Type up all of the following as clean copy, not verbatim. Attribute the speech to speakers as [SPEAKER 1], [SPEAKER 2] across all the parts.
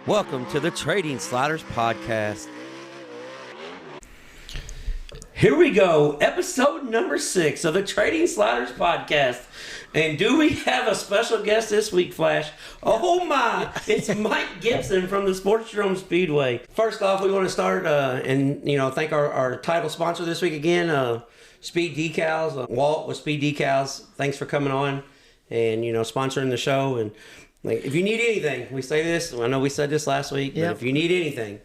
[SPEAKER 1] Welcome to the Trading Sliders Podcast. Here we go, episode number 6 of the Trading Sliders Podcast. And do we have a special guest this week, Flash? Oh my, it's Mike Gibson from the Sportsdrome Speedway. First off, we want to start and thank our title sponsor this week again, Speed Decals. Walt with Speed Decals, thanks for coming on and sponsoring the show. And if you need anything, we say this, I know we said this last week, but if you need anything,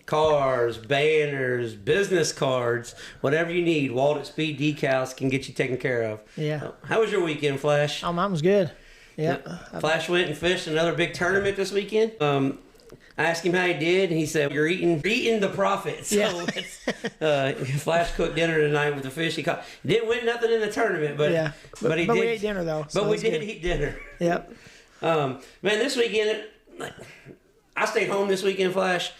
[SPEAKER 1] cars, banners, business cards, whatever you need, Walt at Speed Decals can get you taken care of.
[SPEAKER 2] Yeah.
[SPEAKER 1] How was your weekend, Flash?
[SPEAKER 2] Oh, mine was good. Yeah.
[SPEAKER 1] Flash went and fished another big tournament this weekend. I asked him how he did, and he said, "You're eating the profit." So Flash cooked dinner tonight with the fish he caught. He didn't win nothing in the tournament, but he did.
[SPEAKER 2] We ate dinner though.
[SPEAKER 1] But we did eat dinner.
[SPEAKER 2] Yep.
[SPEAKER 1] Man, this weekend, I stayed home this weekend, Flash.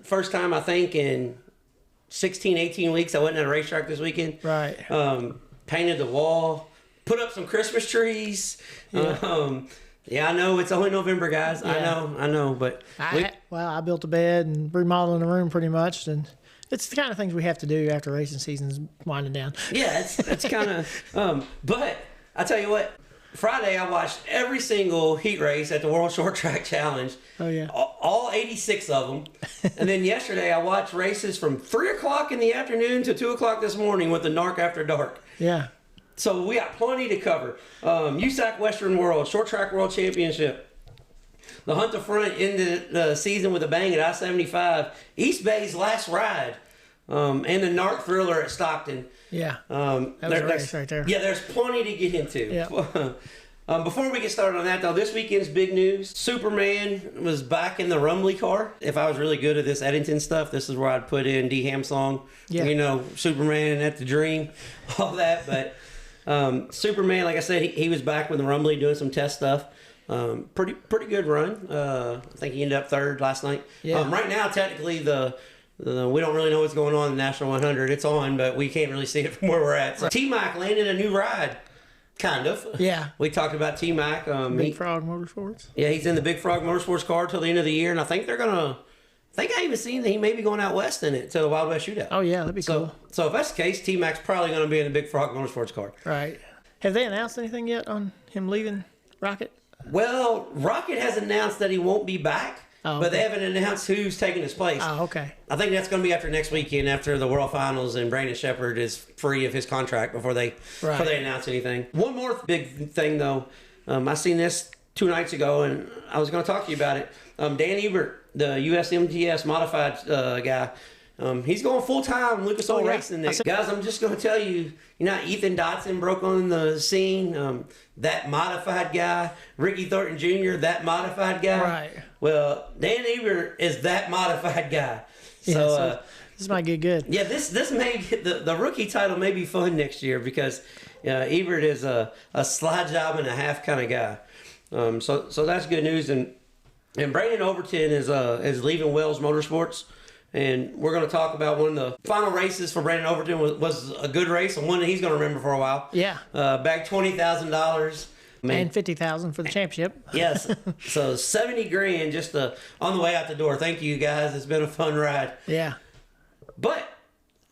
[SPEAKER 1] First time I think in 16, 18 weeks, I wasn't at a racetrack this weekend.
[SPEAKER 2] Right.
[SPEAKER 1] Painted the wall, put up some Christmas trees.
[SPEAKER 2] Yeah.
[SPEAKER 1] I know it's only November, guys. Yeah. I know, but
[SPEAKER 2] I built a bed and remodeling the room pretty much, and it's the kind of things we have to do after racing season's winding down.
[SPEAKER 1] Yeah, it's kind of. But I tell you what, Friday I watched every single heat race at the World Short Track Challenge.
[SPEAKER 2] Oh yeah,
[SPEAKER 1] all 86 of them. And then yesterday I watched races from 3 o'clock in the afternoon to 2 o'clock this morning with the NARC After Dark.
[SPEAKER 2] Yeah.
[SPEAKER 1] So we got plenty to cover. USAC Western World, Short Track World Championship. The Hunt the Front ended the season with a bang at I-75. East Bay's last ride. And the NARC Thriller at Stockton.
[SPEAKER 2] Yeah. That was a race right there.
[SPEAKER 1] Yeah, there's plenty to get into.
[SPEAKER 2] Yeah.
[SPEAKER 1] Before we get started on that, though, this weekend's big news. Superman was back in the Rumley car. If I was really good at this Eddington stuff, this is where I'd put in D-Ham song. Yeah. Superman at the Dream, all that. But Superman, like I said, he was back with the Rumley doing some test stuff. Pretty good run. I think he ended up third last night.
[SPEAKER 2] Yeah.
[SPEAKER 1] Right now, technically, we don't really know what's going on in the National 100. It's on, but we can't really see it from where we're at. So T-Mac landed a new ride. Kind of.
[SPEAKER 2] Yeah.
[SPEAKER 1] We talked about T-Mac.
[SPEAKER 2] Big Frog Motorsports.
[SPEAKER 1] Yeah, he's in the Big Frog Motorsports car till the end of the year, and I think they're going to... I even seen that he may be going out west in it to the Wild West Shootout.
[SPEAKER 2] Oh, yeah, that'd be cool.
[SPEAKER 1] So if that's the case, T-Mac's probably going to be in the Big Frog Motorsports car.
[SPEAKER 2] Right. Have they announced anything yet on him leaving Rocket?
[SPEAKER 1] Well, Rocket has announced that he won't be back. But they haven't announced who's taking his place.
[SPEAKER 2] Oh, okay.
[SPEAKER 1] I think that's going to be after next weekend, after the World Finals, and Brandon Shepard is free of his contract before they announce anything. One more big thing, though. I seen this 2 nights ago, and I was going to talk to you about it. Dan Ebert, the USMTS modified guy, he's going full-time Lucas Oil Racing next. Guys, I'm just going to tell you, Ethan Dotson broke on the scene. That modified guy, Ricky Thornton Jr., that modified guy.
[SPEAKER 2] Right.
[SPEAKER 1] Well, Dan Ebert is that modified guy. So
[SPEAKER 2] this might get good.
[SPEAKER 1] Yeah, this may get the rookie title may be fun next year because Ebert is a slide job and a half kind of guy. So that's good news. And Brandon Overton is leaving Wells Motorsports. And we're going to talk about one of the final races for Brandon Overton was a good race and one that he's going to remember for a while.
[SPEAKER 2] Yeah.
[SPEAKER 1] Bagged $20,000.
[SPEAKER 2] And $50,000 for the championship.
[SPEAKER 1] Yes. So $70,000 just on the way out the door. Thank you, guys. It's been a fun ride.
[SPEAKER 2] Yeah.
[SPEAKER 1] But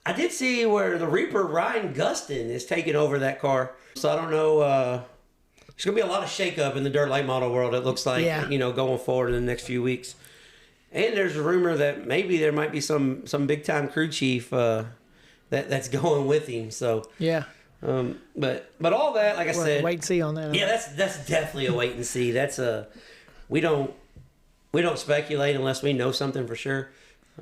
[SPEAKER 1] I did see where the Reaper Ryan Gustin is taking over that car. So I don't know. There's going to be a lot of shakeup in the dirt late model world, it looks like, going forward in the next few weeks. And there's a rumor that maybe there might be some big-time crew chief that's going with him. So
[SPEAKER 2] yeah.
[SPEAKER 1] But all that, like I said,
[SPEAKER 2] wait and see on that.
[SPEAKER 1] Yeah, that's definitely a wait and see. We don't speculate unless we know something for sure.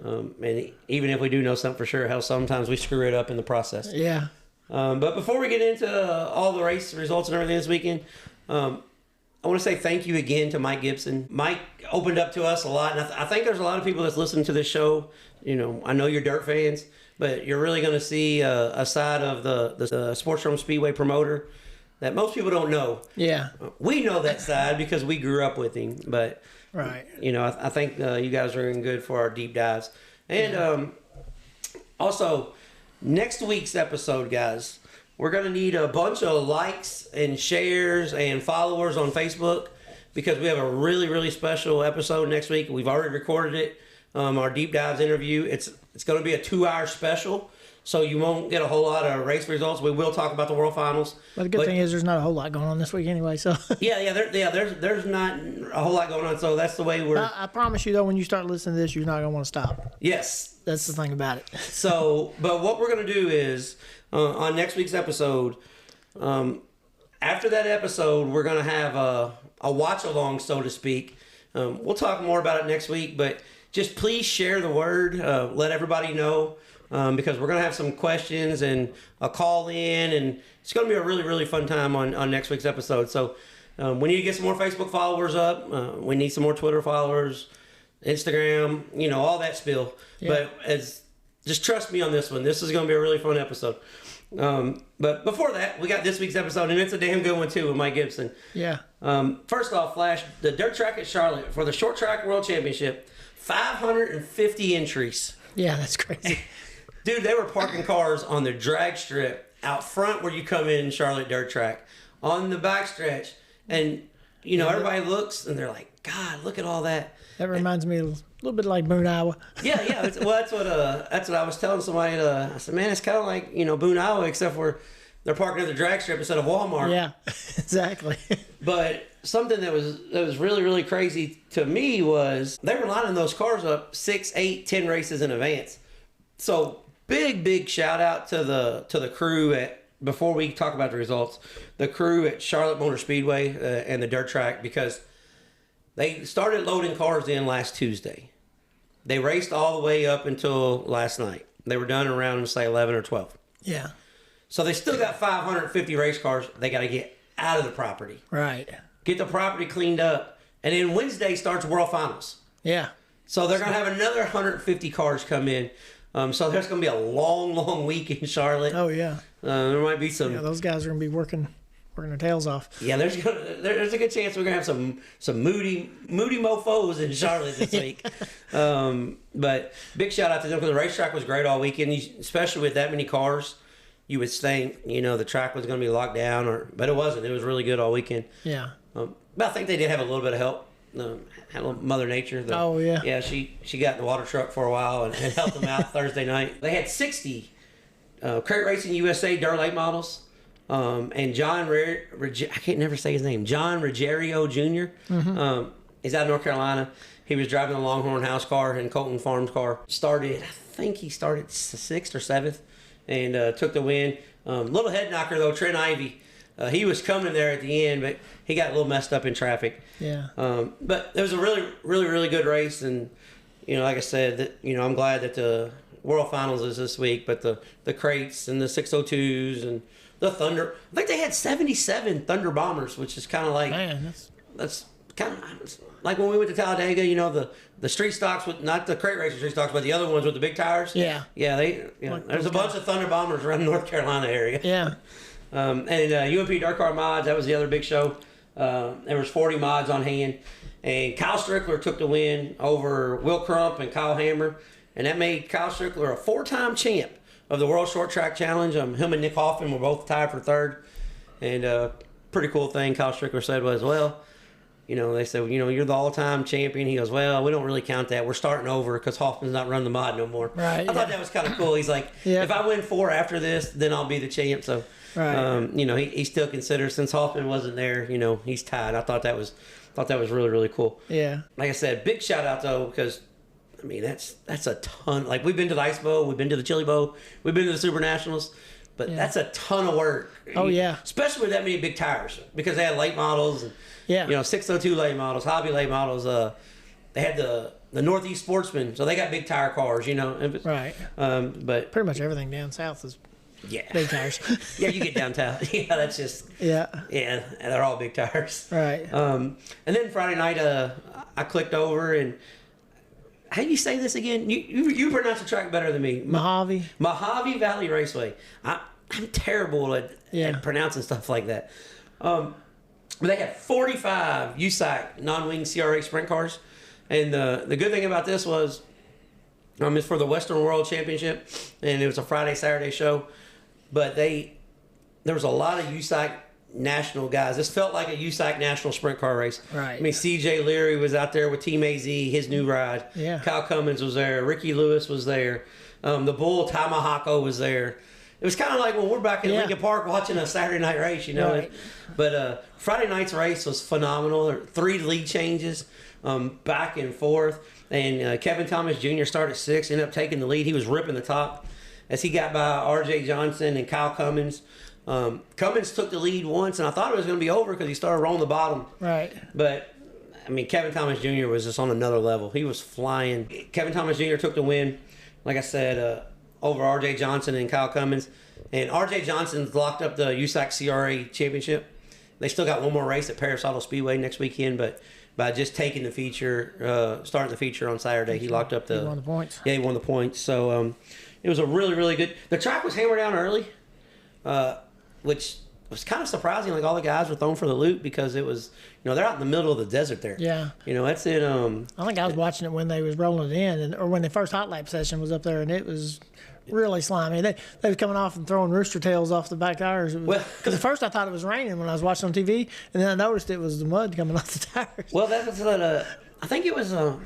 [SPEAKER 1] And even if we do know something for sure, sometimes we screw it up in the process.
[SPEAKER 2] Yeah.
[SPEAKER 1] But before we get into all the race results and everything this weekend, I want to say thank you again to Mike Gibson. Mike opened up to us a lot, and I think there's a lot of people that's listening to this show. I know you're dirt fans, but you're really going to see a side of the Sportsdrome Speedway promoter that most people don't know.
[SPEAKER 2] Yeah.
[SPEAKER 1] We know that side because we grew up with him, but
[SPEAKER 2] right.
[SPEAKER 1] I think you guys are in good for our deep dives. And also, next week's episode, guys, we're going to need a bunch of likes and shares and followers on Facebook because we have a really, really special episode next week. We've already recorded it, our deep dives interview. It's going to be a 2-hour special, so you won't get a whole lot of race results. We will talk about the World Finals.
[SPEAKER 2] But the good thing is there's not a whole lot going on this week anyway. So
[SPEAKER 1] there's not a whole lot going on. So that's the way we're.
[SPEAKER 2] I promise you though, when you start listening to this, you're not going to want to stop.
[SPEAKER 1] Yes,
[SPEAKER 2] that's the thing about it.
[SPEAKER 1] So, but what we're going to do is on next week's episode. After that episode, we're going to have a watch along, so to speak. We'll talk more about it next week, but just please share the word. Let everybody know, because we're going to have some questions and a call in, and it's going to be a really, really fun time on next week's episode. So we need to get some more Facebook followers up. We need some more Twitter followers, Instagram, all that spill. Yeah. But just trust me on this one. This is going to be a really fun episode. But before that, we got this week's episode, and it's a damn good one too with Mike Gibson.
[SPEAKER 2] Yeah.
[SPEAKER 1] First off, Flash, the dirt track at Charlotte for the short track world championship, 550 entries.
[SPEAKER 2] Yeah, that's crazy.
[SPEAKER 1] Dude, they were parking cars on the drag strip out front where you come in Charlotte dirt track on the backstretch, and everybody looks and they're like, God, look at all that.
[SPEAKER 2] That reminds me a little bit like Boone, Iowa.
[SPEAKER 1] Yeah. That's what I was telling somebody. I said, man, it's kind of like Boone, Iowa, except for they're parking at the drag strip instead of Walmart.
[SPEAKER 2] Yeah, exactly.
[SPEAKER 1] But something that was really, really crazy to me was they were lining those cars up 6, 8, 10 races in advance. So big shout out to the crew at. Before we talk about the results, the crew at Charlotte Motor Speedway and the dirt track, because they started loading cars in last Tuesday. They raced all the way up until last night. They were done around, say, 11 or 12.
[SPEAKER 2] Yeah.
[SPEAKER 1] So they still got 550 race cars they got to get out of the property.
[SPEAKER 2] Right.
[SPEAKER 1] Get the property cleaned up. And then Wednesday starts World Finals.
[SPEAKER 2] Yeah.
[SPEAKER 1] So they're going to have another 150 cars come in. So there's going to be a long week in Charlotte.
[SPEAKER 2] Oh, yeah.
[SPEAKER 1] There might be some...
[SPEAKER 2] Yeah, those guys are going to be working their tails off.
[SPEAKER 1] Yeah, there's a good chance we're gonna have some moody mofos in Charlotte this week. But big shout out to them, because the racetrack was great all weekend, especially with that many cars. You would think the track was gonna be locked down, but it wasn't. It was really good all weekend.
[SPEAKER 2] Yeah.
[SPEAKER 1] But I think they did have a little bit of help. Had a little Mother Nature.
[SPEAKER 2] Oh yeah.
[SPEAKER 1] Yeah, she got in the water truck for a while and helped them out Thursday night. They had 60 Crate Racing USA dirt late models. And John, I can't never say his name, John Ruggiero Jr. Mm-hmm. He's out of North Carolina. He was driving a Longhorn house car and Colton Farms car. I think he started 6th or 7th and took the win. Little head knocker though, Trent Ivey. He was coming there at the end, but he got a little messed up in traffic.
[SPEAKER 2] Yeah.
[SPEAKER 1] But it was a really, really, really good race. And, like I said, I'm glad that the World Finals is this week, but the crates and the 602s and the Thunder. I think they had 77 Thunder Bombers, which is kind of like...
[SPEAKER 2] Man,
[SPEAKER 1] that's kind of like when we went to Talladega, the street stocks, with not the crate racing street stocks, but the other ones with the big tires.
[SPEAKER 2] Yeah.
[SPEAKER 1] Yeah, there's a bunch of Thunder Bombers around the North Carolina area.
[SPEAKER 2] Yeah.
[SPEAKER 1] And UMP Dirt Car Mods, that was the other big show. There was 40 mods on hand. And Kyle Strickler took the win over Will Crump and Kyle Hammer. And that made Kyle Strickler a 4-time champ of the World Short Track Challenge. Him and Nick Hoffman were both tied for 3rd. And pretty cool thing Kyle Strickler said was, well, they said, you're the all-time champion. He goes, well, we don't really count that. We're starting over because Hoffman's not running the mod no more.
[SPEAKER 2] Right.
[SPEAKER 1] I thought that was kind of cool. He's like, if I win 4 after this, then I'll be the champ. So,
[SPEAKER 2] right.
[SPEAKER 1] He still considers, since Hoffman wasn't there, he's tied. I thought that was really, really cool.
[SPEAKER 2] Yeah.
[SPEAKER 1] Like I said, big shout out though, because that's a ton. Like, we've been to the Ice Bowl, we've been to the Chili Bowl, we've been to the Super Nationals, but that's a ton of work.
[SPEAKER 2] Oh yeah.
[SPEAKER 1] Especially with that many big tires, because they had late models and 602 late models, hobby late models. They had the Northeast Sportsman, so they got big tire cars,
[SPEAKER 2] Right.
[SPEAKER 1] But
[SPEAKER 2] pretty much everything down south is big tires.
[SPEAKER 1] Yeah, you get downtown. Yeah, that's just yeah, they're all big tires.
[SPEAKER 2] Right.
[SPEAKER 1] And then Friday night, I clicked over and. How do you say this again? You pronounce the track better than me.
[SPEAKER 2] Mojave
[SPEAKER 1] Valley Raceway. I'm terrible at pronouncing stuff like that. But they had 45 USAC non-wing CRA sprint cars. And the good thing about this was it's for the Western World Championship. And it was a Friday, Saturday show. But there was a lot of USAC national guys. This felt like a USAC national sprint car race.
[SPEAKER 2] Right.
[SPEAKER 1] I mean, C.J. Leary was out there with Team AZ, his new ride.
[SPEAKER 2] Yeah.
[SPEAKER 1] Kyle Cummins was there. Ricky Lewis was there. The Bull, Ty Mahako, was there. It was kind of like when we're back in Lincoln Park watching a Saturday night race, you know.
[SPEAKER 2] Right.
[SPEAKER 1] But Friday night's race was phenomenal. There were 3 lead changes, back and forth. And Kevin Thomas Jr. started 6, ended up taking the lead. He was ripping the top as he got by R.J. Johnson and Kyle Cummins. Cummins took the lead once, and I thought it was going to be over because he started rolling the bottom.
[SPEAKER 2] Right.
[SPEAKER 1] But, I mean, Kevin Thomas Jr. was just on another level. He was flying. Kevin Thomas Jr. took the win, like I said, over R.J. Johnson and Kyle Cummins. And R.J. Johnson's locked up the USAC CRA championship. They still got one more race at Paris Auto Speedway next weekend, but by just taking the feature, starting the feature on Saturday, he locked up the...
[SPEAKER 2] He won the points.
[SPEAKER 1] Yeah, he won the points. So it was a really, really good... The track was hammered down early, which was kind of surprising. Like, all the guys were thrown for the loop because it was... You know, they're out in the middle of the desert there.
[SPEAKER 2] Yeah.
[SPEAKER 1] You know, that's it.
[SPEAKER 2] I think I was watching it when they was rolling it in, or when the first hot lap session was up there, and it was really slimy. They was coming off and throwing rooster tails off the back tires. Because at first I thought it was raining when I was watching on TV, and then I noticed it was the mud coming off the tires.
[SPEAKER 1] Well, that's what I think it was. I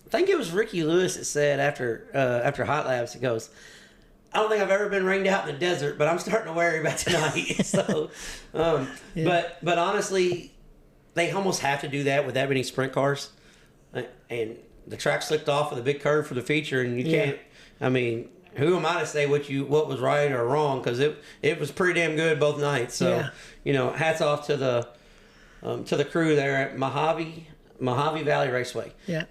[SPEAKER 1] think it was Ricky Lewis that said after hot laps, he goes, "I don't think I've ever been rained out in the desert, but I'm starting to worry about tonight." So, but honestly, they almost have to do that with that many sprint cars, and the track slipped off with a big curve for the feature, and you can't. I mean, who am I to say what was right or wrong? Because it was pretty damn good both nights. So you know, hats off to the crew there at Mojave Valley Raceway.
[SPEAKER 2] Yeah.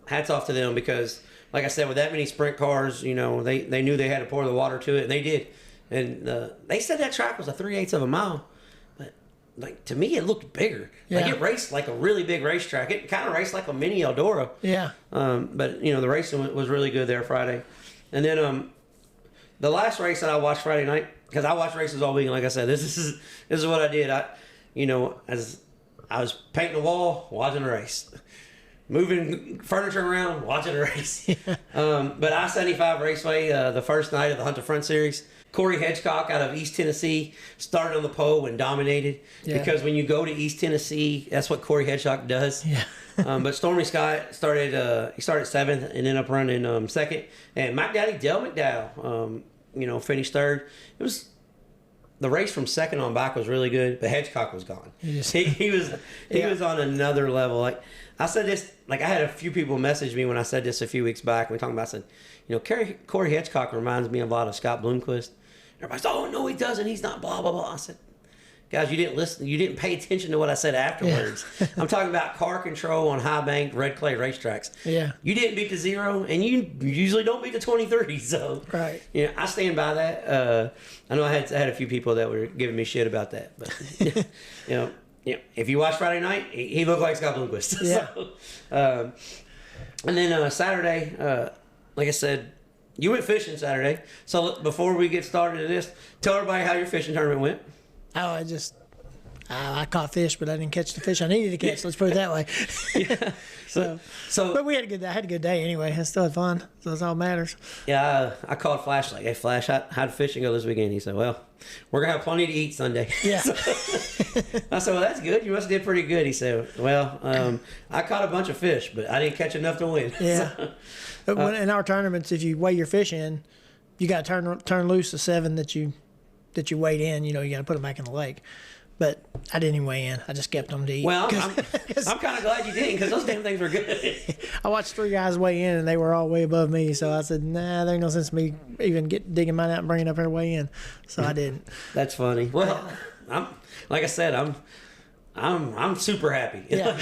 [SPEAKER 1] Hats off to them because, like I said, with that many sprint cars, you know, they knew they had to pour the water to it, and they did. And they said that track was a 3/8 of a mile. Like, to me, it looked bigger.
[SPEAKER 2] Yeah.
[SPEAKER 1] Like, it raced like a really big racetrack. It kind of raced like a mini Eldora.
[SPEAKER 2] Yeah.
[SPEAKER 1] But, you know, the racing was really good there Friday. And then the last race that I watched Friday night, because I watch races all week, and like I said, this is what I did. As I was painting the wall, watching a race. Moving furniture around, watching a race. But I-75 Raceway, the first night of the Hunt the Front Series, Corey Hedgecock out of East Tennessee started on the pole and dominated. Yeah. Because when you go to East Tennessee, that's what Corey Hedgecock does. Yeah. But Stormy Scott started 7th and ended up running 2nd. And Mike Daddy Dale McDowell, finished 3rd. It was... The race from 2nd on back was really good, but Hedgecock was gone. He was on another level. Like I said this, like I had a few people message me when I said this a few weeks back. We were talking about, I said, Corey Hedgecock reminds me a lot of Scott Bloomquist. Everybody said, "Oh no, he doesn't. He's not." Blah blah blah. I said, "Guys, you didn't listen. You didn't pay attention to what I said afterwards." Yeah. I'm talking about car control on high banked red clay racetracks. Yeah, you didn't beat the 0, and you usually don't beat the 23. So
[SPEAKER 2] right,
[SPEAKER 1] I stand by that. I know I had a few people that were giving me shit about that, but if you watch Friday night, he looked like Scott Bloomquist. Yeah. So, and then Saturday, like I said, you went fishing Saturday. So before we get started in this, tell everybody how your fishing tournament went.
[SPEAKER 2] Oh, I caught fish, but I didn't catch the fish I needed to catch. Let's put it that way. Yeah. But we had a good day. I had a good day anyway. I still had fun. So that's all that matters.
[SPEAKER 1] Yeah, I called Flash like, "Hey, Flash, how'd fishing go this weekend?" He said, "Well, we're going to have plenty to eat Sunday." Yeah. I said, "Well, that's good. You must have did pretty good." He said, "Well, I caught a bunch of fish, but I didn't catch enough to win." Yeah.
[SPEAKER 2] In our tournaments, if you weigh your fish in, you got to turn loose the 7 that you weighed in. You got to put them back in the lake. But I didn't even weigh in. I just kept them to eat.
[SPEAKER 1] Well, I'm kind of glad you didn't because those damn things were good.
[SPEAKER 2] I watched 3 guys weigh in, and they were all way above me. So I said, "Nah, there ain't no sense in me even digging mine out and bringing it up here to weigh in." So I didn't.
[SPEAKER 1] That's funny. Well, like I said, I'm super happy.
[SPEAKER 2] Yeah.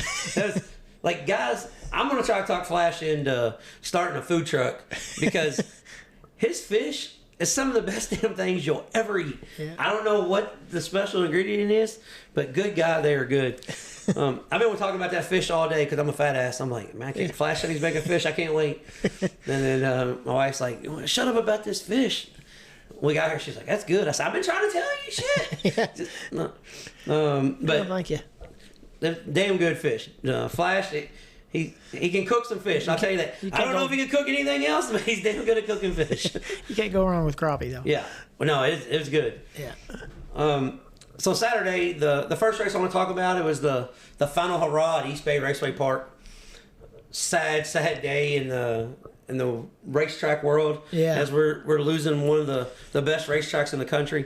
[SPEAKER 1] Like, guys, I'm gonna try to talk Flash into starting a food truck because his fish is some of the best damn things you'll ever eat. Yeah. I don't know what the special ingredient is, but good God, they are good. I've been talking about that fish all day because I'm a fat ass. I'm like, man, I can't. Flash said he's making fish. I can't wait. And then my wife's like, "Shut up about this fish." We got her. She's like, "That's good." I said, "I've been trying to tell you shit." Yeah. But
[SPEAKER 2] thank you.
[SPEAKER 1] They're damn good fish. Flash, he can cook some fish. I'll tell you that. I don't know if he can cook anything else, but he's damn good at cooking fish.
[SPEAKER 2] You can't go wrong with crappie, though.
[SPEAKER 1] Yeah. Well, no, it was good.
[SPEAKER 2] Yeah.
[SPEAKER 1] So Saturday, the first race I want to talk about, it was the final hurrah at East Bay Raceway Park. Sad day in the racetrack world.
[SPEAKER 2] Yeah.
[SPEAKER 1] As we're losing one of the best racetracks in the country.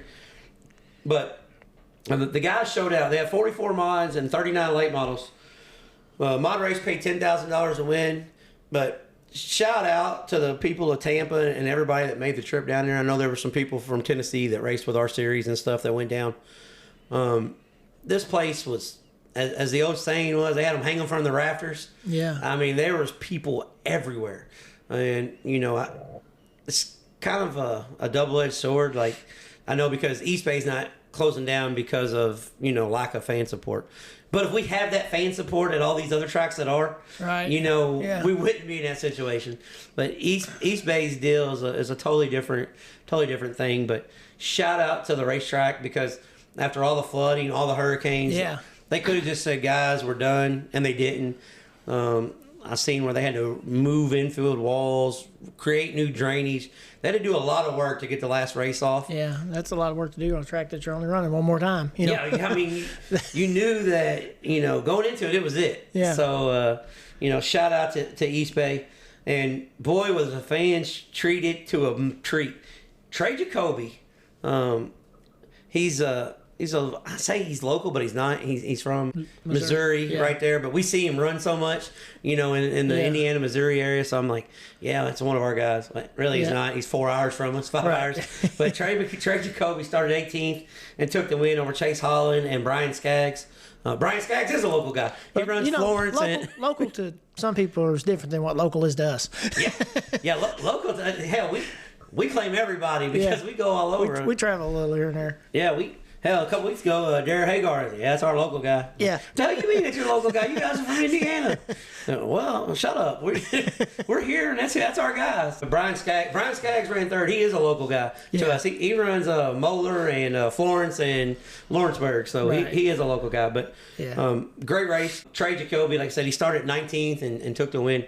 [SPEAKER 1] But the guys showed out. They had 44 mods and 39 late models. Mod race paid $10,000 to win, but shout out to the people of Tampa and everybody that made the trip down there. I know there were some people from Tennessee that raced with our series and stuff that went down. This place was, as the old saying was, they had them hanging from the rafters.
[SPEAKER 2] Yeah.
[SPEAKER 1] I mean, there was people everywhere. And, it's kind of a double-edged sword. Like, I know because East Bay's not closing down because of, lack of fan support. But if we have that fan support at all these other tracks that are,
[SPEAKER 2] right.
[SPEAKER 1] We wouldn't be in that situation. But East Bay's deal is a totally different thing. But shout out to the racetrack because after all the flooding, all the hurricanes, they could have just said, guys, we're done, and they didn't. I seen where they had to move infield walls, create new drainage. They had to do a lot of work to get the last race off.
[SPEAKER 2] Yeah, that's a lot of work to do on a track that you're only running one more time.
[SPEAKER 1] Yeah, I mean, you knew that, going into it, it was it.
[SPEAKER 2] Yeah.
[SPEAKER 1] So, shout out to East Bay. And boy, was the fans treated to a treat. Trey Jacoby, I say he's local, but he's not. He's from Missouri right there. But we see him run so much, in the Indiana, Missouri area. So I'm like, yeah, that's one of our guys. But really, he's not. He's 4 hours from us, 5 hours. But Trey Jacoby started 18th and took the win over Chase Holland and Brian Skaggs. Brian Skaggs is a local guy. He runs Florence.
[SPEAKER 2] Local to some people is different than what local is to us.
[SPEAKER 1] Local. Hell, we claim everybody because we go all over.
[SPEAKER 2] We travel a little here and there.
[SPEAKER 1] Yeah, Hell, a couple weeks ago, Derek Hagar, that's our local guy.
[SPEAKER 2] Yeah.
[SPEAKER 1] Tell you mean it's your local guy? You guys are from Indiana. Well, shut up. We're here, and that's our guys. Brian Skaggs ran third. He is a local guy to us. He runs Moeller and Florence and Lawrenceburg, so he is a local guy. But great race. Trey Jacoby, like I said, he started 19th and took the win.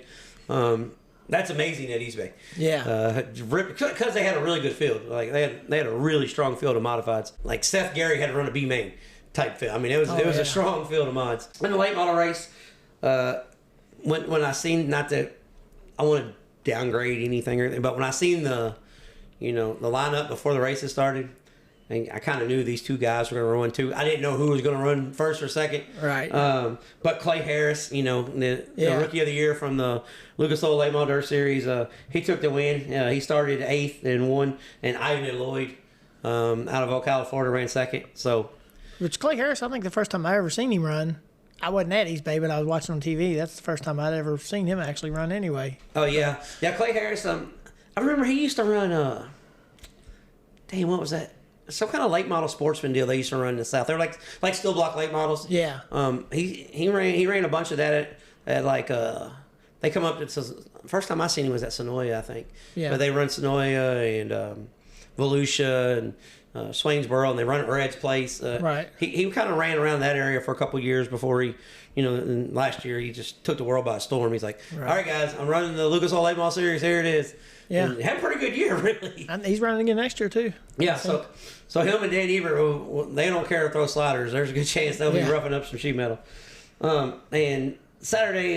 [SPEAKER 1] That's amazing at East Bay.
[SPEAKER 2] Yeah.
[SPEAKER 1] Because they had a really good field. Like they had a really strong field of modifieds. Like Seth Gary had to run a B main type field. I mean, it was a strong field of mods. In the late model race, when I seen, not that I want to downgrade anything or anything, but when I seen the lineup before the races started, I kind of knew these two guys were going to run too. I didn't know who was going to run first or second.
[SPEAKER 2] Right.
[SPEAKER 1] But Clay Harris, the Rookie of the Year from the Lucas Oil Late Model Dirt Series, he took the win. He started 8th and won. And Ivan Lloyd out of Ocala, Florida, ran second. So,
[SPEAKER 2] which Clay Harris, I think the first time I ever seen him run, I wasn't at East Bay, but I was watching on TV. That's the first time I'd ever seen him actually run anyway.
[SPEAKER 1] Oh, yeah. Yeah, Clay Harris, I remember he used to run, what was that? Some kind of late model sportsman deal they used to run in the South. They're like still block late models.
[SPEAKER 2] Yeah.
[SPEAKER 1] He ran a bunch of that at like they come up. First time I seen him was at Sonoya, I think.
[SPEAKER 2] Yeah.
[SPEAKER 1] But they run Sonoya and Volusia and Swainsboro, and they run at Red's Place.
[SPEAKER 2] Right.
[SPEAKER 1] He kind of ran around that area for a couple of years before he, and last year he just took the world by storm. He's like, all right, guys, I'm running the Lucas Oil Late Model Series. Here it is.
[SPEAKER 2] Yeah.
[SPEAKER 1] And had a pretty good year, really.
[SPEAKER 2] And he's running again next year, too.
[SPEAKER 1] Yeah, so him and Dan Ebert, they don't care to throw sliders. There's a good chance they'll be roughing up some sheet metal. And Saturday,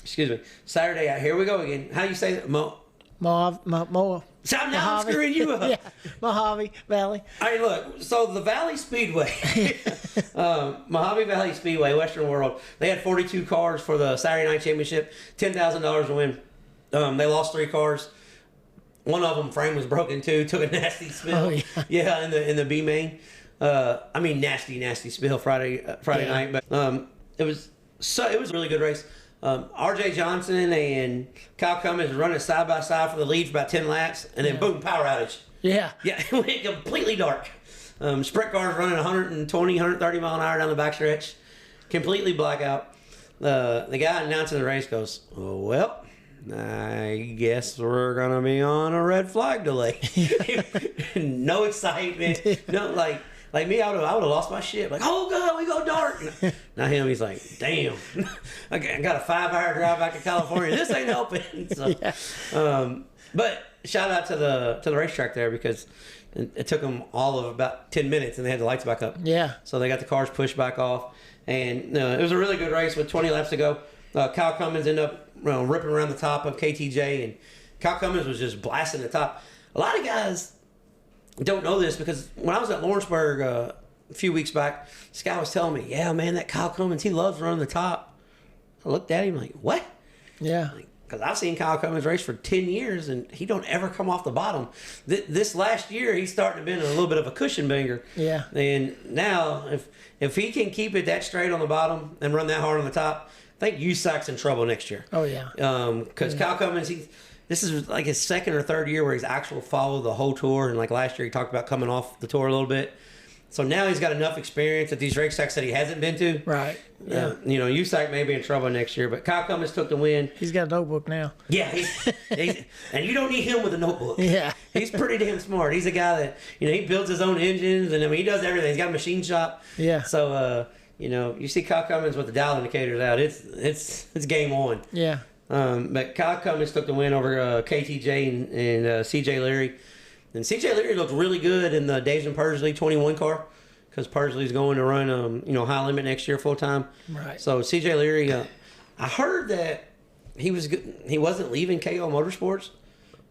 [SPEAKER 1] here we go again. How do you say that? Now I'm screwing you up.
[SPEAKER 2] Yeah, Mojave Valley.
[SPEAKER 1] All right, look. So the Valley Speedway, Mojave Valley Speedway, Western World. They had 42 cars for the Saturday night championship. $10,000 to win. They lost 3 cars. One of them frame was broken too. Took a nasty spill.
[SPEAKER 2] Oh, yeah.
[SPEAKER 1] In the B main. Nasty spill Friday night. But it was a really good race. R.J. Johnson and Kyle Cummins running side by side for the lead for about 10 laps, and then boom, power outage.
[SPEAKER 2] Yeah.
[SPEAKER 1] Yeah, it went completely dark. Sprint cars running 120, 130 mile an hour down the backstretch, completely blackout. The guy announcing the race goes, "Oh, well, I guess we're gonna be on a red flag delay." No excitement. No, like me, I would have lost my shit. Like, oh god, we go dark. Now him, he's like, damn, I got a 5-hour drive back to California. This ain't helping. So, but shout out to the racetrack there because And it took them all of about 10 minutes, and they had the lights back up.
[SPEAKER 2] Yeah.
[SPEAKER 1] So they got the cars pushed back off. And it was a really good race with 20 laps to go. Kyle Cummins ended up ripping around the top of KTJ, and Kyle Cummins was just blasting the top. A lot of guys don't know this because when I was at Lawrenceburg a few weeks back, this guy was telling me, yeah, man, that Kyle Cummins, he loves running the top. I looked at him like, what?
[SPEAKER 2] Yeah.
[SPEAKER 1] Because I've seen Kyle Cummins race for 10 years, and he don't ever come off the bottom. This last year, he's starting to be in a little bit of a cushion banger.
[SPEAKER 2] Yeah.
[SPEAKER 1] And now, if he can keep it that straight on the bottom and run that hard on the top, I think USAC's in trouble next year.
[SPEAKER 2] Oh, yeah.
[SPEAKER 1] Because Kyle Cummins, this is like his second or third year where he's actually followed the whole tour. And like last year, he talked about coming off the tour a little bit. So now he's got enough experience at these racetracks that he hasn't been to.
[SPEAKER 2] Right. Yeah.
[SPEAKER 1] USAC may be in trouble next year, but Kyle Cummins took the win.
[SPEAKER 2] He's got a notebook now.
[SPEAKER 1] Yeah, and you don't need him with a notebook.
[SPEAKER 2] Yeah.
[SPEAKER 1] He's pretty damn smart. He's a guy that, he builds his own engines, and he does everything. He's got a machine shop.
[SPEAKER 2] Yeah.
[SPEAKER 1] So, you see Kyle Cummins with the dial indicators out. It's game on.
[SPEAKER 2] Yeah.
[SPEAKER 1] But Kyle Cummins took the win over KTJ and CJ Leary. And CJ Leary looked really good in the Daves and Pursley 21 car because Pursley's going to run, high limit next year full time.
[SPEAKER 2] Right.
[SPEAKER 1] So CJ Leary, I heard that he wasn't leaving KO Motorsports,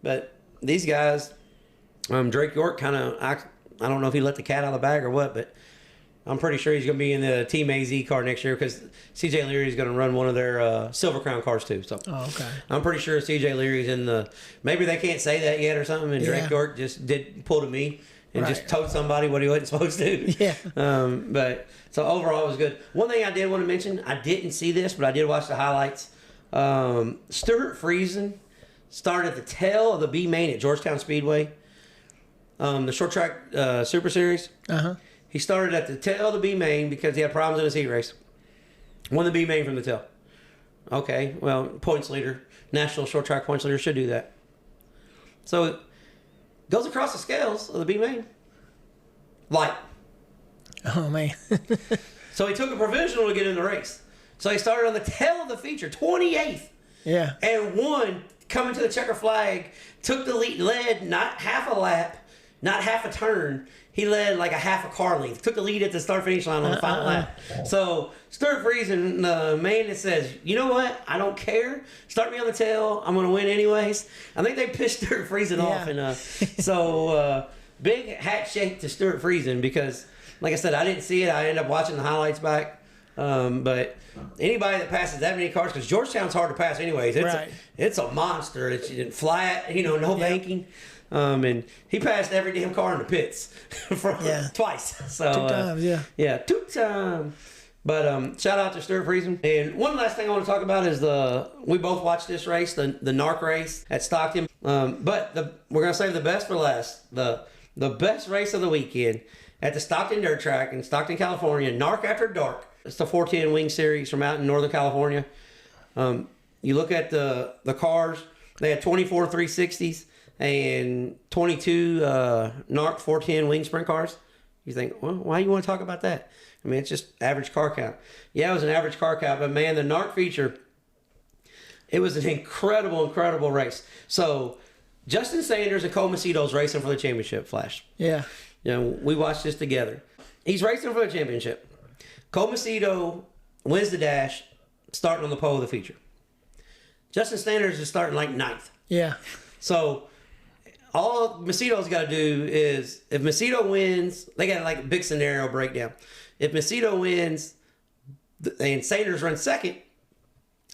[SPEAKER 1] but these guys, Drake York kind of, I don't know if he let the cat out of the bag or what, but I'm pretty sure he's going to be in the Team AZ car next year because CJ Leary is going to run one of their Silver Crown cars too. So
[SPEAKER 2] okay.
[SPEAKER 1] I'm pretty sure CJ Leary's in the. Maybe they can't say that yet or something. And Drake York just did pull to me and just told somebody what he wasn't supposed to.
[SPEAKER 2] Yeah.
[SPEAKER 1] But so overall it was good. One thing I did want to mention, I didn't see this, but I did watch the highlights. Stuart Friesen started at the tail of the B main at Georgetown Speedway, the short track Super Series. He started at the tail of the B main because he had problems in his heat race. Won the B main from the tail. Okay, well, points leader, national short track points leader should do that. So it goes across the scales of the B main. Light.
[SPEAKER 2] Oh, man.
[SPEAKER 1] So he took a provisional to get in the race. So he started on the tail of the feature, 28th.
[SPEAKER 2] Yeah.
[SPEAKER 1] And won, coming to the checker flag, took the lead, led not half a lap, not half a turn. He led like a half a car length. Took the lead at the start-finish line on the final lap. So Stuart Friesen, the man that says, you know what? I don't care. Start me on the tail. I'm going to win anyways. I think they pissed Stuart Friesen off. And so big hat shake to Stuart Friesen because, like I said, I didn't see it. I ended up watching the highlights back. But anybody that passes that many cars, because Georgetown's hard to pass anyways. It's a monster. It's flat, no banking. And he passed every damn car in the pits twice. So
[SPEAKER 2] 2 times,
[SPEAKER 1] yeah, 2 times. But shout out to Stuart Friesen. And one last thing I want to talk about is we both watched this race, the NARC race at Stockton. But we're gonna save the best for last. The best race of the weekend at the Stockton Dirt Track in Stockton, California. NARC After Dark. It's the 410 Wing Series from out in Northern California. You look at the cars. They had 24 360s. And 22 NARC 410 wing sprint cars. You think, well, why you want to talk about that? I mean, it's just average car count. Yeah, it was an average car count, but man, the NARC feature, it was an incredible race. So Justin Sanders and Cole Macedo's racing for the championship, Flash.
[SPEAKER 2] Yeah.
[SPEAKER 1] We watched this together. He's racing for the championship. Cole Macedo wins the dash, starting on the pole of the feature. Justin Sanders is starting like 9th.
[SPEAKER 2] Yeah.
[SPEAKER 1] So all Macedo's got to do is, if Macedo wins, they got like a big scenario breakdown. If Macedo wins and Sanders runs second,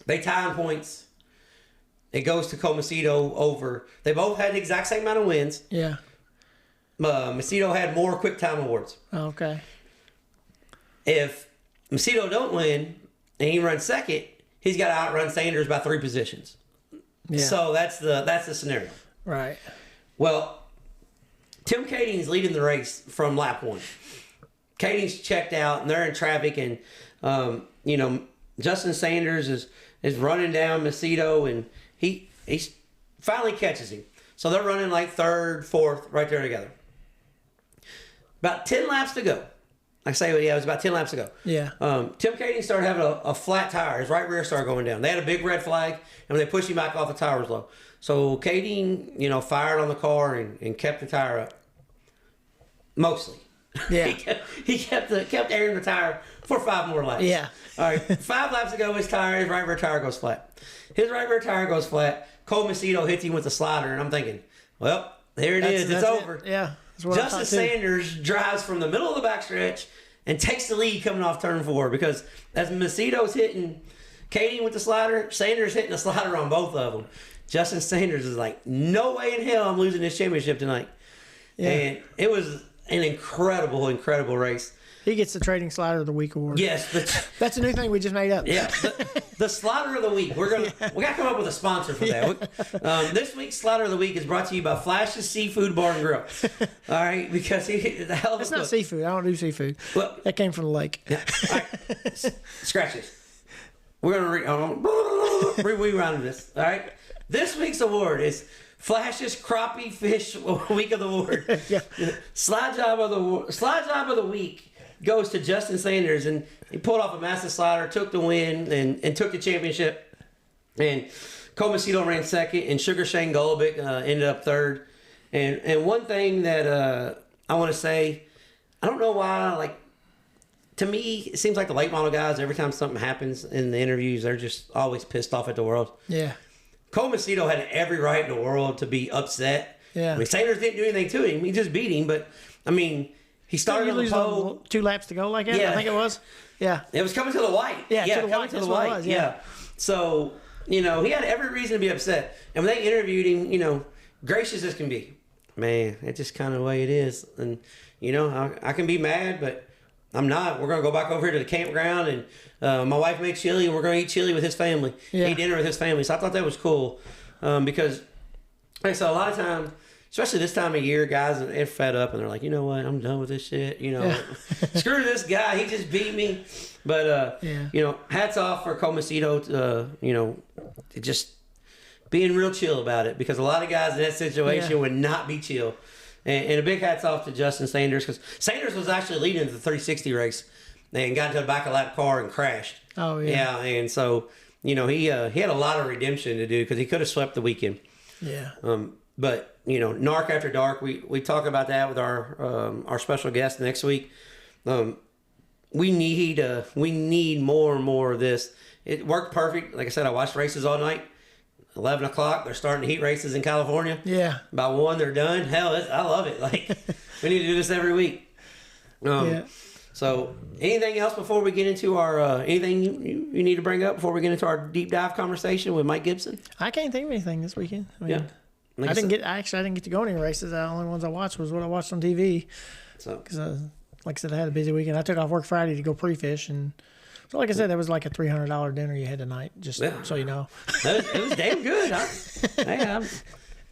[SPEAKER 1] they tie in points. It goes to Cole Macedo over. They both had the exact same amount of wins.
[SPEAKER 2] Yeah.
[SPEAKER 1] Macedo had more quick time awards.
[SPEAKER 2] Okay.
[SPEAKER 1] If Macedo don't win and he runs second, he's got to outrun Sanders by 3 positions. Yeah. So that's the scenario.
[SPEAKER 2] Right.
[SPEAKER 1] Well, Tim Kading's leading the race from lap 1. Kading's checked out, and they're in traffic, and Justin Sanders is running down Macedo, and he finally catches him. So they're running like 3rd, 4th, right there together. About 10 laps to go. It was about 10 laps to go.
[SPEAKER 2] Yeah.
[SPEAKER 1] Tim Kading started having a flat tire. His right rear started going down. They had a big red flag, and when they pushed him back off, the tire was low. So Kading, fired on the car and kept the tire up. Mostly.
[SPEAKER 2] Yeah.
[SPEAKER 1] he kept airing the tire for 5 more laps.
[SPEAKER 2] Yeah.
[SPEAKER 1] All right. 5 laps ago, his right rear tire goes flat. His right rear tire goes flat. Cole Macedo hits him with the slider, and I'm thinking, well, there it is. It's over.
[SPEAKER 2] Yeah.
[SPEAKER 1] Justin Sanders drives from the middle of the backstretch and takes the lead coming off turn 4 because as Macedo's hitting Katie with the slider, Sanders hitting the slider on both of them. Justin Sanders is like, no way in hell I'm losing this championship tonight. Yeah. And it was an incredible, incredible race.
[SPEAKER 2] He gets the Trading Slider of the Week award.
[SPEAKER 1] Yes,
[SPEAKER 2] that's a new thing we just made up.
[SPEAKER 1] Yeah, the Slider of the Week. We got to come up with a sponsor for that. This week's Slider of the Week is brought to you by Flash's Seafood Bar and Grill. All right, because the hell of a
[SPEAKER 2] It's not seafood. I don't do seafood. Well, that came from the lake.
[SPEAKER 1] Yeah. All right. Scratch this. We're gonna rewind this. All right. This week's award is Flash's Crappie Fish Week of the Award.
[SPEAKER 2] Yeah.
[SPEAKER 1] Slide job of the week goes to Justin Sanders, and he pulled off a massive slider, took the win, and took the championship. And Cole Macedo ran second, and Sugar Shane Golobic ended up third. And one thing that I want to say, I don't know why, like, to me, it seems like the late model guys, every time something happens in the interviews, they're just always pissed off at the world.
[SPEAKER 2] Yeah.
[SPEAKER 1] Cole Macedo had every right in the world to be upset.
[SPEAKER 2] Yeah.
[SPEAKER 1] I mean, Sanders didn't do anything to him. He just beat him. But, I mean, he started on the pole.
[SPEAKER 2] 2 laps to go like that,
[SPEAKER 1] yeah.
[SPEAKER 2] I think it was. Yeah.
[SPEAKER 1] It was coming to the white.
[SPEAKER 2] Yeah,
[SPEAKER 1] to
[SPEAKER 2] the white.
[SPEAKER 1] To the white. Yeah. So, he had every reason to be upset. And when they interviewed him, gracious as can be. Man, it's just kind of the way it is. And, I can be mad, but I'm not. We're going to go back over here to the campground, and my wife made chili, and we're going to eat chili with his family.
[SPEAKER 2] Yeah.
[SPEAKER 1] Eat dinner with his family. So I thought that was cool because, like I said, a lot of times, especially this time of year, guys are fed up, and they're like, you know what, I'm done with this shit. Screw this guy. He just beat me. But, hats off for Cole Macedo, just being real chill about it, because a lot of guys in that situation would not be chill. And a big hats off to Justin Sanders, because Sanders was actually leading the 360 race and got into the back of that car and crashed.
[SPEAKER 2] Oh, yeah.
[SPEAKER 1] Yeah, and so, he had a lot of redemption to do because he could have swept the weekend.
[SPEAKER 2] Yeah.
[SPEAKER 1] But, NARC After Dark, we talk about that with our special guest next week. We need more and more of this. It worked perfect. Like I said, I watched races all night. 11 o'clock, they're starting heat races in California.
[SPEAKER 2] Yeah.
[SPEAKER 1] By 1, they're done. Hell, I love it. Like, we need to do this every week. So, anything else before we get into our, anything you need to bring up before we get into our deep dive conversation with Mike Gibson?
[SPEAKER 2] I can't think of anything this weekend. I didn't get to go to any races. The only ones I watched was what I watched on TV. So, because like I said, I had a busy weekend. I took off work Friday to go pre-fish, and so like I said, that was like a $300 dinner you had tonight, just so you know.
[SPEAKER 1] It was damn good.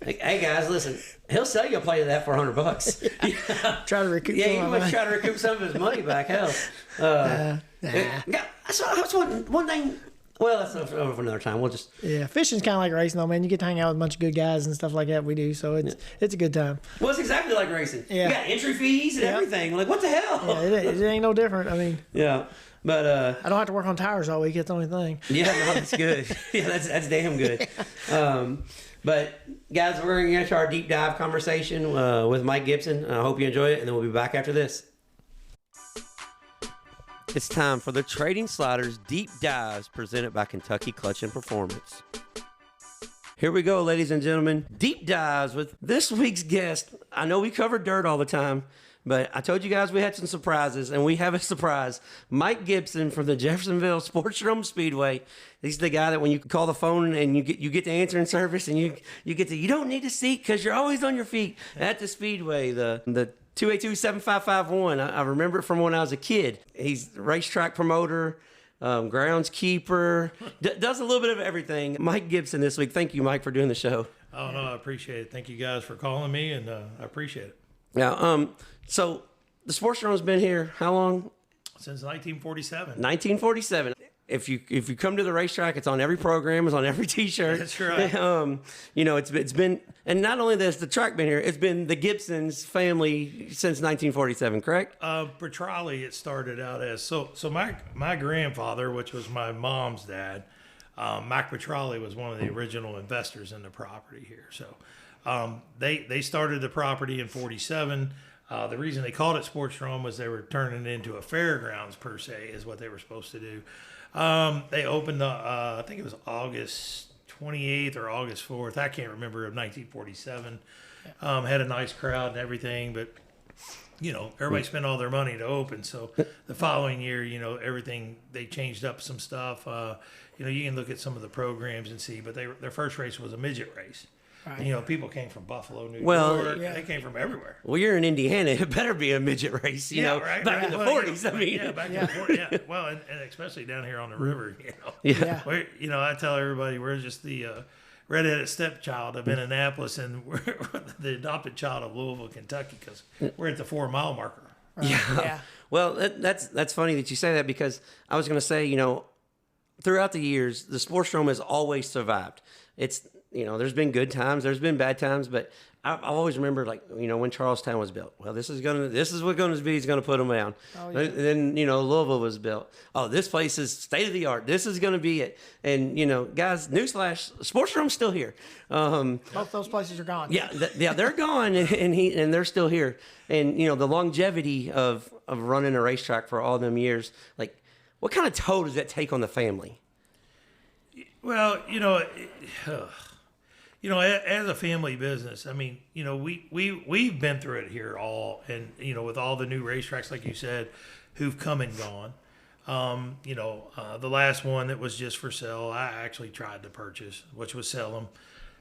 [SPEAKER 1] Hey guys, listen, he'll sell you a plate of that for $100.
[SPEAKER 2] Yeah. Try to recoup.
[SPEAKER 1] Yeah, he might try to recoup some of his money back. Hell, that's one thing. Well, that's over for another time. We'll just
[SPEAKER 2] fishing's kind of like racing, though, man. You get to hang out with a bunch of good guys and stuff like that. We do, so it's a good time.
[SPEAKER 1] Well, it's exactly like racing.
[SPEAKER 2] Yeah.
[SPEAKER 1] You got entry fees and everything. Like, what the hell?
[SPEAKER 2] Yeah, it ain't no different. I mean,
[SPEAKER 1] yeah. But
[SPEAKER 2] I don't have to work on tires all week. That's the only thing.
[SPEAKER 1] Yeah, no, that's good. Yeah, that's damn good. But guys, we're going to get into our deep dive conversation with Mike Gibson. I hope you enjoy it, and then we'll be back after this. It's time for the Trading Sliders Deep Dives presented by Kentucky Clutch and Performance. Here we go, ladies and gentlemen. Deep dives with this week's guest. I know we cover dirt all the time, but I told you guys we had some surprises, and we have a surprise. Mike Gibson from the Jeffersonville Sportsdrome Speedway. He's the guy that when you call the phone and you get the answering service, and you don't need a seat because you're always on your feet at the Speedway. The 282-7551. I remember it from when I was a kid. He's a racetrack promoter, groundskeeper, does a little bit of everything. Mike Gibson this week. Thank you, Mike, for doing the show.
[SPEAKER 3] Oh, no, I appreciate it. Thank you guys for calling me, and I appreciate it.
[SPEAKER 1] Now, so the Sportsdrome's been here how long?
[SPEAKER 3] Since 1947.
[SPEAKER 1] 1947. If you come to the racetrack, it's on every program, it's on every T-shirt.
[SPEAKER 3] That's right.
[SPEAKER 1] It's been, and not only this, the track been here. It's been the Gibsons family since 1947, correct?
[SPEAKER 3] Petrali, it started out as so my grandfather, which was my mom's dad, Mike Petrali, was one of the original investors in the property here. So they started the property in 47. The reason they called it Sportsdrome was they were turning it into a fairgrounds per se, is what they were supposed to do. They opened I think it was August 28th or August 4th. I can't remember, of 1947. Had a nice crowd and everything, but everybody spent all their money to open. So the following year, everything, they changed up some stuff. You can look at some of the programs and see, but their first race was a midget race. Right. People came from Buffalo, New York. They came from everywhere.
[SPEAKER 1] Well, you're in Indiana. It better be a midget race, back in the 40s. I mean,
[SPEAKER 3] back in the 40s. Yeah. Well, and especially down here on the river,
[SPEAKER 1] Yeah.
[SPEAKER 3] I tell everybody we're just the redheaded stepchild of Indianapolis, and we're the adopted child of Louisville, Kentucky, because we're at the 4-mile marker.
[SPEAKER 2] Right.
[SPEAKER 1] Yeah. Well, that's funny that you say that, because I was going to say, throughout the years, the Sportsdrome has always survived. It's there's been good times, there's been bad times, but I always remember, when Charlestown was built. Well, this is what going to be is going to put them down. Oh, yeah. Then Louisville was built. Oh, this place is state of the art. This is going to be it. And guys, newsflash: Sportsdrome's still here.
[SPEAKER 2] Both those places are gone.
[SPEAKER 1] Yeah, they're gone, and they're still here. And the longevity of running a racetrack for all them years, what kind of toll does that take on the family?
[SPEAKER 3] Well, as a family business, I mean, we've been through it here all, and with all the new racetracks, like you said, who've come and gone. The last one that was just for sale, I actually tried to purchase, which was Salem,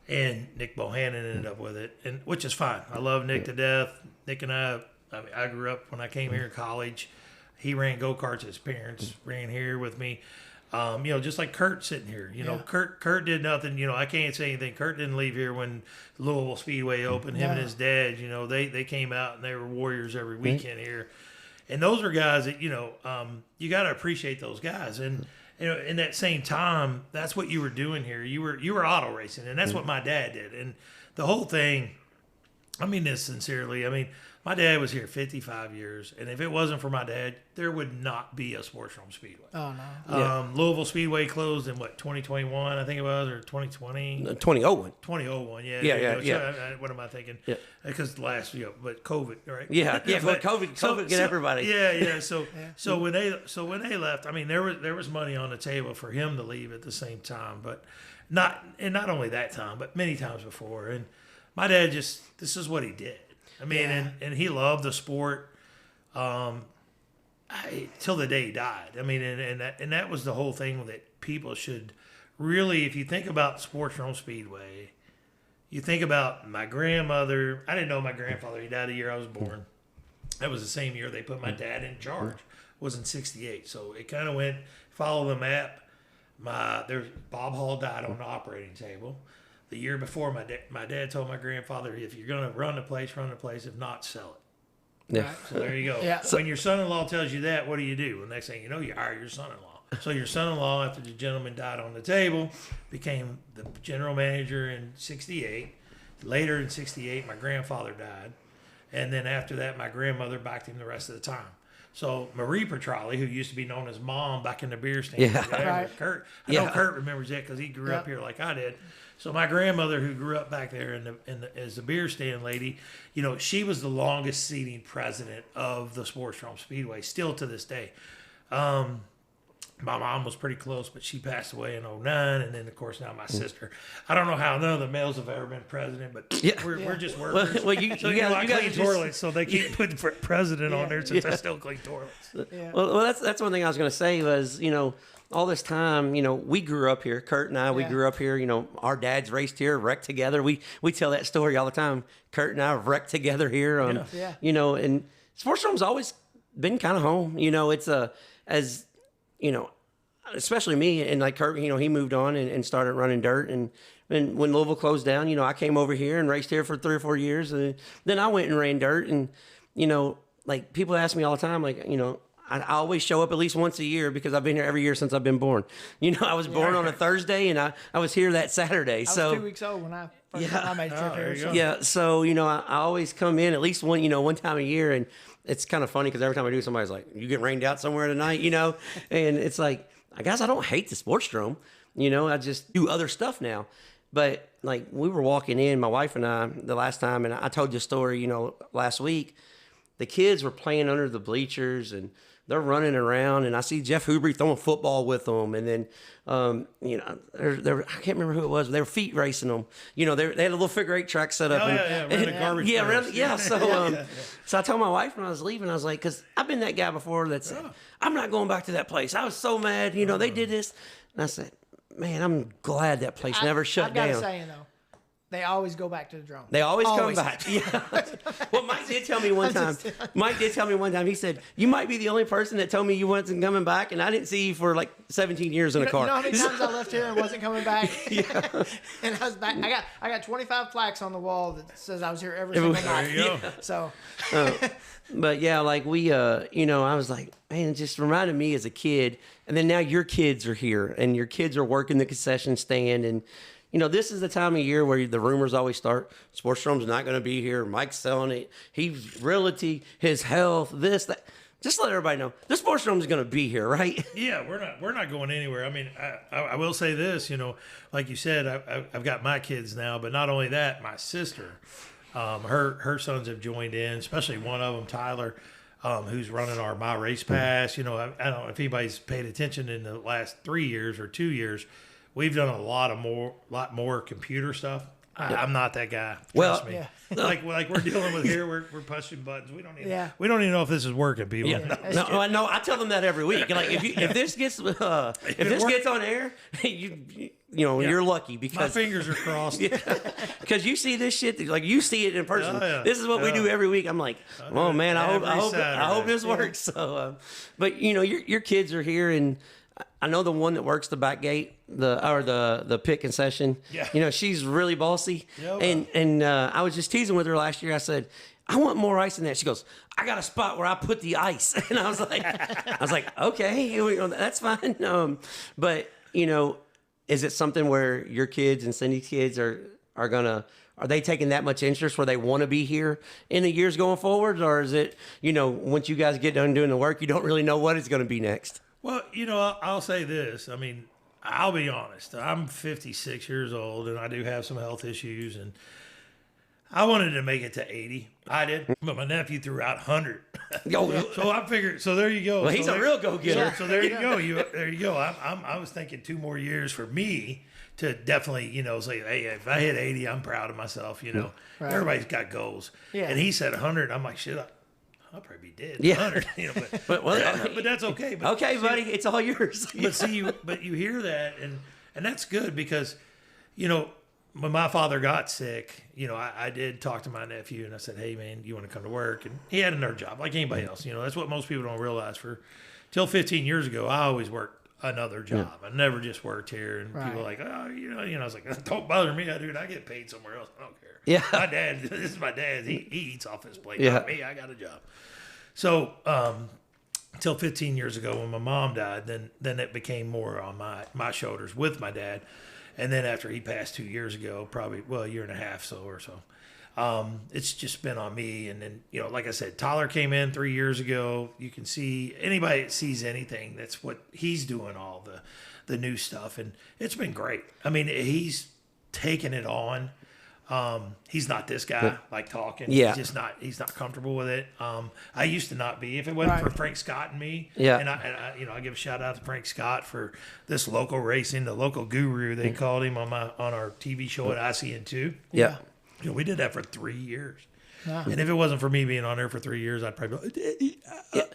[SPEAKER 3] and Nick Bohannon ended up with it, and which is fine. I love Nick to death. Nick and I grew up when I came here in college. He ran go-karts. His parents ran here with me. Just like Kurt sitting here, Kurt did nothing. I can't say anything. Kurt didn't leave here when Louisville Speedway opened. Him and his dad, they came out and they were warriors every weekend here. And those are guys that, you got to appreciate those guys. And, in that same time, that's what you were doing here. You were auto racing, and that's what my dad did. And the whole thing, I mean this sincerely. I mean, my dad was here 55 years, and if it wasn't for my dad, there would not be a Sportsdrome Speedway.
[SPEAKER 2] Oh, no.
[SPEAKER 3] Louisville Speedway closed in, 2021, I think it was, or 2020?
[SPEAKER 1] 2001.
[SPEAKER 3] 2001, yeah.
[SPEAKER 1] Yeah.
[SPEAKER 3] What am I thinking?
[SPEAKER 1] Yeah.
[SPEAKER 3] Because but COVID, right?
[SPEAKER 1] Yeah, but COVID get everybody.
[SPEAKER 3] Yeah. So when they left, I mean, there was money on the table for him to leave at the same time, but not only that time, but many times before. And my dad this is what he did. I mean, and he loved the sport till the day he died. I mean, and that was the whole thing that people should really, if you think about Sportsdrome Speedway, you think about my grandmother. I didn't know my grandfather. He died the year I was born. That was the same year they put my dad in charge. Was in '68. So it kind of went, follow the map. Bob Hall died on the operating table. The year before, my dad told my grandfather, if you're going to run the place, run the place. If not, sell it.
[SPEAKER 1] Yeah.
[SPEAKER 3] So there you go. Yeah. So when your son-in-law tells you that, what do? The next thing you know, you hire your son-in-law. So your son-in-law, after the gentleman died on the table, became the general manager in '68. Later in '68, my grandfather died. And then after that, my grandmother backed him the rest of the time. So Marie Petrali, who used to be known as Mom back in the beer stand, Kurt. I know Kurt remembers that because he grew up here like I did. So my grandmother, who grew up back there as a beer stand lady, she was the longest seating president of the Sportsdrome Speedway, still to this day. My mom was pretty close, but she passed away in '09, and then of course now my sister. I don't know how none of the males have ever been president, but we're just workers.
[SPEAKER 1] Well, you guys
[SPEAKER 3] clean toilets, so they keep putting president on there since I still clean toilets.
[SPEAKER 1] Yeah. Well, that's one thing I was going to say was all this time, we grew up here. Kurt and I, we grew up here. our dads raced here, wrecked together. We tell that story all the time. Kurt and I wrecked together here. And Sportsdrome's always been kind of home. It's especially me and like Kurt. He moved on and started running dirt. And when Louisville closed down, I came over here and raced here for 3 or 4 years. And then I went and ran dirt. And like people ask me all the time, like I always show up at least once a year because I've been here every year since I've been born. I was born on a Thursday, and I was here that Saturday.
[SPEAKER 2] I was 2 weeks old when I first made a trip here. So.
[SPEAKER 1] Yeah, so I always come in at least one time a year, and it's kind of funny because every time I do, somebody's like, "You get rained out somewhere tonight," and it's like, guys, I don't hate the Sportsdrome. I just do other stuff now. But like we were walking in, my wife and I, the last time, and I told you a story, last week. the kids were playing under the bleachers and they're running around, and I see Jeff Hubry throwing football with them, and then I can't remember who it was. They were feet racing them. They had a little figure 8 track set up.
[SPEAKER 3] Around the garbage.
[SPEAKER 1] So I told my wife when I was leaving, I was like, because I've been that guy before that said, I'm not going back to that place. I was so mad. They did this, and I said, man, I'm glad that place never shut down.
[SPEAKER 2] I got to say, though, they always go back to the drone.
[SPEAKER 1] They always come back. Yeah. Well, Mike did tell me one time. He said, "You might be the only person that told me you wasn't coming back, and I didn't see you for like 17 years in a car."
[SPEAKER 2] You know how many times I left here and wasn't coming back? Yeah. And I was back. I got 25 plaques on the wall that says I was here every single night.
[SPEAKER 3] There you go.
[SPEAKER 2] So.
[SPEAKER 1] But yeah, like we, I was like, man, it just reminded me as a kid. And then now your kids are here, and your kids are working the concession stand, and. This is the time of year where the rumors always start. Sportsdrome's not going to be here. Mike's selling it. He's realty, his health, this, that. Just let everybody know the Sportsdrome's going to be here, right?
[SPEAKER 3] Yeah, we're not going anywhere. I mean, I will say this. Like you said, I've got my kids now, but not only that, my sister, her sons have joined in, especially one of them, Tyler. Who's running our My Race Pass? I don't know if anybody's paid attention in the last 3 years or 2 years. We've done a lot more computer stuff. I'm not that guy. Trust me. Yeah. Like we're dealing with here, we're pushing buttons. We don't even know if this is working, people.
[SPEAKER 1] Yeah. No, I tell them that every week. Like if this gets gets on air, you're lucky because
[SPEAKER 3] my fingers are crossed.
[SPEAKER 1] Because you see this shit, like you see it in person. Oh, yeah. This is what we do every week. I'm like, oh man, I hope this works. So, but your kids are here and. I know the one that works the back gate, the pit concession. Yeah. She's really bossy. Yeah, and I was just teasing with her last year. I said, I want more ice than that. She goes, I got a spot where I put the ice. And I was like, okay, that's fine. But is it something where your kids and Cindy's kids are they taking that much interest where they want to be here in the years going forward, or is it once you guys get done doing the work, you don't really know what it's going to be next?
[SPEAKER 3] Well, I'll say this. I mean, I'll be honest. I'm 56 years old, and I do have some health issues, and I wanted to make it to 80. I did, but my nephew threw out 100. So I figured. So there you go.
[SPEAKER 1] Well, he's a real go-getter.
[SPEAKER 3] So there you go. There you go. I was thinking 2 more years for me to definitely, say, hey, if I hit 80, I'm proud of myself. Right. Everybody's got goals. Yeah. And he said 100. I'm like, shit. I'll probably be dead.
[SPEAKER 1] Yeah.
[SPEAKER 3] 100, but that's okay. But
[SPEAKER 1] okay, buddy, it's all yours.
[SPEAKER 3] But you hear that, and that's good because, when my father got sick, I did talk to my nephew and I said, hey man, you want to come to work? And he had another job like anybody else. That's what most people don't realize. Till 15 years ago, I always worked another job. Yeah. I never just worked here. And people are like, oh, I was like, don't bother me, dude. I get paid somewhere else. I don't care.
[SPEAKER 1] Yeah.
[SPEAKER 3] My dad, this is my dad. He eats off his plate. Yeah. Not me. I got a job. So, until 15 years ago when my mom died, then it became more on my shoulders with my dad. And then after he passed 2 years ago, probably, a year and a half or so, it's just been on me. And then, like I said, Tyler came in 3 years ago. You can see anybody that sees anything, that's what he's doing, all the new stuff. And it's been great. I mean, he's taken it on. He's not this guy like talking. Yeah. He's not comfortable with it. I used to not be. If it wasn't for Frank Scott and me, and I give a shout out to Frank Scott for this local racing, the local guru they called him on our TV show at ICN2.
[SPEAKER 1] Yeah.
[SPEAKER 3] We did that for 3 years. Wow. And if it wasn't for me being on there for 3 years, I'd probably be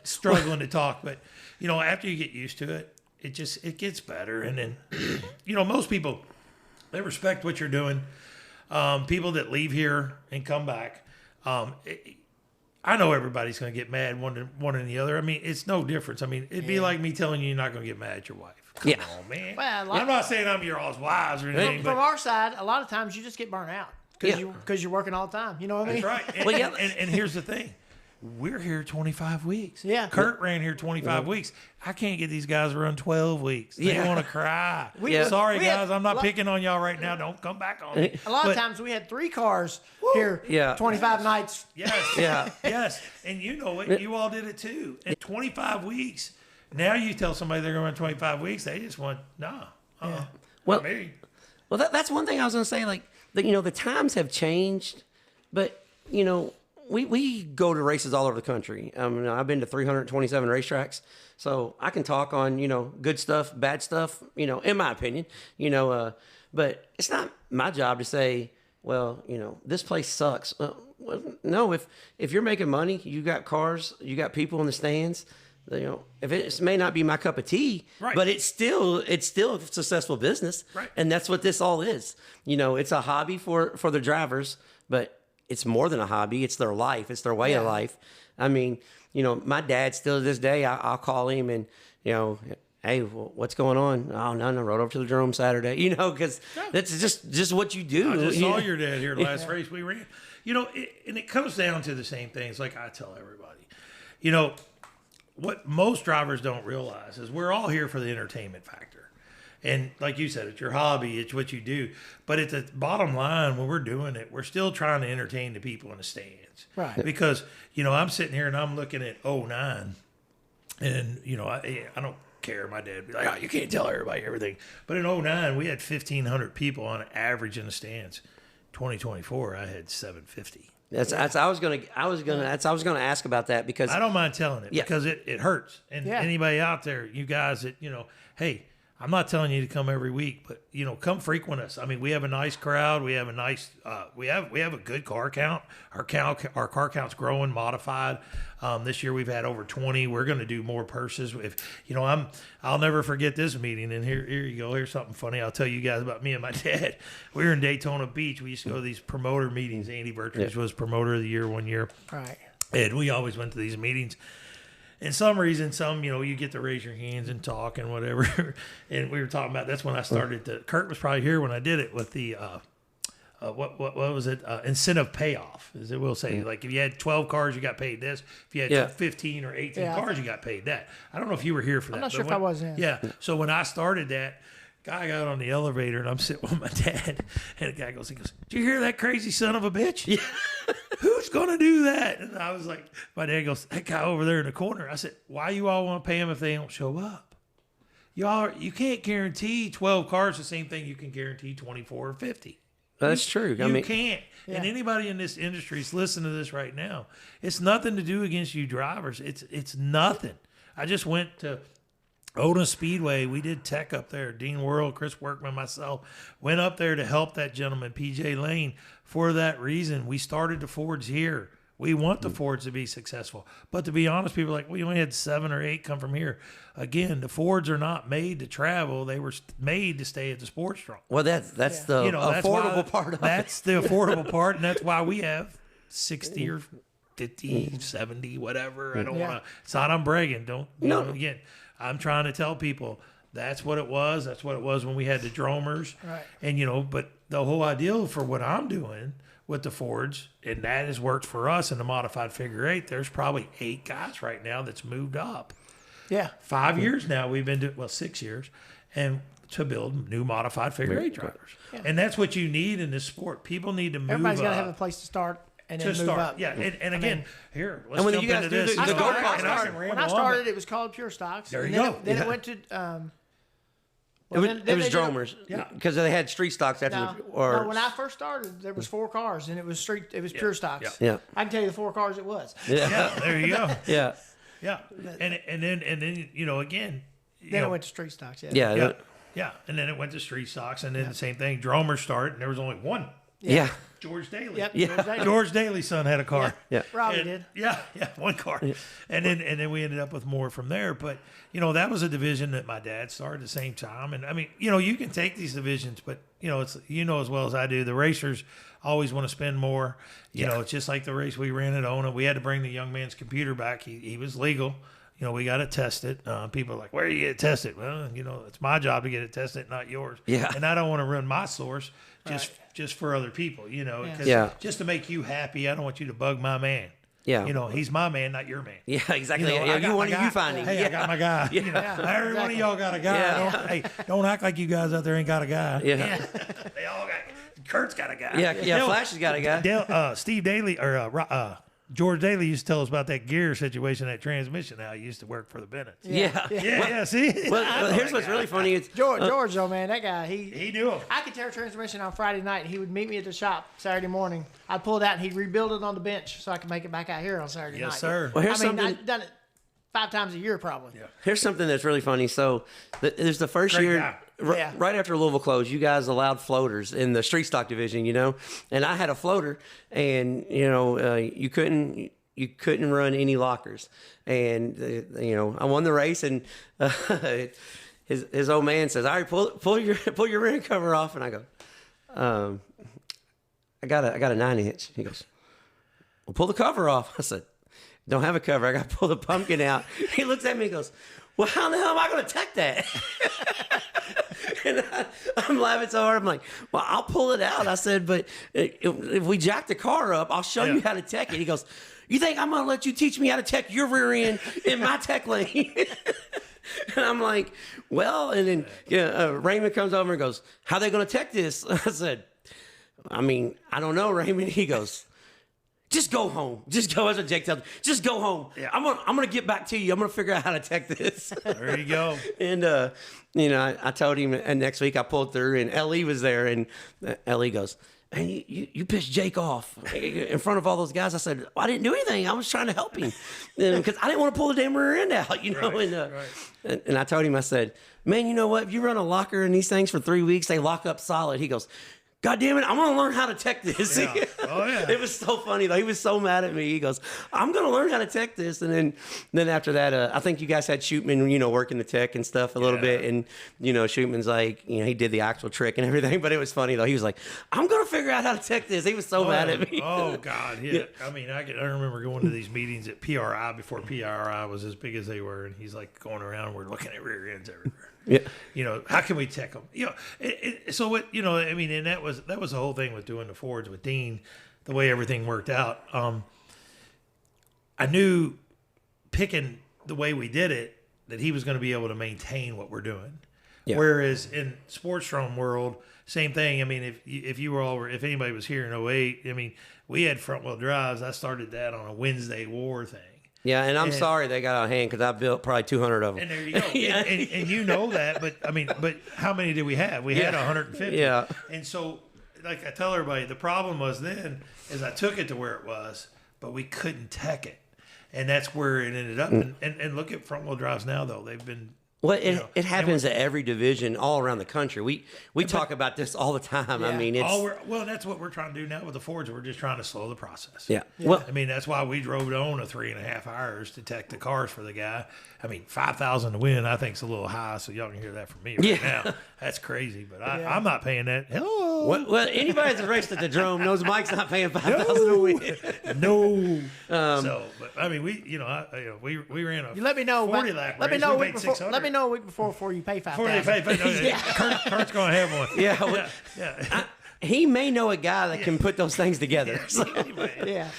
[SPEAKER 3] struggling to talk. But after you get used to it, it gets better. And then most people, they respect what you're doing. People that leave here and come back, I know everybody's going to get mad one or the other. I mean, it's no difference. I mean, it'd be like me telling you you're not going to get mad at your wife. Come on, man. Well, I'm not saying I'm your all's wives or anything.
[SPEAKER 2] From our side, a lot of times you just get burnt out because you're working all the time. You know what I mean?
[SPEAKER 3] That's right. And here's the thing. We're here 25 weeks. Yeah. Kurt ran here 25 weeks. I can't get these guys to run 12 weeks. They want to cry. Sorry, guys. I'm not picking on y'all right now. Don't come back on me.
[SPEAKER 2] A lot of times we had 3 cars here 25 nights.
[SPEAKER 3] Yes. Yes. And you know it. You all did it too. And 25 weeks. Now you tell somebody they're going to run 25 weeks, they just want,
[SPEAKER 1] Well, that's one thing I was going to say. Like, the times have changed, but, we go to races all over the country. I've been to 327 racetracks, so I can talk on, good stuff, bad stuff, in my opinion, but it's not my job to say, well, this place sucks. Well, no, if you're making money, you got cars, you got people in the stands, if it may not be my cup of tea,
[SPEAKER 3] right.
[SPEAKER 1] but it's still a successful business.
[SPEAKER 3] Right.
[SPEAKER 1] And that's what this all is. It's a hobby for the drivers, but it's more than a hobby. It's their life. It's their way of life. I mean, my dad still to this day, I'll call him and, hey, what's going on? Oh, no, rode over to the Drome Saturday, because that's just what you do.
[SPEAKER 3] I just saw your dad here last race we ran. And it comes down to the same things like I tell everybody. What most drivers don't realize is we're all here for the entertainment factor. And like you said, it's your hobby, it's what you do. But at the bottom line, when we're doing it, we're still trying to entertain the people in the stands.
[SPEAKER 2] Right.
[SPEAKER 3] Because, I'm sitting here and I'm looking at 09. And, I don't care. My dad would be like, oh, you can't tell everybody everything. But in 09, we had 1,500 people on average in the stands. 2024, I had 750.
[SPEAKER 1] I was gonna ask about that because
[SPEAKER 3] I don't mind telling it because it hurts. And anybody out there, you guys that, hey, I'm not telling you to come every week, but come frequent us. I mean, we have a nice crowd. We have a nice, we have a good car count. Our car count's growing, modified. This year we've had over 20. We're going to do more purses. I'll never forget this meeting. And here you go. Here's something funny. I'll tell you guys about me and my dad. We were in Daytona Beach. We used to go to these promoter meetings. Andy Bertridge was promoter of the year one year.
[SPEAKER 2] Right.
[SPEAKER 3] And we always went to these meetings. And some reason, you get to raise your hands and talk and whatever. And we were talking about, that's when I started Kurt was probably here when I did it with the, what was it? Incentive payoff, as it will say. Like if you had 12 cars, you got paid this. If you had 15 or 18 cars, you got paid that. I don't know if you were here for that.
[SPEAKER 2] I'm not sure if I was in.
[SPEAKER 3] Yeah. So when I started that, guy got on the elevator and I'm sitting with my dad and the guy goes, did you hear that crazy son of a bitch? Yeah. Who's going to do that? And I was like, my dad goes, that guy over there in the corner. I said, why you all want to pay him if they don't show up? You can't guarantee 12 cars the same thing you can guarantee 24 or 50.
[SPEAKER 1] That's true.
[SPEAKER 3] You can't. Yeah. And anybody in this industry is listening to this right now. It's nothing to do against you drivers. It's nothing. I just went to Odin Speedway. We did tech up there. Dean Worrell, Chris Workman, myself went up there to help that gentleman, PJ Lane. For that reason, we started the Fords here. We want the Fords to be successful. But to be honest, people are like, we only had 7 or 8 come from here. Again, the Fords are not made to travel. They were made to stay at the Sportsdrome.
[SPEAKER 1] Well, that's the affordable part of it.
[SPEAKER 3] That's the affordable part, and that's why we have 60 or 50, 70, whatever. I don't want to. It's not I'm bragging. Again, I'm trying to tell people that's what it was. That's what it was when we had the Dromers.
[SPEAKER 2] Right.
[SPEAKER 3] And, but the whole idea for what I'm doing with the Fords, and that has worked for us in the modified figure 8, there's probably 8 guys right now that's moved up.
[SPEAKER 2] Yeah.
[SPEAKER 3] 5 years now we've been doing, 6 years, and to build new modified figure 8 drivers. Yeah. And that's what you need in this sport. People need to move
[SPEAKER 2] Everybody's got to
[SPEAKER 3] up.
[SPEAKER 2] have a place to start. And then move up.
[SPEAKER 3] Yeah, and again, here, let's
[SPEAKER 1] and when
[SPEAKER 3] jump
[SPEAKER 1] you guys
[SPEAKER 3] into
[SPEAKER 1] do
[SPEAKER 3] this.
[SPEAKER 2] When I started, it was called Pure Stocks.
[SPEAKER 3] There you go.
[SPEAKER 2] Then it went to...
[SPEAKER 1] it was Dromers.
[SPEAKER 3] Yeah.
[SPEAKER 1] Because they had street stocks after
[SPEAKER 2] No, when I first started, there was 4 cars, and it was Pure Stocks.
[SPEAKER 1] Yeah.
[SPEAKER 2] I can tell you the 4 cars it was.
[SPEAKER 3] Yeah, there you go.
[SPEAKER 1] Yeah.
[SPEAKER 3] Yeah, and then again...
[SPEAKER 2] Then it went to street stocks,
[SPEAKER 3] Yeah, and then it went to street stocks, and then the same thing. Dromers started, and there was only one.
[SPEAKER 1] Yeah.
[SPEAKER 3] George Daly.
[SPEAKER 2] Yep,
[SPEAKER 1] Yeah.
[SPEAKER 3] George Daly's son had a car.
[SPEAKER 1] Yeah.
[SPEAKER 2] Robbie did.
[SPEAKER 3] Yeah, one car. Yeah. And then we ended up with more from there. But, that was a division that my dad started at the same time. And, I mean, you can take these divisions, but, it's as well as I do, the racers always want to spend more. It's just like the race we ran at Ona. We had to bring the young man's computer back. He was legal. We got to test it. People are like, where do you get it tested? Well, it's my job to get it tested, not yours.
[SPEAKER 1] Yeah.
[SPEAKER 3] And I don't want to run my source just for other people, just to make you happy. I don't want you to bug my man.
[SPEAKER 1] Yeah.
[SPEAKER 3] He's my man, not your man.
[SPEAKER 1] Yeah, exactly. You find him.
[SPEAKER 3] Hey, I got my guy. Every one of y'all got a guy.
[SPEAKER 1] Yeah.
[SPEAKER 3] Don't act like you guys out there ain't got a guy.
[SPEAKER 1] Yeah.
[SPEAKER 3] They all got. Kurt's got a guy.
[SPEAKER 1] Yeah. Flash has got a guy.
[SPEAKER 3] Steve Daly or George Daly used to tell us about that gear situation, that transmission, how he used to work for the Bennett's.
[SPEAKER 1] Yeah.
[SPEAKER 3] See?
[SPEAKER 1] Well, here's what's really funny. It's
[SPEAKER 2] George, though, man, that guy,
[SPEAKER 3] he knew him.
[SPEAKER 2] I could tear a transmission on Friday night, and he would meet me at the shop Saturday morning. I'd pull it out, and he'd rebuild it on the bench so I could make it back out here on Saturday night.
[SPEAKER 3] Yes, sir.
[SPEAKER 1] Well, here's something.
[SPEAKER 2] I've done it 5 times a year, probably.
[SPEAKER 3] Yeah.
[SPEAKER 1] Here's something that's really funny. So, there's the first
[SPEAKER 3] Great
[SPEAKER 1] year,
[SPEAKER 3] guy.
[SPEAKER 1] right after Louisville closed, you guys allowed floaters in the street stock division, and I had a floater, and you couldn't run any lockers, and I won the race, and his old man says, "All right, pull your rear cover off," and I go, I got a 9-inch. He goes, "Well, pull the cover off." I said, "Don't have a cover. I got to pull the pumpkin out." He looks at me and goes, "Well, how the hell am I going to tech that?" And I'm laughing so hard. I'm like, "Well, I'll pull it out." I said, "But if we jack the car up, I'll show you how to tech it." He goes, "You think I'm going to let you teach me how to tech your rear end in my tech lane?" And I'm like, "Well," and then Raymond comes over and goes, "How they going to tech this?" I said, "I mean, I don't know, Raymond." He goes, "Just go home. Just go," as what Jake tells me. "Just go home. Yeah. I'm gonna get back to you. I'm gonna figure out how to tech this."
[SPEAKER 3] There you go.
[SPEAKER 1] And I told him, and next week I pulled through, and Ellie was there, and Ellie goes, "And you pissed Jake off in front of all those guys." I said, "Well, I didn't do anything. I was trying to help him because I didn't want to pull the damn rear end out, Right. And I told him, I said, "Man, you know what? If you run a locker in these things for 3 weeks, they lock up solid." He goes, "God damn it, I'm going to learn how to tech this."
[SPEAKER 3] Yeah. Oh, yeah.
[SPEAKER 1] It was so funny, though. He was so mad at me. He goes, "I'm going to learn how to tech this." And then after that, I think you guys had Shootman, working the tech and stuff a little bit. And, Shootman's like, he did the actual trick and everything. But it was funny, though. He was like, "I'm going to figure out how to tech this." He was so mad at me.
[SPEAKER 3] Oh, God. Yeah. I mean, I remember going to these meetings at PRI before PRI was as big as they were. And he's like going around, we're looking at rear ends everywhere.
[SPEAKER 1] Yeah.
[SPEAKER 3] How can we tech them? So what, I mean, and that was the whole thing with doing the Fords with Dean, the way everything worked out. I knew picking the way we did it, that he was going to be able to maintain what we're doing. Yeah. Whereas in Sportsdrome world, same thing. I mean, if anybody was here in 08, I mean, we had front wheel drives. I started that on a Wednesday war thing.
[SPEAKER 1] Yeah, and I'm sorry they got out of hand because I built probably 200 of them.
[SPEAKER 3] And there you go. Yeah. and you know that, but how many did we have? We had 150.
[SPEAKER 1] Yeah.
[SPEAKER 3] And so, like I tell everybody, the problem was then is I took it to where it was, but we couldn't tech it. And that's where it ended up. And look at front wheel drives now, though. They've been...
[SPEAKER 1] Well, it happens at every division all around the country. We talk about this all the time. Yeah. I mean,
[SPEAKER 3] that's what we're trying to do now with the Fords. We're just trying to slow the process.
[SPEAKER 1] Yeah.
[SPEAKER 3] Well, I mean, that's why we drove on a 3.5 hours to tech the cars for the guy. I mean, 5,000 to win, I think is a little high. So y'all can hear that from me right now. That's crazy, but I'm not paying that. Hello.
[SPEAKER 1] Well, anybody that's raced at the Drome knows Mike's not paying 5,000 to win.
[SPEAKER 3] No. But I mean, we ran a
[SPEAKER 2] let me know
[SPEAKER 3] 40 lap race.
[SPEAKER 2] Let me know a week before you pay 5,000.
[SPEAKER 3] Kurt's going to have one.
[SPEAKER 1] Yeah. He may know a guy that can put those things together.
[SPEAKER 2] Yeah.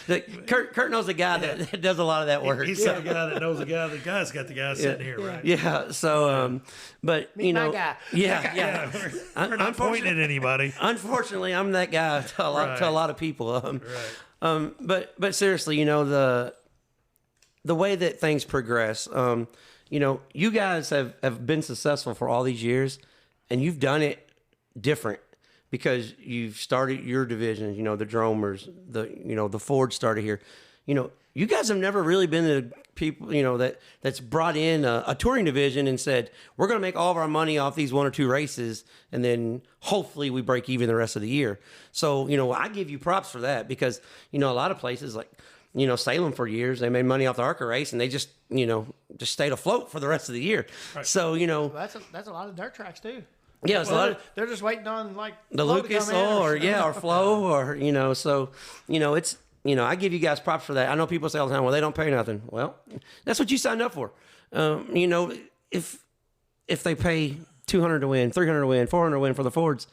[SPEAKER 1] Kurt knows a guy that does a lot of that work.
[SPEAKER 3] He's a guy that knows a guy. The guy's got the guy sitting here, right?
[SPEAKER 1] Yeah. So, but
[SPEAKER 2] Meet my guy.
[SPEAKER 1] Yeah.
[SPEAKER 3] We're not pointing at anybody.
[SPEAKER 1] Unfortunately, I'm that guy to a lot of people. But seriously, the way that things progress, you guys have been successful for all these years, and you've done it different. Because you've started your division, the Dromers, the Ford started here. You guys have never really been the people, that's brought in a touring division and said, we're going to make all of our money off these 1 or 2 races, and then hopefully we break even the rest of the year. So, I give you props for that because, a lot of places like, Salem for years, they made money off the ARCA race and they just stayed afloat for the rest of the year. Right. So,
[SPEAKER 2] that's a lot of dirt tracks too.
[SPEAKER 1] Yeah, it's a lot.
[SPEAKER 2] They're just waiting on
[SPEAKER 1] the Lucas or Flo or so it's I give you guys props for that. I know people say all the time, well, they don't pay nothing. Well, that's what you signed up for. If they pay $200 to win, $300 to win, $400 to win for the Fords,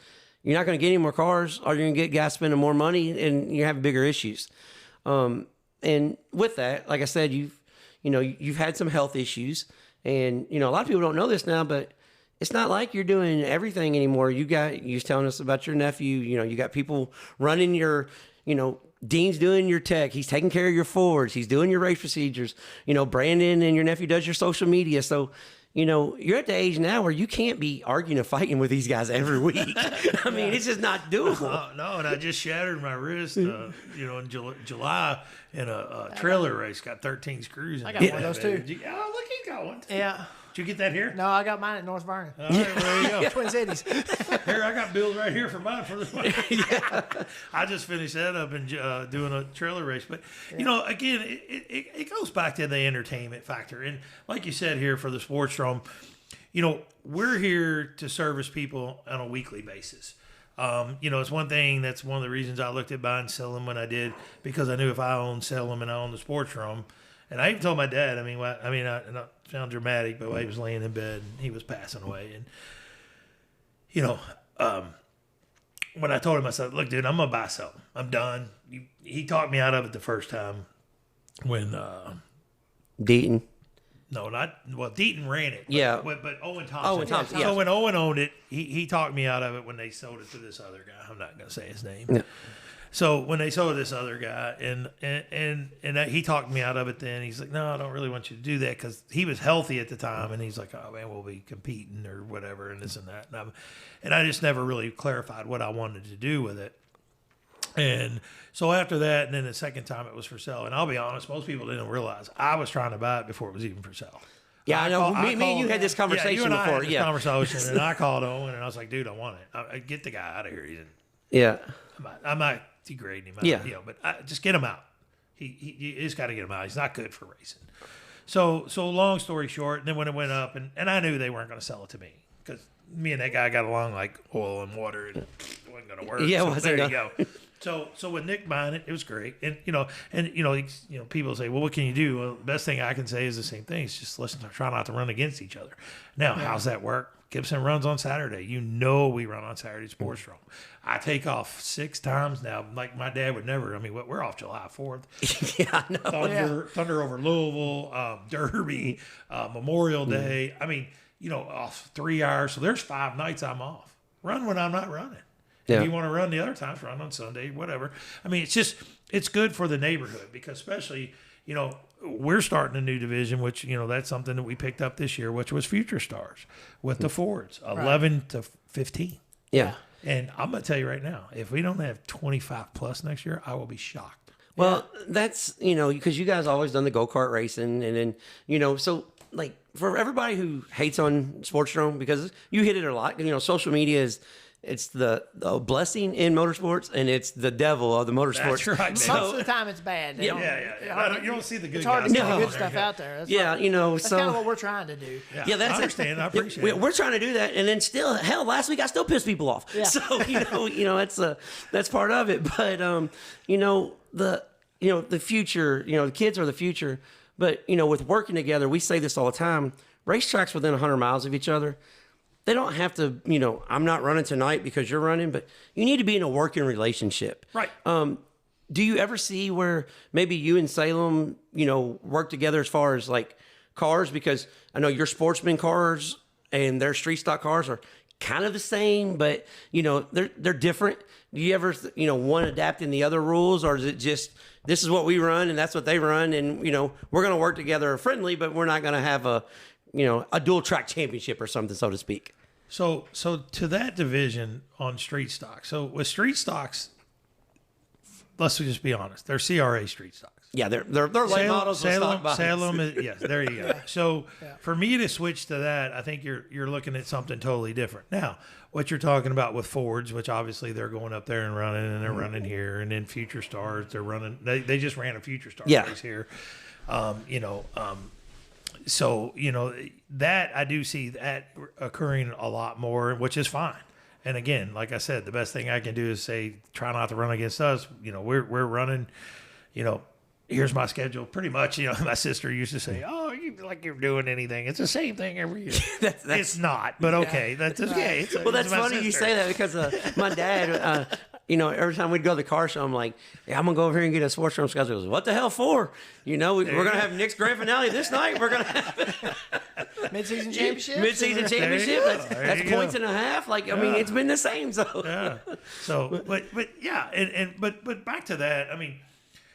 [SPEAKER 1] you're not going to get any more cars, or you're going to get guys spending more money, and you have bigger issues. And with that, like I said, you've had some health issues, and a lot of people don't know this now, but it's not like you're doing everything anymore. You was telling us about your nephew. You got people running your Dean's doing your tech. He's taking care of your forwards. He's doing your race procedures. Brandon and your nephew does your social media. So, you're at the age now where you can't be arguing and fighting with these guys every week. I mean, it's just not doable.
[SPEAKER 3] No, and I just shattered my wrist, in July in a trailer race. Got 13 screws in
[SPEAKER 2] I got one of those too.
[SPEAKER 3] Oh, look, he got one.
[SPEAKER 2] Yeah.
[SPEAKER 3] Did you get that here?
[SPEAKER 2] No, I got mine at North Vernon.
[SPEAKER 3] All right, well, there you go.
[SPEAKER 2] Twin Cities.
[SPEAKER 3] Here, I got bills right here for mine for this one. I just finished that up and doing a trailer race. But, again, it goes back to the entertainment factor. And like you said here for the Sportsdrome, we're here to service people on a weekly basis. It's one thing, that's one of the reasons I looked at buying Salem when I did, because I knew if I owned Salem and I owned the Sportsdrome. And I even told my dad, I sound dramatic, but while he was laying in bed and he was passing away. And, when I told him, I said, look, dude, I'm going to buy something. I'm done. He talked me out of it the first time when...
[SPEAKER 1] Deaton.
[SPEAKER 3] No, Deaton ran it.
[SPEAKER 1] Yeah.
[SPEAKER 3] But Owen Thompson.
[SPEAKER 1] Thompson,
[SPEAKER 3] So when Owen owned it, he talked me out of it when they sold it to this other guy. I'm not going to say his name.
[SPEAKER 1] Yeah.
[SPEAKER 3] So when they sold this other guy, and he talked me out of it, then he's like, no, I don't really want you to do that, because he was healthy at the time, and he's like, oh man, we'll be competing or whatever, and this and that, and I just never really clarified what I wanted to do with it. And so after that, and then the second time it was for sale, and I'll be honest, most people didn't realize I was trying to buy it before it was even for sale.
[SPEAKER 1] Yeah, I know. Me and you had this conversation
[SPEAKER 3] you and I
[SPEAKER 1] before.
[SPEAKER 3] Had this conversation, and I called Owen, and I was like, dude, I want it. I get the guy out of here. He didn't.
[SPEAKER 1] Yeah.
[SPEAKER 3] I'm not degrading him.
[SPEAKER 1] Yeah.
[SPEAKER 3] But just get him out. You just got to get him out. He's not good for racing. So long story short, and then when it went up, and I knew they weren't going to sell it to me, because me and that guy got along like oil and water, and it wasn't going to work.
[SPEAKER 1] Yeah,
[SPEAKER 3] so there you go. So with Nick buying it, it was great. And people say, well, what can you do? Well, the best thing I can say is the same thing. It's just try not to run against each other. Now, how's that work? Gibson runs on Saturday. We run on Saturday Sportsdrome. I take off 6 times now, like my dad would never. I mean, we're off July 4th.
[SPEAKER 1] Yeah, I know.
[SPEAKER 3] Thunder over Louisville, Derby, Memorial Day. I mean, off 3 hours. So there's 5 nights I'm off. Run when I'm not running.
[SPEAKER 1] Yeah.
[SPEAKER 3] If you want to run the other times, run on Sunday, whatever. I mean, it's good for the neighborhood, because especially, we're starting a new division, which, that's something that we picked up this year, which was Future Stars with the Fords, 11 to 15.
[SPEAKER 1] Yeah.
[SPEAKER 3] And I'm going to tell you right now, if we don't have 25 plus next year, I will be shocked.
[SPEAKER 1] Well, that's, because you guys always done the go-kart racing, and then, so like for everybody who hates on Sportsdrome, because you hit it a lot, social media it's the blessing in motorsports, and it's the devil of the motorsports.
[SPEAKER 3] That's right.
[SPEAKER 2] Most of the time it's bad.
[SPEAKER 3] You don't see the good
[SPEAKER 2] It's hard
[SPEAKER 3] guys.
[SPEAKER 2] to get the good stuff out there. That's that's kind of what we're trying to do.
[SPEAKER 3] Yeah, I understand. I appreciate it.
[SPEAKER 1] We're trying to do that, and then still, hell, last week I still pissed people off. Yeah. So that's part of it. But the future, the kids are the future. But with working together, we say this all the time. Racetracks within 100 miles of each other. They don't have to, I'm not running tonight because you're running, but you need to be in a working relationship.
[SPEAKER 3] Right.
[SPEAKER 1] Do you ever see where maybe you and Salem, work together as far as like cars? Because I know your sportsman cars and their street stock cars are kind of the same, but they're different. Do you ever, one adapting the other rules, or is it just this is what we run and that's what they run, and we're going to work together friendly, but we're not going to have a dual track championship or something, so to speak?
[SPEAKER 3] So to that division on street stock. So with street stocks, let's just be honest, they're CRA street stocks.
[SPEAKER 1] Yeah, they're late models with stock bodies.
[SPEAKER 3] Salem is, yes, there you go. So for me to switch to that, I think you're looking at something totally different. Now, what you're talking about with Fords, which obviously they're going up there and running, and they're running here, and then Future Stars, they're running. They just ran a Future Star race here. So, that I do see that occurring a lot more, which is fine. And again, like I said, the best thing I can do is say, try not to run against us. We're running, here's my schedule. Pretty much, my sister used to say, oh, you're doing anything. It's the same thing every year. It's not, but okay. That's okay.
[SPEAKER 1] That's funny you say that, because my dad, every time we'd go to the car show, I'm like, yeah, I'm going to go over here and get a Sportsdrome schedule. He goes, what the hell for? We're going to have Nick's grand finale this night. We're going to have
[SPEAKER 2] Mid-season championship.
[SPEAKER 1] Mid-season championship. That's points and a half. Like, I mean, it's been the same. So,
[SPEAKER 3] but yeah, but back to that. I mean,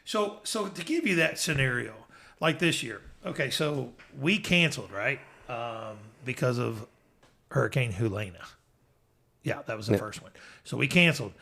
[SPEAKER 3] so to give you that scenario, like this year. Okay, so we canceled, right? Because of Hurricane Helene. Yeah, that was the first one. So we canceled.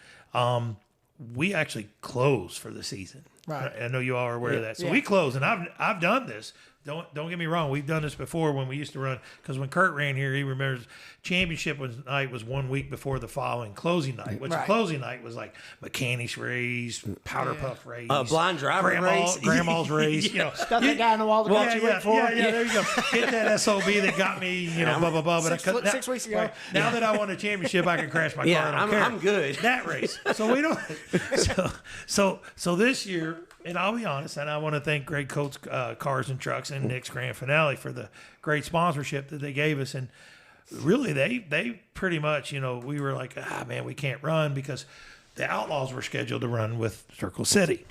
[SPEAKER 3] We actually closed for the season.
[SPEAKER 2] Right.
[SPEAKER 3] I know you all are aware of that. So we closed, and I've done this. Don't get me wrong. We've done this before when we used to run. Because when Kurt ran here, he remembers championship night was 1 week before the following closing night. Which closing night was like mechanics race, powder puff race,
[SPEAKER 1] blind driver race,
[SPEAKER 3] grandma's race. You know,
[SPEAKER 2] Stuff that guy in the wall to watch you wait for.
[SPEAKER 3] Yeah, there you go. Get that SOB that got me, blah blah blah. But
[SPEAKER 2] 6 weeks ago.
[SPEAKER 3] Right, now that I won a championship, I can crash my car. I don't care.
[SPEAKER 1] I'm good.
[SPEAKER 3] That race. So we don't. So this year. And I'll be honest, and I want to thank Greg Coates Cars and Trucks and Nick's Grand Finale for the great sponsorship that they gave us. And really, they pretty much, we were like, man, we can't run because the Outlaws were scheduled to run with Circle City.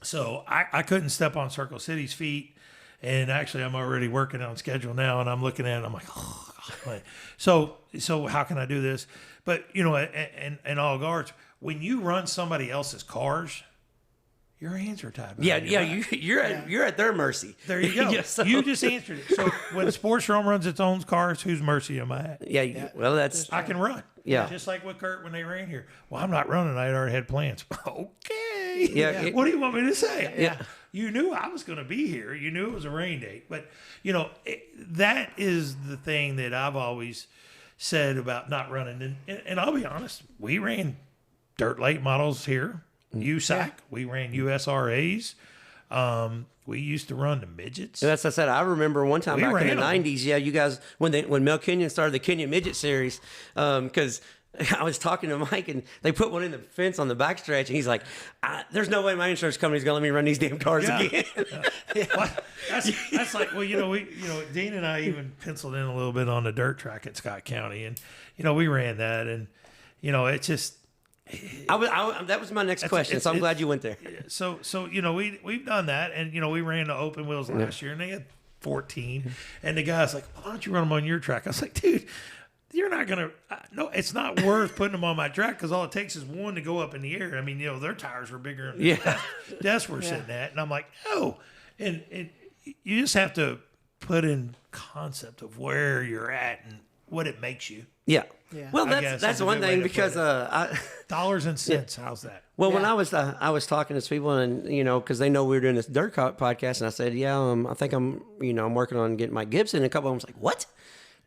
[SPEAKER 3] So I couldn't step on Circle City's feet. And actually, I'm already working on schedule now, and I'm looking at it, I'm like, oh, God. So how can I do this? But, in all regards, when you run somebody else's cars, your hands are tied.
[SPEAKER 1] You're at their mercy.
[SPEAKER 3] There you go. You just answered it. So when Sportsdrome runs its own cars, whose mercy am I at?
[SPEAKER 1] Well, that's
[SPEAKER 3] I can run.
[SPEAKER 1] Yeah.
[SPEAKER 3] Just like with Kurt when they ran here. Well, I'm not running. I already had plans. Okay.
[SPEAKER 1] Yeah.
[SPEAKER 3] What do you want me to say?
[SPEAKER 1] Yeah.
[SPEAKER 3] You knew I was going to be here. You knew it was a rain date. But, that is the thing that I've always said about not running. And I'll be honest, we ran dirt late models here. USAC. We ran USRAs. We used to run the midgets.
[SPEAKER 1] That's what I said. I remember one time back in the 90s. Yeah, you guys, when Mel Kenyon started the Kenyon Midget Series, because I was talking to Mike and they put one in the fence on the backstretch, and he's like, "There's no way my insurance company's gonna let me run these damn cars again."
[SPEAKER 3] Well, that's like, well, Dean and I even penciled in a little bit on the dirt track at Scott County, and we ran that, and it's just.
[SPEAKER 1] That was my next question, so I'm glad you went there.
[SPEAKER 3] So we've done that, and we ran the open wheels last year, and they had 14, and the guy's like, "Why don't you run them on your track?" I was like, "Dude, you're not gonna. No, it's not worth putting them on my track because all it takes is one to go up in the air. I mean, their tires were bigger than the desk we're sitting at, and I'm like, no, and you just have to put in concept of where you're at and what it makes you."
[SPEAKER 1] Yeah. Well, that's one thing because
[SPEAKER 3] dollars and cents. How's that?
[SPEAKER 1] Well, when I was talking to people and because they know we were doing this dirt podcast, and I said, I think I'm working on getting Mike Gibson. And a couple of them was like, what?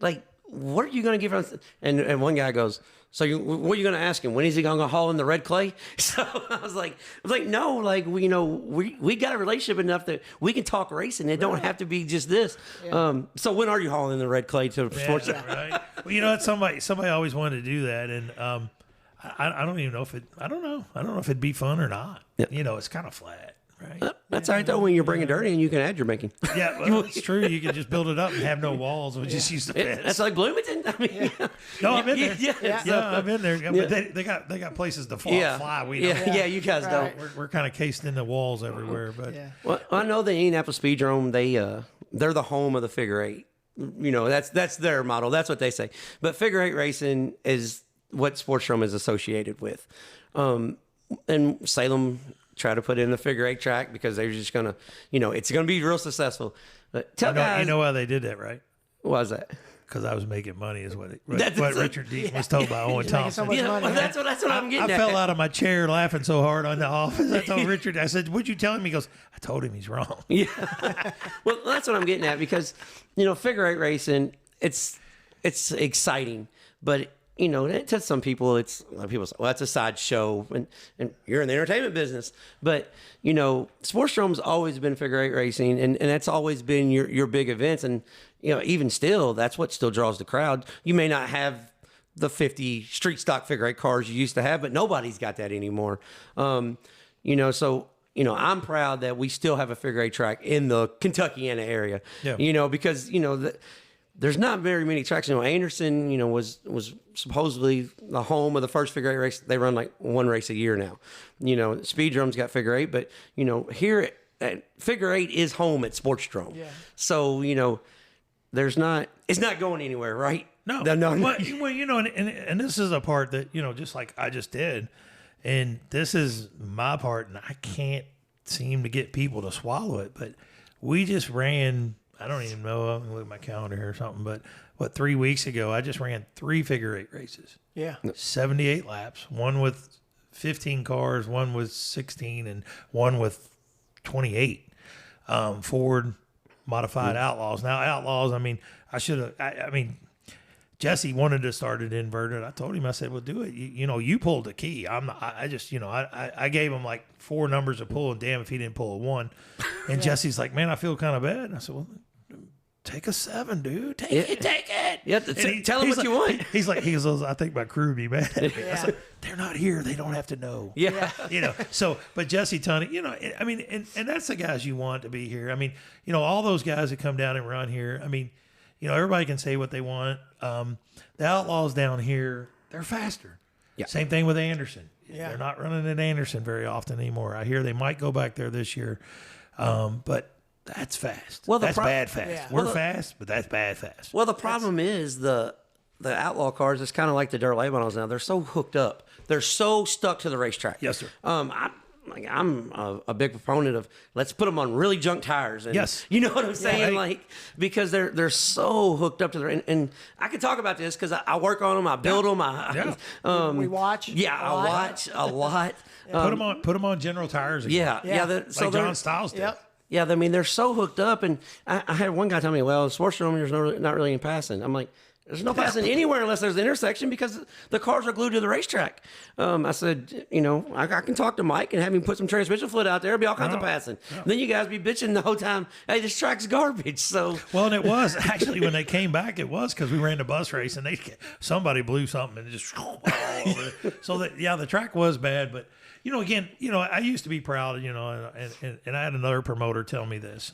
[SPEAKER 1] Like, what are you going to give us? And one guy goes, what are you going to ask him? When is he going to haul in the red clay? So I was like, no, like we got a relationship enough that we can talk racing. It don't have to be just this. Yeah. So when are you hauling in the red clay to sports?
[SPEAKER 3] Right. Well, somebody always wanted to do that, and I don't even know if I don't know if it'd be fun or not. Yep. It's kind of flat. Right.
[SPEAKER 1] That's all right though. When you're bringing dirt in, you can add your making.
[SPEAKER 3] Yeah, well, it's true. You can just build it up and have no walls. We just use the fence.
[SPEAKER 1] That's like Bloomington. I mean,
[SPEAKER 3] no, I've been there. Yeah, I've been there. But they got places to fly. We don't.
[SPEAKER 1] Yeah, you guys don't.
[SPEAKER 3] We're kind of cased in the walls everywhere. But
[SPEAKER 1] well, I know the Indianapolis Speedrome. They're the home of the figure eight. That's their model. That's what they say. But figure eight racing is what Sportsdrome is associated with, and Salem. Try to put in the figure eight track because they're just gonna, it's gonna be real successful. But tell guys,
[SPEAKER 3] you know why they did that, right?
[SPEAKER 1] Why was that?
[SPEAKER 3] Because I was making money, is what Richard Deaton was told by Owen Thompson.
[SPEAKER 1] That's what I'm getting at.
[SPEAKER 3] I fell out of my chair laughing so hard on the office. I told Richard, I said, "What'd you tell him?" He goes, "I told him he's wrong."
[SPEAKER 1] Yeah. Well, that's what I'm getting at because figure eight racing, it's exciting, but. To some people, a lot of people say, well, that's a sideshow, and you're in the entertainment business. But, Sportsdrome's always been figure eight racing, and that's always been your big events. And, even still, that's what still draws the crowd. You may not have the 50 street stock figure eight cars you used to have, but nobody's got that anymore. So, I'm proud that we still have a figure eight track in the Kentuckiana area, because, there's not very many tracks. Anderson, was supposedly the home of the first figure eight race. They run like one race a year now. Speedrome's got figure eight, but here at figure eight is home at Sportsdrome. Yeah. So It's not going anywhere, right?
[SPEAKER 3] No.
[SPEAKER 1] No.
[SPEAKER 3] Well, and this is a part that, just like I just did, and this is my part, and I can't seem to get people to swallow it, but we just ran, I don't even know, I'm going to look at my calendar here or something, but 3 weeks ago, I just ran 3 figure-8 races.
[SPEAKER 2] Yeah.
[SPEAKER 3] 78 laps, one with 15 cars, one with 16, and one with 28 Ford modified Outlaws. Now, Outlaws, Jesse wanted to start it inverted. I told him, I said, well, do it. You pulled the key. I gave him like 4 numbers to pull, and damn if he didn't pull a 1. And Jesse's like, man, I feel kind of bad. And I said, well, take a 7, dude. Take it.
[SPEAKER 1] Yeah, tell him what you want.
[SPEAKER 3] He goes, I think my crew would be mad at me. I said, they're not here. They don't have to know.
[SPEAKER 1] Yeah.
[SPEAKER 3] But Jesse Tunney, and that's the guys you want to be here. All those guys that come down and run here, everybody can say what they want. The Outlaws down here, they're faster.
[SPEAKER 1] Yeah.
[SPEAKER 3] Same thing with Anderson.
[SPEAKER 2] Yeah.
[SPEAKER 3] They're not running at Anderson very often anymore. I hear they might go back there this year. But that's fast.
[SPEAKER 1] Well,
[SPEAKER 3] that's bad fast.
[SPEAKER 2] Yeah.
[SPEAKER 3] We're fast, but that's bad fast.
[SPEAKER 1] Well, the problem is the Outlaw cars, it's kind of like the dirt late models now. They're so hooked up. They're so stuck to the racetrack.
[SPEAKER 3] Yes, sir.
[SPEAKER 1] I'm a big proponent of let's put them on really junk tires. And,
[SPEAKER 3] Yes.
[SPEAKER 1] You know what I'm saying?
[SPEAKER 3] Yeah.
[SPEAKER 1] Like, because they're so hooked up to their, and I can talk about this because I work on them. I build them.
[SPEAKER 2] We watch.
[SPEAKER 1] Yeah, I watch a lot.
[SPEAKER 3] Put them on General Tires again.
[SPEAKER 1] Yeah.
[SPEAKER 3] Like John Stiles did.
[SPEAKER 2] Yep.
[SPEAKER 1] Yeah, they're so hooked up. And I had one guy tell me, well, Sportsdrome, there's not really any passing. I'm like, there's no passing anywhere unless there's an intersection because the cars are glued to the racetrack. I said, I can talk to Mike and have him put some transmission fluid out there. There'll be all kinds of passing.
[SPEAKER 3] No.
[SPEAKER 1] Then you guys be bitching the whole time, hey, this track's garbage. So
[SPEAKER 3] Well, and it was actually when they came back, it was because we ran the bus race and somebody blew something and it just all over it. So the track was bad, but again, I used to be proud, and I had another promoter tell me this.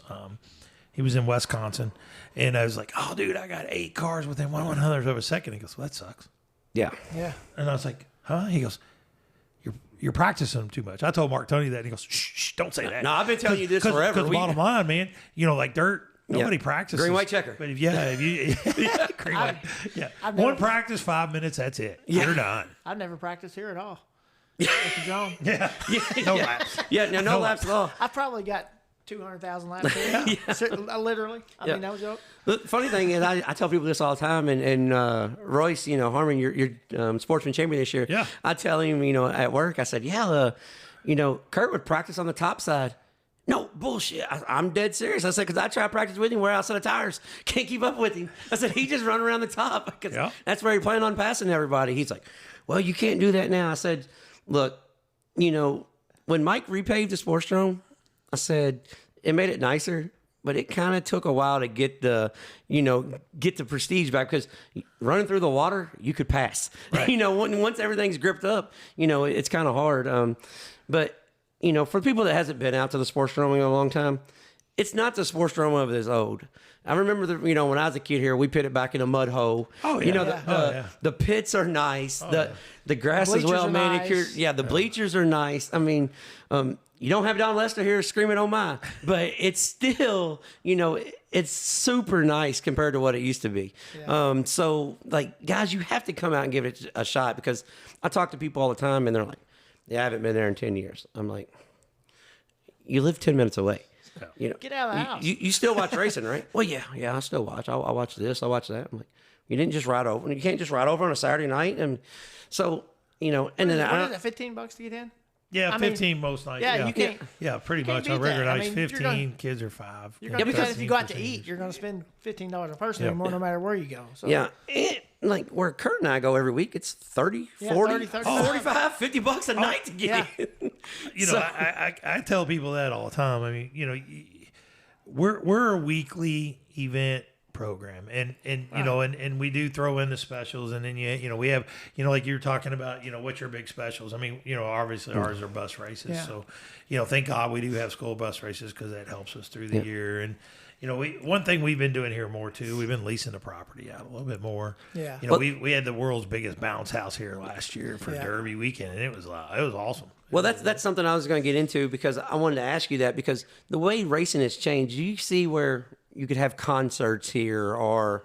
[SPEAKER 3] He was in Wisconsin, and I was like, "Oh, dude, I got 8 cars within 1/100th of a second." He goes, "Well, that sucks."
[SPEAKER 1] yeah.
[SPEAKER 3] And I was like, "Huh?" He goes, "You're practicing them too much." I told Mark Tony that, and he goes, "Shh, don't say that."
[SPEAKER 1] No, I've been telling you this forever.
[SPEAKER 3] Because bottom line, man, like dirt. Nobody practices.
[SPEAKER 1] Green, white checker.
[SPEAKER 3] But if you green, white. Yeah.
[SPEAKER 2] I've
[SPEAKER 3] One
[SPEAKER 2] never-
[SPEAKER 3] practice, 5 minutes, that's it. You're done.
[SPEAKER 2] I've never practiced here at all. At the John.
[SPEAKER 3] Yeah. No laps.
[SPEAKER 1] Yeah, no laps at all.
[SPEAKER 2] I've probably got 200,000 laps here. Literally. I mean, no joke.
[SPEAKER 1] The funny thing is, I tell people this all the time, and Royce, Harmon, your sportsman champion this year.
[SPEAKER 3] Yeah.
[SPEAKER 1] I tell him, at work, I said, Kurt would practice on the top side. No, bullshit. I'm dead serious. I said, because I try to practice with him, wear out a set of tires. Can't keep up with him. I said, he just run around the top because that's where he planned on passing everybody. He's like, well, you can't do that now. I said, look, when Mike repaved the Sportsdrome, I said, it made it nicer, but it kind of took a while to get the prestige back because running through the water, you could pass.
[SPEAKER 3] Right.
[SPEAKER 1] Once everything's gripped up, it's kind of hard. But for people that hasn't been out to the Sportsdrome in a long time, it's not the Sportsdrome of this old. I remember when I was a kid here, we pitted back in a mud hole.
[SPEAKER 3] Oh, yeah.
[SPEAKER 1] The pits are nice. The grass is
[SPEAKER 2] bleachers
[SPEAKER 1] well
[SPEAKER 2] are
[SPEAKER 1] manicured.
[SPEAKER 2] nice.
[SPEAKER 1] Yeah, the bleachers are nice. I mean, you don't have Don Lester here screaming, "Oh my!" But it's still, it's super nice compared to what it used to be.
[SPEAKER 2] Yeah.
[SPEAKER 1] So, guys, you have to come out and give it a shot because I talk to people all the time and they're like, "Yeah, I haven't been there in 10 years." I'm like, "You live 10 minutes away."
[SPEAKER 2] Get out of the house.
[SPEAKER 1] You still watch racing, right? Well, yeah, I still watch. I watch this, I watch that. I'm like, you didn't just ride over. You can't just ride over on a Saturday night, and so and then
[SPEAKER 2] what is it, $15 to get in?
[SPEAKER 3] Yeah,
[SPEAKER 2] I mean,
[SPEAKER 3] 15 most nights.
[SPEAKER 2] yeah, you can't-
[SPEAKER 3] Yeah, pretty
[SPEAKER 2] can't
[SPEAKER 3] much.
[SPEAKER 2] beat
[SPEAKER 3] On regular
[SPEAKER 2] that. I
[SPEAKER 3] nights,
[SPEAKER 2] mean, you're
[SPEAKER 3] 15.
[SPEAKER 2] gonna-
[SPEAKER 3] Kids are 5.
[SPEAKER 2] You're gonna, because if you go out to
[SPEAKER 3] 15%.
[SPEAKER 2] eat, you're going to spend $15 a person anymore, no matter where you go. So.
[SPEAKER 1] yeah, like where Kurt and I go every week, it's 30,
[SPEAKER 2] Yeah,
[SPEAKER 1] 40,
[SPEAKER 2] 30,
[SPEAKER 1] 45, $50 a night to get in.
[SPEAKER 3] I tell people that all the time. I mean, we're a weekly event program, and and we do throw in the specials, and then we have like you're talking about what's your big specials. I mean, obviously ours are bus races, so thank God we do have school bus races because that helps us through the year. And one thing we've been doing here more too, we've been leasing the property out a little bit more.
[SPEAKER 2] Yeah.
[SPEAKER 3] We had the world's biggest bounce house here last year for Derby weekend, and it was awesome.
[SPEAKER 1] Well, that's something I was going to get into because I wanted to ask you that because the way racing has changed, do you see where you could have concerts here or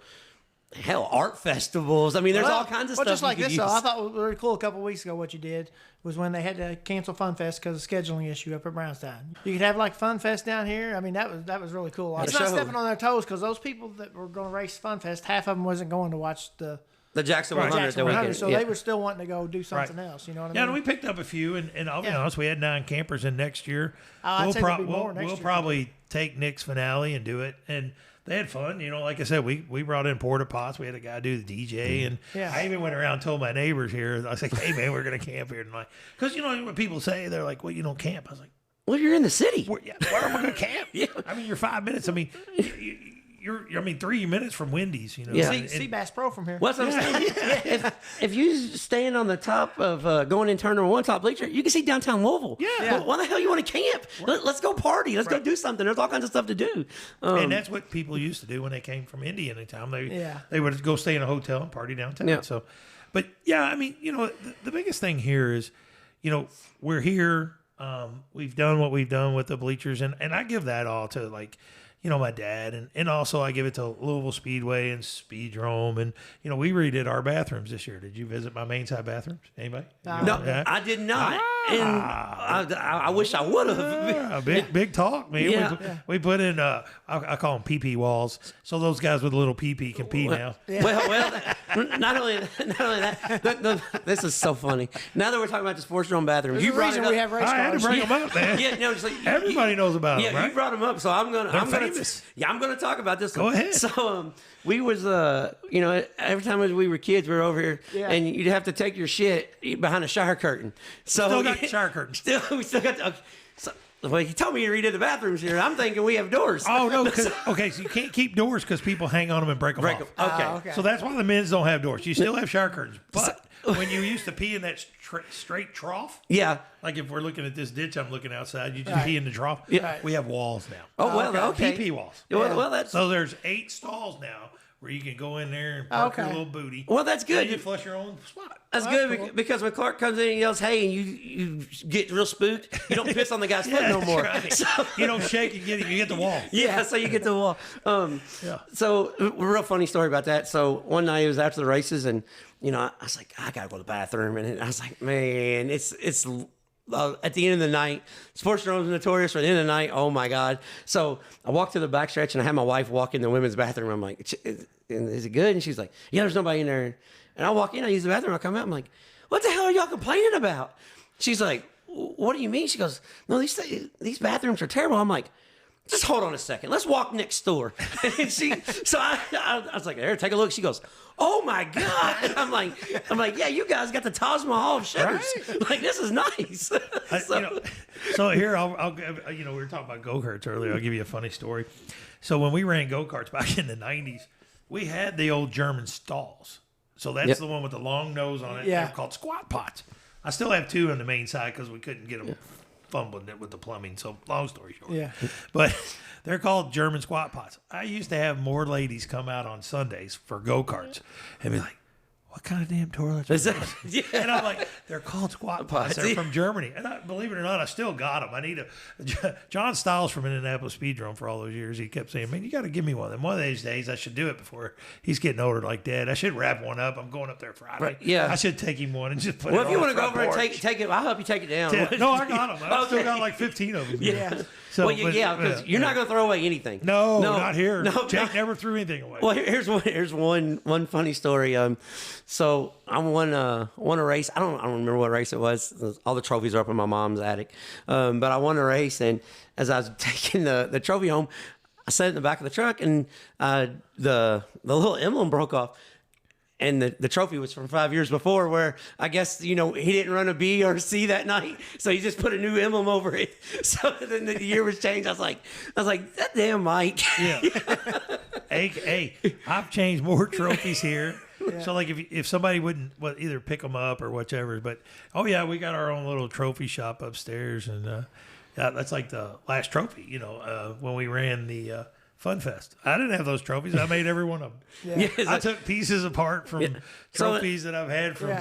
[SPEAKER 1] hell, art festivals. I mean, there's all kinds of stuff.
[SPEAKER 2] Just like
[SPEAKER 1] you could
[SPEAKER 2] this,
[SPEAKER 1] use.
[SPEAKER 2] though, I thought it was really cool a couple of weeks ago. What you did was when they had to cancel Fun Fest because of scheduling issue up at Brownstown. You could have like Fun Fest down here. I mean, that was really cool. It's not stepping on their toes because those people that were going to race Fun Fest, half of them wasn't going to watch the
[SPEAKER 1] Jackson 100.
[SPEAKER 2] Jackson 100, so
[SPEAKER 1] yeah.
[SPEAKER 2] they were still wanting to go do something else. You know what I mean?
[SPEAKER 3] Yeah, and we picked up a few, and I'll be honest, we had 9 campers in next year.
[SPEAKER 2] I'd say there'll be more next
[SPEAKER 3] we'll
[SPEAKER 2] year.
[SPEAKER 3] probably take Nick's finale and do it, and they had fun. You know, like I said, we brought in porta pots. We had a guy do the DJ, and I even went around and told my neighbors here. I was like, "Hey, man, we're gonna camp here tonight." Because you know what people say, they're like, "Well, you don't camp." I was like,
[SPEAKER 1] Well, you're in the city.
[SPEAKER 3] where am I gonna camp?
[SPEAKER 1] Yeah.
[SPEAKER 3] I mean, you're 5 minutes. I mean, you're 3 minutes from Wendy's. You know,
[SPEAKER 1] Yeah.
[SPEAKER 2] See Bass Pro from here.
[SPEAKER 1] What's what I'm saying? If you stand on the top of going in turn number 1 top bleacher, you can see downtown Louisville.
[SPEAKER 3] Yeah.
[SPEAKER 1] Well, why the hell you want to camp? Let's go party. Let's go do something. There's all kinds of stuff to do.
[SPEAKER 3] And that's what people used to do when they came from Indy anytime. They would go stay in a hotel and party downtown.
[SPEAKER 1] Yeah.
[SPEAKER 3] So, but yeah, I mean, you know, the biggest thing here is, you know, we're here. We've done what we've done with the bleachers, and I give that all to, like, you know, my dad, and also I give it to Louisville Speedway and Speedrome, and you know, we redid our bathrooms this year. Did you visit my main side bathrooms? Anybody?
[SPEAKER 1] No,
[SPEAKER 3] Yeah.
[SPEAKER 1] I did not. And I wish I would have.
[SPEAKER 3] Big talk, man.
[SPEAKER 1] Yeah.
[SPEAKER 3] We put in I call them PP walls, so those guys with a little PP can pee now.
[SPEAKER 1] Well, not only that, this is so funny. Now that we're talking about the Sportsdrome bathrooms, you brought it up.
[SPEAKER 2] We have race
[SPEAKER 3] I had to
[SPEAKER 2] cars.
[SPEAKER 3] bring them up, man.
[SPEAKER 1] Yeah, no, it's like,
[SPEAKER 3] Everybody knows about them,
[SPEAKER 1] yeah,
[SPEAKER 3] right?
[SPEAKER 1] you brought them up, so I'm gonna
[SPEAKER 3] famous.
[SPEAKER 1] I'm gonna talk about this.
[SPEAKER 3] Go
[SPEAKER 1] one.
[SPEAKER 3] ahead.
[SPEAKER 1] So we was you know, every time as we were kids, we were over here, and you'd have to take your shit behind a shower curtain. So
[SPEAKER 3] Still got shower curtains.
[SPEAKER 1] We still got. Okay, so, well, he told me you redid the bathrooms here. I'm thinking we have doors.
[SPEAKER 3] Oh no! Okay, so you can't keep doors because people hang on them and break them off.
[SPEAKER 1] Okay.
[SPEAKER 2] Okay.
[SPEAKER 3] So that's why the men's don't have doors. You still have shower curtains, but when you used to pee in that straight trough,
[SPEAKER 1] Yeah.
[SPEAKER 3] like if we're looking at this ditch, I'm looking outside. You just pee in the trough.
[SPEAKER 1] Yeah.
[SPEAKER 3] We have walls now.
[SPEAKER 1] Oh well. Okay.
[SPEAKER 3] PP walls.
[SPEAKER 1] Well, that's
[SPEAKER 3] So there's 8 stalls now where you can go in there and park your
[SPEAKER 2] Okay.
[SPEAKER 3] little booty.
[SPEAKER 1] well. That's good.
[SPEAKER 3] And you flush your own spot.
[SPEAKER 1] That's good because when Clark comes in and yells, "Hey," and you get real spooked, you don't piss on the guy's foot no more.
[SPEAKER 3] Right.
[SPEAKER 1] So,
[SPEAKER 3] You don't shake and you get the wall.
[SPEAKER 1] yeah, so you get the wall. So a real funny story about that. So one night it was after the races, and you know, I was like, I gotta go to the bathroom, and I was like, man, it's at the end of the night. Sportsdrome is notorious for the end of the night. Oh my God! So I walked to the backstretch, and I had my wife walk in the women's bathroom. I'm like, is it good? And she's like, yeah, there's nobody in there. And I walk in, I use the bathroom, I come out, I'm like, what the hell are y'all complaining about? She's like, what do you mean? She goes, no, these bathrooms are terrible. I'm like, just hold on a second. Let's walk next door. And so I was like, here, take a look. She goes, oh my God. And I'm like, yeah, you guys got the Taj Mahal of shitters.
[SPEAKER 3] Right.
[SPEAKER 1] Like, this is nice.
[SPEAKER 3] So here, I'll you know, we were talking about go-karts earlier. I'll give you a funny story. So when we ran go-karts back in the 90s, we had the old German stalls. So that's the one with the long nose on it.
[SPEAKER 2] Yeah.
[SPEAKER 3] They're called squat pots. I still have 2 on the main side because we couldn't get them fumbling it with the plumbing. So long story short.
[SPEAKER 2] Yeah.
[SPEAKER 3] But they're called German squat pots. I used to have more ladies come out on Sundays for go-karts and be like, what kind of damn toilets are those?
[SPEAKER 1] Yeah.
[SPEAKER 3] And I'm like, they're called squat pots. They're from Germany. And believe it or not, I still got them. I need John Stiles from Indianapolis Speedrome for all those years. He kept saying, man, you got to give me one of them. One of these days, I should do it before he's getting older like Dad. I should wrap one up. I'm going up there Friday.
[SPEAKER 1] Right, yeah.
[SPEAKER 3] I should take him one and just put it
[SPEAKER 1] Well,
[SPEAKER 3] on
[SPEAKER 1] if you want to
[SPEAKER 3] the
[SPEAKER 1] go
[SPEAKER 3] front
[SPEAKER 1] over and
[SPEAKER 3] porch.
[SPEAKER 1] take it, I'll help you take it down.
[SPEAKER 3] No, I got them. I still
[SPEAKER 1] Okay.
[SPEAKER 3] got like 15 of them.
[SPEAKER 1] Yeah.
[SPEAKER 3] So,
[SPEAKER 1] Well, because you're not going to throw away anything.
[SPEAKER 3] No, not here.
[SPEAKER 1] No,
[SPEAKER 3] Jake never threw anything away.
[SPEAKER 1] Well, here's one funny story. So I won a race. I don't remember what race it was. All the trophies are up in my mom's attic. But I won a race, and as I was taking the trophy home, I sat in the back of the truck, and the little emblem broke off. And the trophy was from 5 years before, where I guess, you know, he didn't run a B or a C that night, so he just put a new emblem over it. So then the year was changed. I was like, that damn Mike.
[SPEAKER 3] Yeah. hey, I've changed more trophies here. Yeah. So like if somebody wouldn't either pick them up or whichever, but we got our own little trophy shop upstairs, and that's like the last trophy. You know, when we ran the Fun Fest, I didn't have those trophies. I made every one of them.
[SPEAKER 2] Yeah.
[SPEAKER 3] I took pieces apart from trophies that I've had from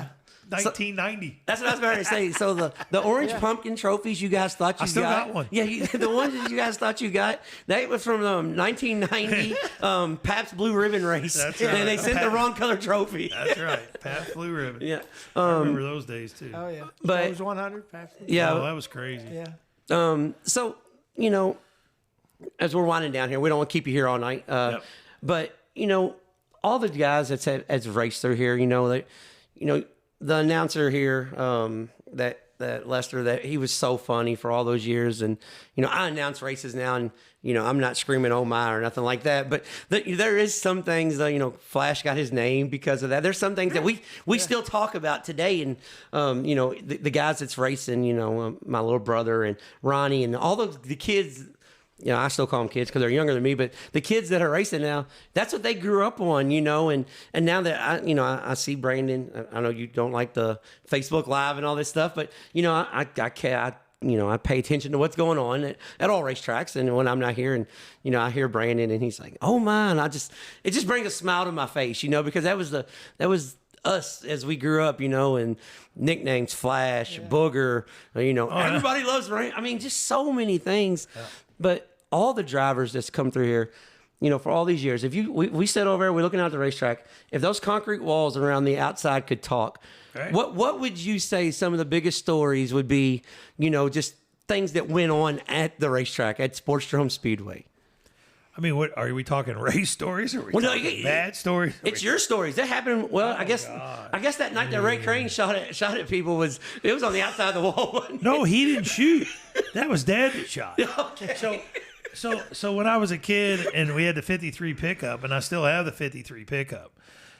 [SPEAKER 3] 1990.
[SPEAKER 1] That's what I was about to say. So the orange pumpkin trophies you guys thought you
[SPEAKER 3] I still got one.
[SPEAKER 1] Yeah, the ones that you guys thought you got, that was from the 1990 Pabst Blue Ribbon race.
[SPEAKER 3] That's right.
[SPEAKER 1] And they sent the wrong color trophy.
[SPEAKER 3] That's right. Pabst Blue Ribbon.
[SPEAKER 1] Yeah.
[SPEAKER 3] I remember those days too.
[SPEAKER 2] Oh yeah.
[SPEAKER 1] But-
[SPEAKER 2] it was 100. Pabst.
[SPEAKER 1] Yeah.
[SPEAKER 3] Oh, that was crazy.
[SPEAKER 2] Yeah.
[SPEAKER 1] So, as we're winding down here, we don't want to keep you here all night. But, all the guys that's raced through here, the announcer here, that Lester, that he was so funny for all those years. And, I announce races now and, I'm not screaming, oh my, or nothing like that. But there is some things that, Flash got his name because of that. There's some things that we still talk about today. And, the guys that's racing, my little brother and Ronnie and all the kids, I still call them kids because they're younger than me, but the kids that are racing now, that's what they grew up on, and now that I see Brandon, I know you don't like the Facebook Live and all this stuff, but I pay attention to what's going on at all racetracks, and when I'm not here, and I hear Brandon, and he's like, "Oh man," it just brings a smile to my face, because that was us as we grew up, and nicknames, Flash, Booger, everybody loves rain. I mean, just so many things. Yeah. But all the drivers that's come through here, for all these years, if we sit over there, we're looking out the racetrack. If those concrete walls around the outside could talk, right, what would you say some of the biggest stories would be? Just things that went on at the racetrack at Sportsdrome Speedway.
[SPEAKER 3] I mean, what are we talking? Race stories or talking bad stories?
[SPEAKER 1] It's your stories that happened. Well, I guess that night that Ray Crane shot at people was on the outside of the wall. Wasn't
[SPEAKER 3] no, he didn't shoot. That was Dad that shot.
[SPEAKER 1] Okay.
[SPEAKER 3] So when I was a kid and we had the 53 pickup, and I still have the 53 pickup.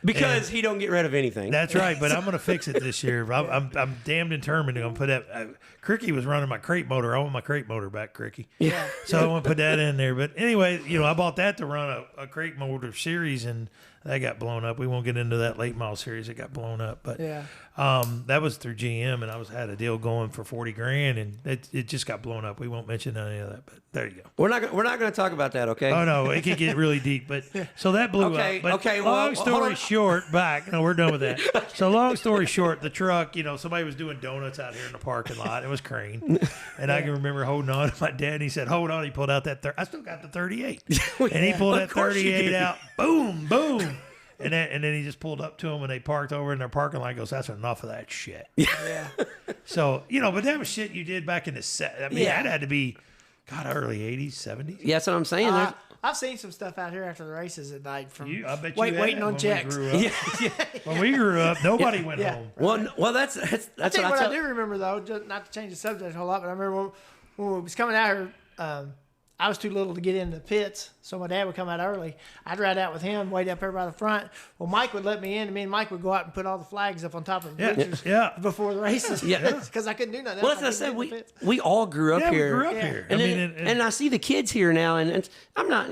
[SPEAKER 1] Because he don't get rid of anything.
[SPEAKER 3] That's right, but I'm going to fix it this year. I'm damn determined to put that. Cricky was running my crate motor. I want my crate motor back, Cricky.
[SPEAKER 1] Yeah.
[SPEAKER 3] So I want to put that in there. But anyway, I bought that to run a crate motor series, and that got blown up. We won't get into that late model series. It got blown up. But that was through GM, and I had a deal going for $40,000, and it just got blown up. We won't mention any of that, but there you go.
[SPEAKER 1] We're not going to talk about that, okay?
[SPEAKER 3] Oh no, it could get really deep. But so that blew up. But long story short, we're done with that. So long story short, the truck, somebody was doing donuts out here in the parking lot. It was Crane, and I can remember holding on to my dad. And he said, "Hold on." He pulled out that. I still got the 38, and he pulled that 38 out. Boom, boom. And then he just pulled up to them, and they parked over in their parking lot. He goes, "That's enough of that shit."
[SPEAKER 2] Yeah.
[SPEAKER 3] So but that was shit you did back in the set. I mean, that had to be, early '80s, '70s.
[SPEAKER 1] Yeah, that's what I'm saying.
[SPEAKER 2] I've seen some stuff out here after the races at night from
[SPEAKER 3] I bet
[SPEAKER 2] waiting on checks.
[SPEAKER 3] When we grew up, nobody went home.
[SPEAKER 1] Well, that's
[SPEAKER 2] I do remember though. Just not to change the subject a whole lot, but I remember when we was coming out here. I was too little to get into the pits, so my dad would come out early. I'd ride out with him, wait up there by the front. Well, Mike would let me in, and me and Mike would go out and put all the flags up on top of the bleachers before the races. Because I couldn't do nothing.
[SPEAKER 1] Well, that's what I said. We all grew up here.
[SPEAKER 3] We grew up here.
[SPEAKER 1] And, and I see the kids here now, and I'm not,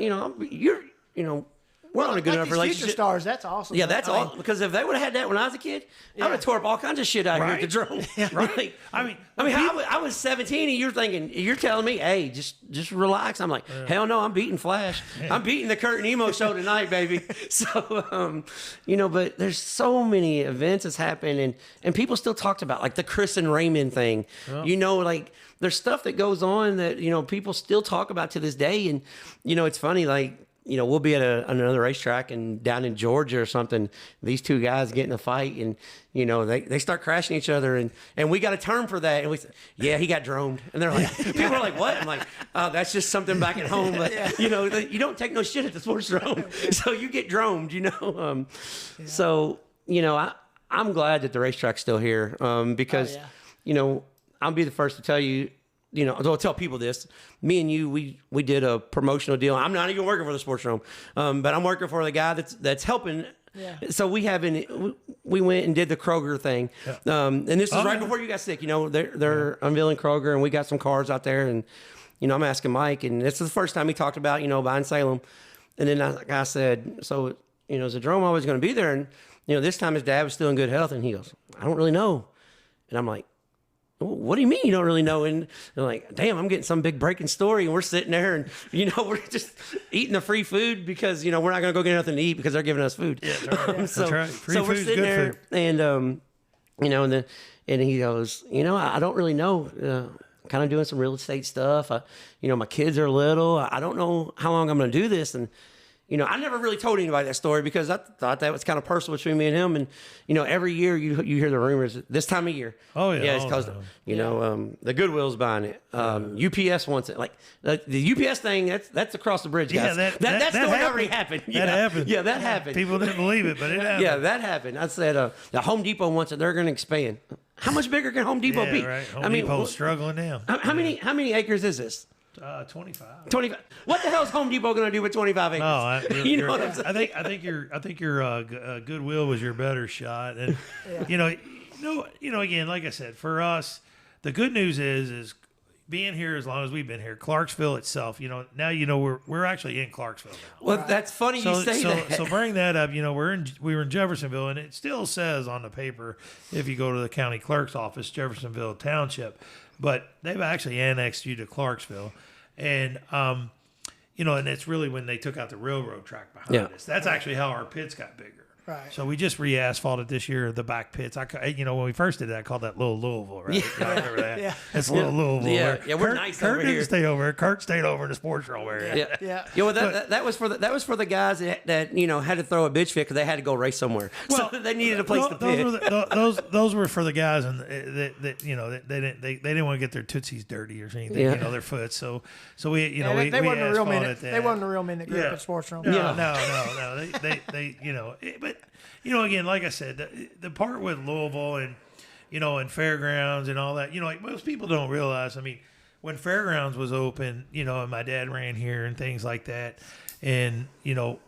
[SPEAKER 1] we're on a good enough relationship.
[SPEAKER 2] Future stars, that's awesome.
[SPEAKER 1] Yeah, that's all. Because if they would have had that when I was a kid, I would have tore up all kinds of shit out here at the drone.
[SPEAKER 3] Right.
[SPEAKER 1] I was 17, and you're telling me, hey, just relax. I'm like, hell no, I'm beating Flash. I'm beating the Kurt and Emo show tonight, baby. So, but there's so many events that's happened, and people still talked about like the Chris and Raymond thing. Like there's stuff that goes on that people still talk about to this day, and it's funny like. We'll be at another racetrack and down in Georgia or something. These two guys get in a fight and, they start crashing each other and we got a term for that. And we said, yeah, he got droned. And they're like, people are like, what? I'm like, oh, that's just something back at home. But, you don't take no shit at the Sportsdrome. So you get droned, So, I'm glad that the racetrack's still here because, I'll be the first to tell you, I'll tell people this. Me and you, we did a promotional deal. I'm not even working for the Sportsdrome, but I'm working for the guy that's helping. Yeah. So we went and did the Kroger thing, and this is right before you got sick. They're unveiling Kroger, and we got some cars out there, and I'm asking Mike, and this is the first time he talked about buying Salem, and then I said, so is the Drome always going to be there? And this time his dad was still in good health, and he goes, I don't really know, and I'm like. What do you mean you don't really know? And they're like, damn, I'm getting some big breaking story. And we're sitting there and, we're just eating the free food because, we're not going to go get nothing to eat because they're giving us food.
[SPEAKER 3] Yeah, that's right.
[SPEAKER 1] That's right.
[SPEAKER 3] Free food's
[SPEAKER 1] we're sitting there
[SPEAKER 3] food.
[SPEAKER 1] and, you know, and he goes, you know, I don't really know. Kind of doing some real estate stuff. You know, my kids are little. I don't know how long I'm going to do this. And, you know, I never really told anybody that story because I thought that was kind of personal between me and him. And, you know, every year you hear the rumors this time of year.
[SPEAKER 3] Oh, yeah.
[SPEAKER 1] Yeah, it's because, you know, the Goodwill's buying it. UPS wants it. Like the UPS thing, that's across the bridge, guys.
[SPEAKER 3] Yeah, that
[SPEAKER 1] story
[SPEAKER 3] happened.
[SPEAKER 1] already happened.
[SPEAKER 3] That happened.
[SPEAKER 1] Yeah, that happened.
[SPEAKER 3] People didn't believe it, but it happened.
[SPEAKER 1] Yeah, that happened. I said, the Home Depot wants it. They're going to expand. How much bigger can Home Depot be?
[SPEAKER 3] Right. Home Depot's struggling now.
[SPEAKER 1] How many acres is this?
[SPEAKER 3] 25.
[SPEAKER 1] 25. What the hell is Home Depot going to do with 25 acres?
[SPEAKER 3] No,
[SPEAKER 1] you know what I'm saying?
[SPEAKER 3] I think your Goodwill was your better shot, and you know, again, like I said, for us, the good news is being here as long as we've been here. Clarksville itself, you know, now you know we're actually in Clarksville now.
[SPEAKER 1] Well, that's funny you say that.
[SPEAKER 3] So bring that up. You know, we were in Jeffersonville, and it still says on the paper if you go to the county clerk's office, Jeffersonville Township, but they've actually annexed you to Clarksville, and you know, and it's really when they took out the railroad track behind us. That's actually how our pits got bigger.
[SPEAKER 2] Right.
[SPEAKER 3] So we just re-asphalted this year the back pits. You know, when we first did that, I called that Little Louisville, right? Yeah. I remember that. Yeah. It's Little Louisville.
[SPEAKER 1] Yeah, we're nice
[SPEAKER 3] Kurt
[SPEAKER 1] over
[SPEAKER 3] didn't
[SPEAKER 1] here.
[SPEAKER 3] stay over. Kurt stayed over in the Sportsdrome area.
[SPEAKER 1] Yeah. Well, that was for the guys that you know had to throw a bitch fit because they had to go race somewhere.
[SPEAKER 3] Well,
[SPEAKER 1] so they needed a place to pit.
[SPEAKER 3] Those were for the guys and that you know they didn't want to get their tootsies dirty or anything. You know, their foot. So we you know
[SPEAKER 2] they
[SPEAKER 3] we
[SPEAKER 2] wasn't a real
[SPEAKER 3] asphalted
[SPEAKER 2] minute. They wasn't a real minute group at Sportsdrome.
[SPEAKER 3] No. They you know, but you know, again, like I said, the part with Louisville and, you know, and Fairgrounds and all that, you know, like most people don't realize, I mean, when Fairgrounds was open, you know, and my dad ran here and things like that, and, you know,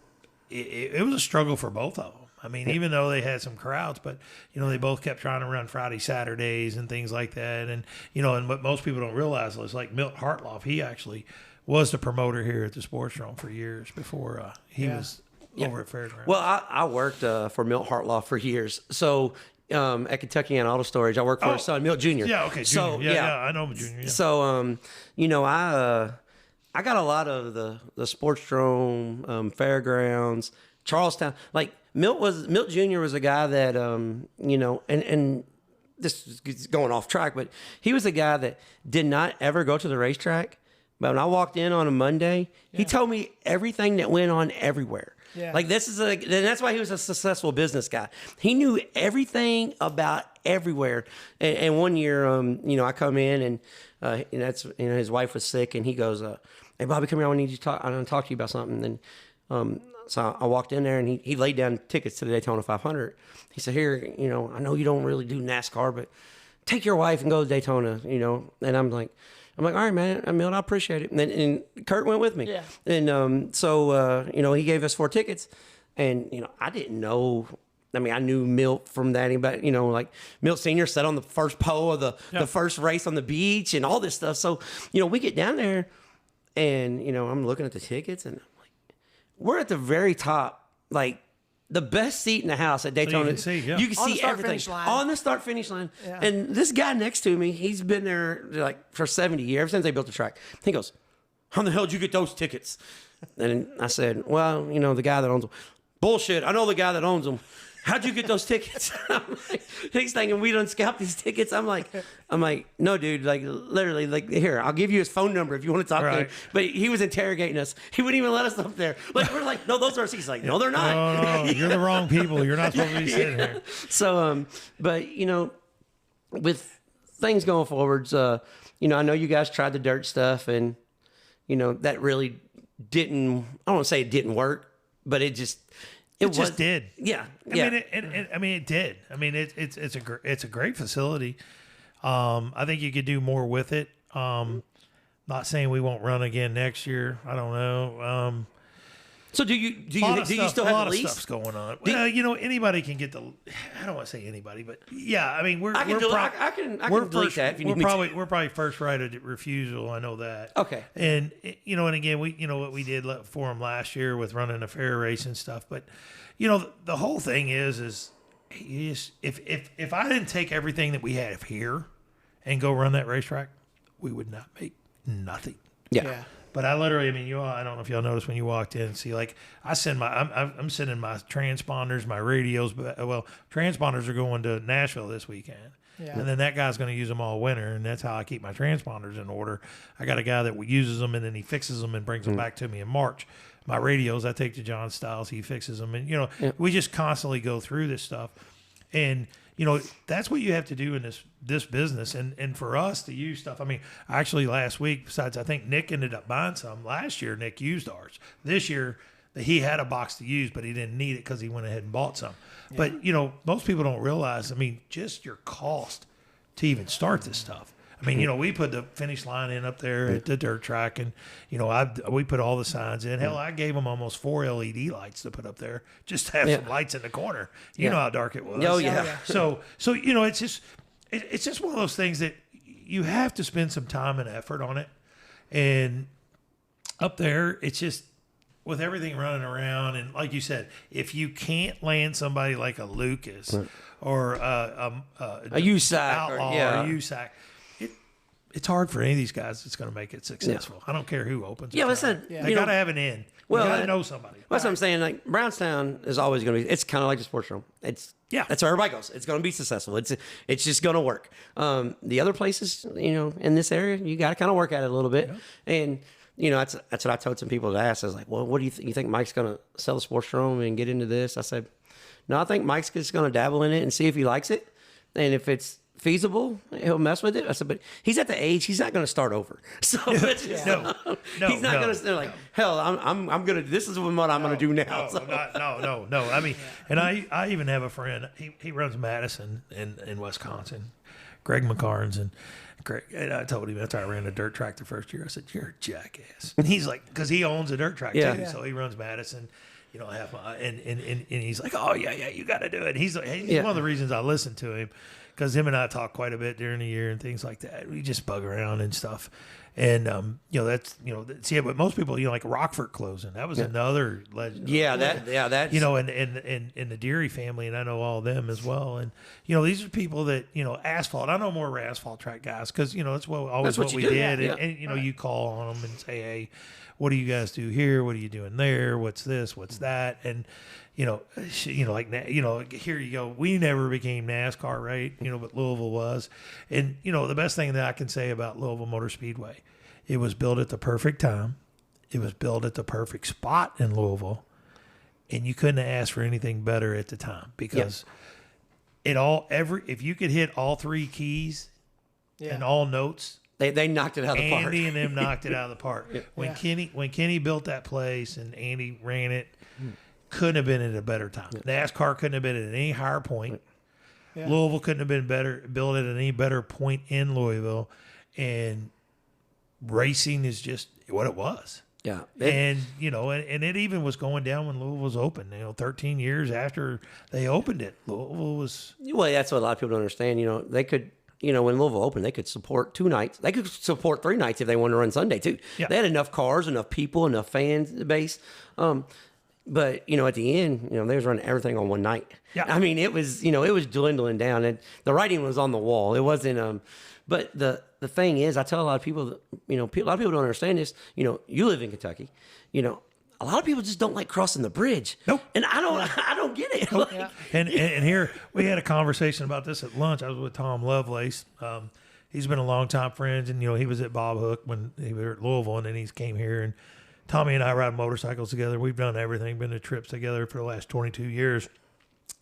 [SPEAKER 3] it was a struggle for both of them. I mean, even though they had some crowds, but, you know, they both kept trying to run Friday, Saturdays and things like that. And, you know, and what most people don't realize is like Milt Hartloff, he actually was the promoter here at the Sportsdrome for years before he was over at Fairgrounds.
[SPEAKER 1] Well, I worked for Milt Hartloff for years. So at Kentucky and Auto Storage, I worked for his son, Milt Jr.
[SPEAKER 3] Yeah, okay.
[SPEAKER 1] So,
[SPEAKER 3] Junior. Yeah, I know him, Junior. Yeah.
[SPEAKER 1] So, you know, I got a lot of the Sportsdrome, Fairgrounds, Charlestown. Like Milt Jr. was a guy that, you know, and this is going off track, but he was a guy that did not ever go to the racetrack. But when I walked in on a Monday, he told me everything that went on everywhere.
[SPEAKER 2] Yeah.
[SPEAKER 1] Like and that's why he was a successful business guy. He knew everything about everywhere. And one year, you know, I come in and that's, you know, his wife was sick and he goes, "Hey Bobby, come here. I want to talk to you about something." And so I walked in there and he laid down tickets to the Daytona 500. He said, "Here, you know, I know you don't really do NASCAR, but take your wife and go to Daytona, you know." And I'm like, all right, man. I mean, I appreciate it. And Kurt went with me.
[SPEAKER 2] Yeah.
[SPEAKER 1] And so, you know, he gave us 4 tickets. And, you know, I didn't know. I mean, I knew Milt from that. But, you know, like Milt Sr. sat on the first pole of the first race on the beach and all this stuff. So, you know, we get down there and, you know, I'm looking at the tickets and I'm like, we're at the very top, like, the best seat in the house at Daytona.
[SPEAKER 3] So you can
[SPEAKER 1] see everything on the start finish line. Yeah. And this guy next to me, he's been there like for 70 years, ever since they built the track. He goes, "How the hell did you get those tickets?" And I said, "Well, you know, the guy that owns them." "Bullshit. I know the guy that owns them. How'd you get those tickets?" I'm like, he's thinking we don't scalp these tickets. I'm like, "No, dude, like literally, like here, I'll give you his phone number if you want to talk to him." But he was interrogating us. He wouldn't even let us up there. Like we're like, "No, those are our seats." Like, "No, they're not."
[SPEAKER 3] No, you're the wrong people. You're not supposed to be sitting here.
[SPEAKER 1] So, but you know, with things going forwards, you know, I know you guys tried the dirt stuff, and you know that really didn't. I don't want to say it didn't work, but it just
[SPEAKER 3] did.
[SPEAKER 1] Yeah.
[SPEAKER 3] I mean, it did. I mean, it's a great facility. I think you could do more with it. Not saying we won't run again next year. I don't know.
[SPEAKER 1] So do you still have the lease?
[SPEAKER 3] A lot of stuff's going on. Well, you know, anybody can get the. I don't want to say anybody, but yeah, I mean,
[SPEAKER 1] I can delete that if you need me to.
[SPEAKER 3] We're probably first right of refusal. I know that.
[SPEAKER 1] Okay.
[SPEAKER 3] And you know, and again, you know what we did for them last year with running a fair race and stuff. But you know, the whole thing is if I didn't take everything that we have here and go run that racetrack, we would not make nothing.
[SPEAKER 1] Yeah.
[SPEAKER 3] But I literally, I mean, I don't know if y'all noticed when you walked in. See, like I'm sending my transponders, my radios. Well, transponders are going to Nashville this weekend. Yeah. And then that guy's going to use them all winter, and that's how I keep my transponders in order. I got a guy that uses them, and then he fixes them and brings them back to me in March. My radios, I take to John Stiles. He fixes them, and we just constantly go through this stuff, and that's what you have to do in this business, and for us to use stuff. I mean, actually last week, besides I think Nick ended up buying some last year. Nick used ours. This year, he had a box to use, but he didn't need it because he went ahead and bought some. Yeah. But, most people don't realize, I mean, just your cost to even start this stuff. I mean, we put the finish line in up there at the dirt track, and, we put all the signs in. Hell, I gave them almost 4 LED lights to put up there just to have some lights in the corner. You know how dark it was.
[SPEAKER 1] Oh, yeah.
[SPEAKER 3] So it's just one of those things that you have to spend some time and effort on it. And up there, it's just, with everything running around, and like you said, if you can't land somebody like a Lucas or a
[SPEAKER 1] USAC
[SPEAKER 3] or a USAC, it's hard for any of these guys that's going to make it successful. I don't care who opens.
[SPEAKER 1] Yeah, listen,
[SPEAKER 3] they got to have an in. You got to know somebody.
[SPEAKER 1] That's what I'm saying. Like Brownstown is always going to be. It's kind of like the Sportsdrome. That's where everybody goes. It's going to be successful. It's just going to work. The other places, in this area, you got to kind of work at it a little bit, and. That's what I told some people to ask. I was like, well, what do you think? You think Mike's going to sell the Sportsdrome and get into this? I said, no, I think Mike's just going to dabble in it and see if he likes it. And if it's feasible, he'll mess with it. I said, but he's at the age, he's not going to start over. So
[SPEAKER 3] no,
[SPEAKER 1] he's not going to say like, hell, I'm going to, this is what I'm going to do now.
[SPEAKER 3] No. I mean, and I even have a friend, he runs Madison in Wisconsin, Greg McCarns, and I told him after I ran a dirt track the first year, I said, you're a jackass. And he's like, because he owns a dirt track too. So he runs Madison, and he's like, oh, yeah, you got to do it. He's one of the reasons I listen to him, because him and I talk quite a bit during the year and things like that. We just bug around and stuff. And, but most people, like Rockford closing, that was another legend.
[SPEAKER 1] That's.
[SPEAKER 3] In the Deary family, and I know all of them as well. And, these are people that, asphalt. I know more asphalt track guys because, that's what we did. And you call on them and say, hey, what do you guys do here? What are you doing there? What's this? What's that? And, here you go. We never became NASCAR, right? But Louisville was. And, the best thing that I can say about Louisville Motor Speedway, it was built at the perfect time. It was built at the perfect spot in Louisville. And you couldn't have asked for anything better at the time because if you could hit all 3 keys and all notes,
[SPEAKER 1] they knocked it out of the park.
[SPEAKER 3] Andy and them knocked it out of the park. When Kenny built that place and Andy ran it, couldn't have been at a better time. NASCAR couldn't have been at any higher point. Louisville couldn't have been built at any better point in Louisville, and racing is just what it was.
[SPEAKER 1] Yeah,
[SPEAKER 3] and it even was going down when Louisville was open. 13 years after they opened it, Louisville was.
[SPEAKER 1] Well, that's what a lot of people don't understand. They could. When Louisville opened, they could support 2 nights. They could support 3 nights if they wanted to run Sunday too. Yeah. They had enough cars, enough people, enough fans base. But, at the end, they was running everything on one night. Yeah. I mean, it was dwindling down, and the writing was on the wall. It wasn't, but the thing is, I tell a lot of people that, a lot of people don't understand this. You live in Kentucky, a lot of people just don't like crossing the bridge.
[SPEAKER 3] Nope.
[SPEAKER 1] And I don't get it.
[SPEAKER 3] Nope. And here, we had a conversation about this at lunch. I was with Tom Lovelace. He's been a longtime friend, and, he was at Bob Hook when he was at Louisville, and then he came here, and Tommy and I ride motorcycles together. We've done everything, been to trips together for the last 22 years.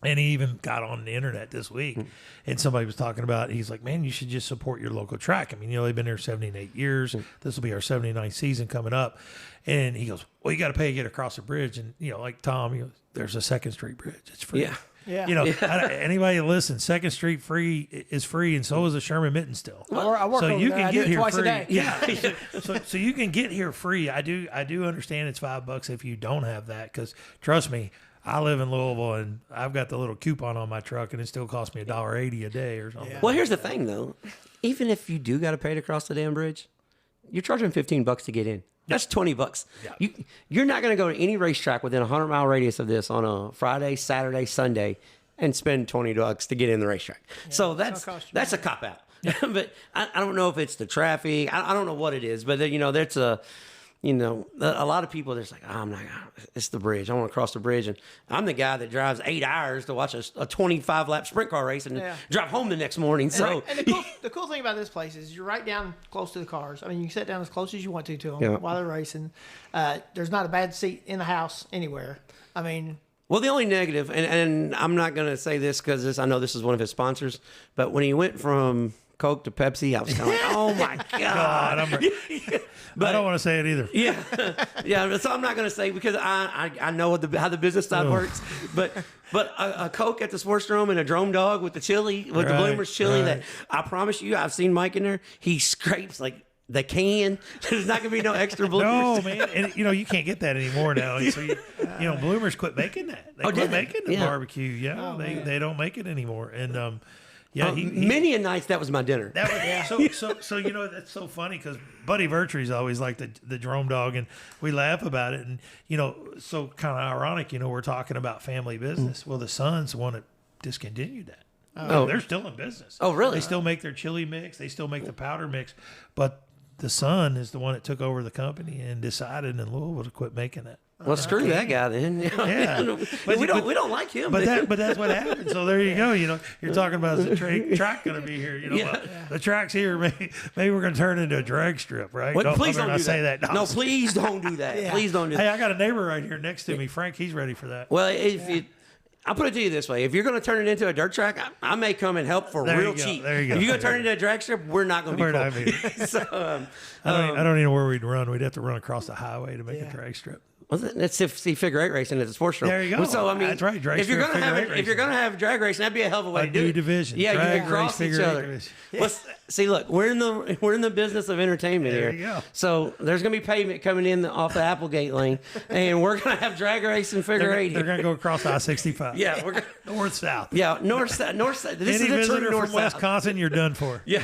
[SPEAKER 3] And he even got on the internet this week, and somebody was talking about, he's like, man, you should just support your local track. I mean, they've been there 78 years. This will be our 79th season coming up. And he goes, well, you got to pay to get across the bridge. And, like Tom, there's a 2nd Street bridge. It's free.
[SPEAKER 2] Yeah.
[SPEAKER 3] Anybody that listens, 2nd Street is free, and so is the Sherman Mitten still.
[SPEAKER 2] I work over there. I do it twice a day.
[SPEAKER 3] Yeah. so you can get here free. I do understand it's $5 if you don't have that, because trust me, I live in Louisville, and I've got the little coupon on my truck, and it still costs me $1.80 a day or something.
[SPEAKER 1] Yeah. Well, here's the thing, though. Even if you do got to pay to cross the damn bridge, you're charging $15 to get in. That's $20. Yeah. You're not going to go to any racetrack within a 100-mile radius of this on a Friday, Saturday, Sunday, and spend $20 to get in the racetrack. Yeah, so that's a cop out. But I don't know if it's the traffic. I don't know what it is. But that's you know, a lot of people are just like, I'm not, it's the bridge. I want to cross the bridge. And I'm the guy that drives 8 hours to watch a 25-lap sprint car race and drive home the next morning. So,
[SPEAKER 2] and the cool thing about this place is you're right down close to the cars. I mean, you can sit down as close as you want to them while they're racing. There's not a bad seat in the house anywhere. I mean,
[SPEAKER 1] well, the only negative, and I'm not going to say this because I know this is one of his sponsors, but when he went from Coke to Pepsi, I was kind of like, oh my God.
[SPEAKER 3] But I don't want to say it either.
[SPEAKER 1] Yeah. So I'm not going to say because I know how the business side works. But a Coke at the Sportsdrome and a Drome Dog with the chili, with the Bloomers chili, that I promise you, I've seen Mike in there. He scrapes like the can. There's not going to be no extra Bloomers.
[SPEAKER 3] No, man. And, you can't get that anymore now. So, Bloomers quit making that. They quit making the barbecue. Yeah, they don't make it anymore. And, many a nights that was my dinner. So that's so funny because Buddy Vertree's always like the Drome Dog, and we laugh about it. And so kind of ironic. We're talking about family business. Well, the sons want to discontinue that. They're still in business.
[SPEAKER 1] Oh, really?
[SPEAKER 3] They still make their chili mix. They still make the powder mix, but the son is the one that took over the company and decided in Louisville to quit making that.
[SPEAKER 1] Well, screw that guy then.
[SPEAKER 3] Yeah,
[SPEAKER 1] but we don't like him.
[SPEAKER 3] But that's what happened. So there you go. You're talking about is the track going to be here? The track's here. Maybe we're going to turn it into a drag strip, right?
[SPEAKER 1] Please don't
[SPEAKER 3] say that.
[SPEAKER 1] No, please don't do that. Please don't do that.
[SPEAKER 3] Hey, I got a neighbor right here next to me, Frank. He's ready for that.
[SPEAKER 1] Well, I'll put it to you this way. If you're going to turn it into a dirt track, I may come and help for real cheap.
[SPEAKER 3] There you go.
[SPEAKER 1] If you're going to turn it into a drag strip, we're not going to be cool. So,
[SPEAKER 3] I don't even know where we'd run. We'd have to run across the highway to make a drag strip.
[SPEAKER 1] Well, let's see figure eight racing at the Sportsdrome.
[SPEAKER 3] There you go.
[SPEAKER 1] So I mean,
[SPEAKER 3] that's right.
[SPEAKER 1] If you're going to have drag racing, that'd be a hell of a way to do it.
[SPEAKER 3] New division.
[SPEAKER 1] Yeah,
[SPEAKER 3] drag
[SPEAKER 1] you can cross each other. Well, see, look, we're in the business of entertainment here.
[SPEAKER 3] There you go.
[SPEAKER 1] So there's going to be pavement coming in off the Applegate lane, and we're going to have drag racing figure eight.
[SPEAKER 3] They're going to go across I-65.
[SPEAKER 1] Yeah, we're
[SPEAKER 3] north south.
[SPEAKER 1] Yeah, north south. This
[SPEAKER 3] Any
[SPEAKER 1] is a
[SPEAKER 3] visitor
[SPEAKER 1] true
[SPEAKER 3] from Wisconsin, you're done for.
[SPEAKER 1] Yeah.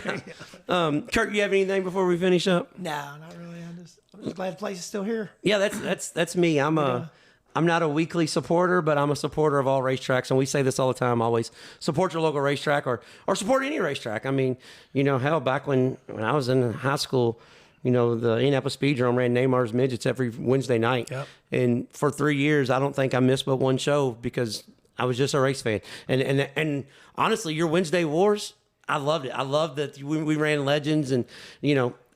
[SPEAKER 1] Kurt, you have anything before we finish up?
[SPEAKER 2] No, not really. I'm just glad the place is still here.
[SPEAKER 1] Yeah, that's me. I'm not a weekly supporter, but I'm a supporter of all racetracks, and we say this all the time. Always support your local racetrack, or support any racetrack. I mean, hell, back when I was in high school, the Indianapolis Speedrome ran Neymar's Midgets every Wednesday night, and for 3 years, I don't think I missed but one show because I was just a race fan. And honestly, your Wednesday wars, I loved it. I loved that we ran Legends, and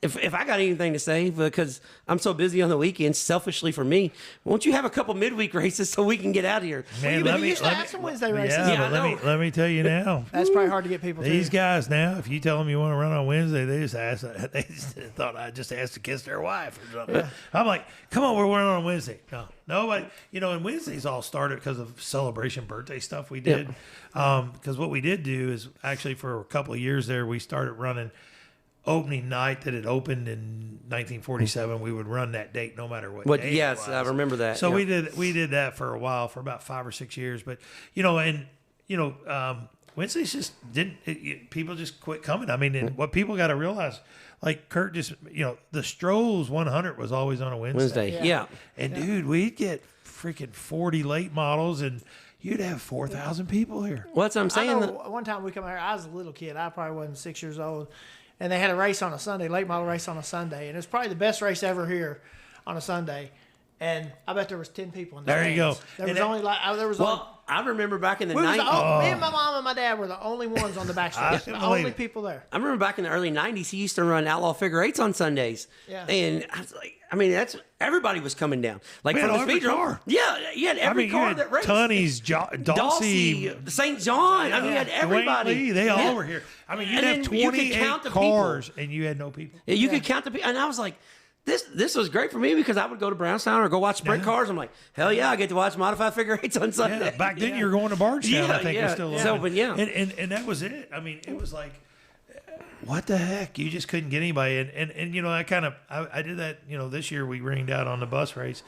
[SPEAKER 1] If I got anything to say, because I'm so busy on the weekends, selfishly for me, won't you have a couple midweek races so we can get out of here?
[SPEAKER 3] Man,
[SPEAKER 2] you used to have some Wednesday races.
[SPEAKER 3] Yeah, but let me tell you now.
[SPEAKER 2] That's probably hard to get people to.
[SPEAKER 3] These guys now, if you tell them you want to run on Wednesday, they just thought I just asked to kiss their wife or something. Yeah. I'm like, come on, we're running on Wednesday. No, nobody. And Wednesdays all started because of celebration birthday stuff we did. Because what we did do is actually for a couple of years there, we started running opening night that it opened in 1947. We would run that date no matter what day
[SPEAKER 1] yes,
[SPEAKER 3] it was.
[SPEAKER 1] I remember that.
[SPEAKER 3] So we did that for a while, for about 5 or 6 years. But Wednesdays just didn't. People just quit coming. I mean, and what people got to realize, like Kurt just, the Strohs 100 was always on a Wednesday.
[SPEAKER 1] Yeah.
[SPEAKER 3] And dude, we'd get freaking 40 late models and. You'd have 4,000 people here.
[SPEAKER 1] Well, that's what I'm saying.
[SPEAKER 2] One time we come here, I was a little kid. I probably wasn't 6 years old. And they had a race on a Sunday, late model race on a Sunday. And it was probably the best race ever here on a Sunday. And I bet there was 10 people in the
[SPEAKER 3] stands. There you go.
[SPEAKER 2] There was only
[SPEAKER 1] I remember back in the
[SPEAKER 2] 90s. Me and my mom and my dad were the only ones on the backstretch. The only people there.
[SPEAKER 1] I remember back in the early 90s, he used to run Outlaw Figure Eights on Sundays.
[SPEAKER 2] Yeah.
[SPEAKER 1] And I was like, everybody was coming down. Like from the Speedrome. Yeah, you had every car that raced.
[SPEAKER 3] Tunney's, Dulcie,
[SPEAKER 1] St. John. I mean, you had everybody.
[SPEAKER 3] Lee, they all were here. I mean, you'd have 28 cars and you had no people.
[SPEAKER 1] Yeah, you could count the people. And I was like, This was great for me because I would go to Brownstown or go watch sprint cars. I'm like, hell yeah, I get to watch modified figure eights on Sunday.
[SPEAKER 3] Yeah, back then you were going to Bardstown, I think. Still
[SPEAKER 1] so, but
[SPEAKER 3] and that was it. I mean, it was like, what the heck? You just couldn't get anybody. And I did that. This year we ringed out on the bus race,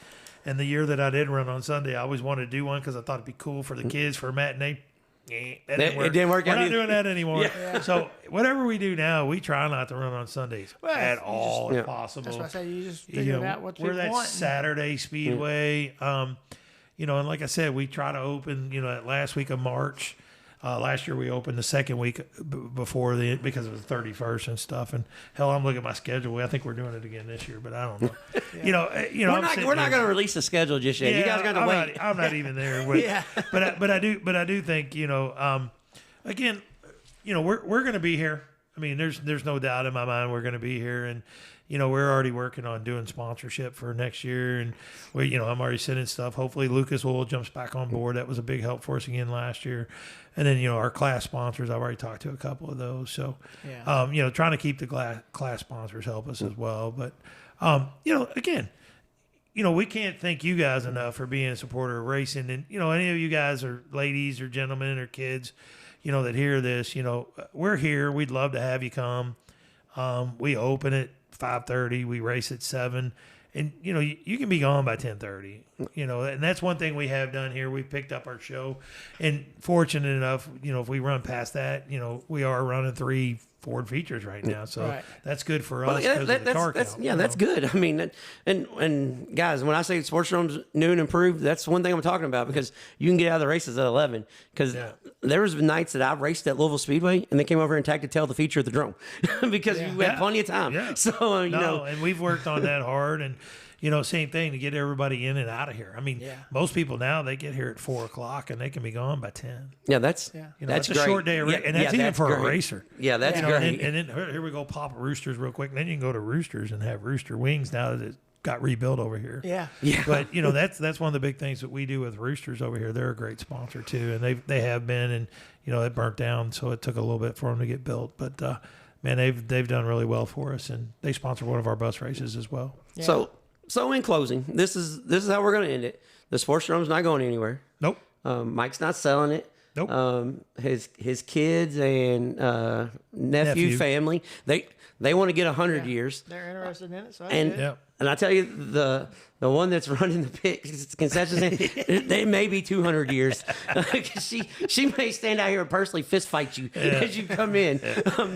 [SPEAKER 3] and the year that I did run on Sunday, I always wanted to do one because I thought it'd be cool for the kids for a matinee. That didn't work.
[SPEAKER 1] It didn't work.
[SPEAKER 3] We're not doing that anymore. Yeah. So whatever we do now, we try not to run on Sundays at all if possible.
[SPEAKER 2] That's why I say you just figure out what you want.
[SPEAKER 3] We're that Saturday Speedway. And like I said, we try to open. That last week of March. Last year we opened the second week before because it was the 31st and stuff. And hell, I'm looking at my schedule. I think we're doing it again this year, but I don't know.
[SPEAKER 1] We're not going to release the schedule just yet. You guys got to wait.
[SPEAKER 3] I'm not even there. But I do think again, we're going to be here. I mean, there's no doubt in my mind we're going to be here, and we're already working on doing sponsorship for next year, and I'm already sending stuff. Hopefully, Lucas Oil jumps back on board. That was a big help for us again last year, and then our class sponsors. I've already talked to a couple of those, so trying to keep the class sponsors help us as well. But again, we can't thank you guys enough for being a supporter of racing, and any of you guys or ladies or gentlemen or kids. That hear this, we're here. We'd love to have you come. We open at 5:30. We race at 7. And, you can be gone by 10:30, and that's one thing we have done here. We've picked up our show. And fortunate enough, if we run past that, we are running 3 Ford features right now. So that's good for us because of the car count.
[SPEAKER 1] That's good. I mean, and guys, when I say Sportsdrome's new and improved, that's one thing I'm talking about because you can get out of the races at 11. Because there was nights that I've raced at Louisville Speedway and they came over and tagged to tell the feature of the drone because we had plenty of time.
[SPEAKER 3] Yeah.
[SPEAKER 1] So,
[SPEAKER 3] and we've worked on that hard. And, same thing to get everybody in and out of here. I mean, most people now, they get here at 4:00 and they can be gone by 10.
[SPEAKER 1] Yeah, that's
[SPEAKER 3] it's a short day, and that's even for a racer.
[SPEAKER 1] Yeah, that's great.
[SPEAKER 3] And then here we go, pop Roosters real quick. And then you can go to Roosters and have Rooster Wings now that it got rebuilt over here.
[SPEAKER 2] Yeah.
[SPEAKER 3] But that's one of the big things that we do with Roosters over here. They're a great sponsor too, and they have been, and it burnt down, so it took a little bit for them to get built. But man, they've done really well for us, and they sponsor one of our bus races as well.
[SPEAKER 1] Yeah. So in closing, this is how we're going to end it. The Sportsdrome's not going anywhere.
[SPEAKER 3] Nope.
[SPEAKER 1] Mike's not selling it.
[SPEAKER 3] Nope.
[SPEAKER 1] His kids and nephew family, they want to get 100 years.
[SPEAKER 2] They're interested in it. So
[SPEAKER 1] and I tell you, the one that's running the pit concession stand, they may be 200 years. she may stand out here and personally fist fight you as you come in.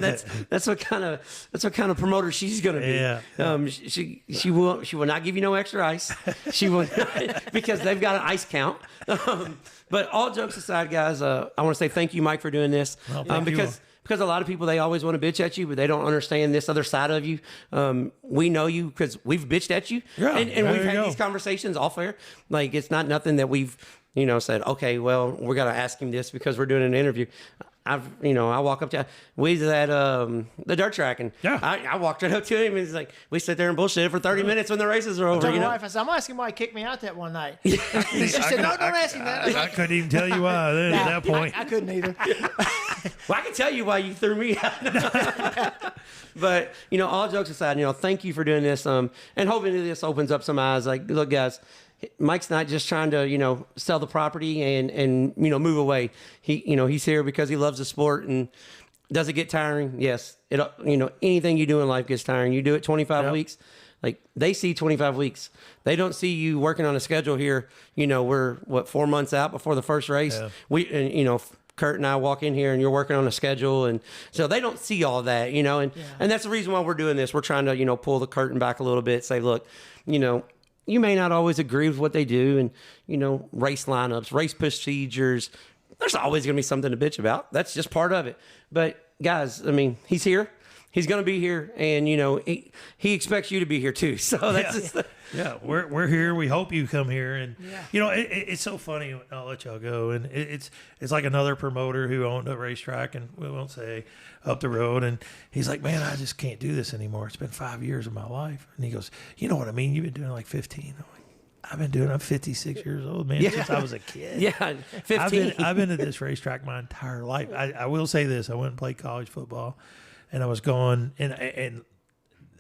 [SPEAKER 1] That's what kind of promoter she's going to be. She will not give you no extra ice. She will not, because they've got an ice count. But all jokes aside, guys, I want to say thank you, Mike, for doing this.
[SPEAKER 3] Well,
[SPEAKER 1] Because a lot of people, they always want to bitch at you, but they don't understand this other side of you. We know you because we've bitched at you.
[SPEAKER 3] Yeah,
[SPEAKER 1] and we've had these conversations off air. Like, it's not nothing that we've, said, okay, well, we're going to ask him this because we're doing an interview. I walk up to, we was at the dirt track, and I walked right up to him, and he's like, we sit there and bullshit for 30 minutes when the races are over.
[SPEAKER 2] I told my wife, I said, I'm asking why he kicked me out that one night. She said, no, don't ask him that.
[SPEAKER 3] I couldn't even tell you why at that point.
[SPEAKER 2] I couldn't either.
[SPEAKER 1] Well, I can tell you why you threw me out. But, all jokes aside, thank you for doing this. And hoping this opens up some eyes. Like, look, guys, Mike's not just trying to, sell the property and move away. He's here because he loves the sport. And does it get tiring? Yes. Anything you do in life gets tiring. You do it 25 weeks. Like, they see 25 weeks. They don't see you working on a schedule here. We're 4 months out before the first race. Yeah. Kurt and I walk in here and you're working on a schedule, and so they don't see all that, and that's the reason why we're doing this. We're trying to, pull the curtain back a little bit, say, look, you may not always agree with what they do, and, race lineups, race procedures, there's always going to be something to bitch about. That's just part of it. But guys, I mean, he's here. He's going to be here, and he expects you to be here too. So that's
[SPEAKER 3] we're here. We hope you come here, and it's so funny. I'll let y'all go, and it's like another promoter who owned a racetrack, and we won't say up the road, and he's like, man, I just can't do this anymore. It's been 5 years of my life, and he goes, you know what I mean? You've been doing like 15. I'm 56 years old, man, since I was a kid.
[SPEAKER 1] Yeah, 15.
[SPEAKER 3] I've been at this racetrack my entire life. I will say this: I went and played college football. And I was going, and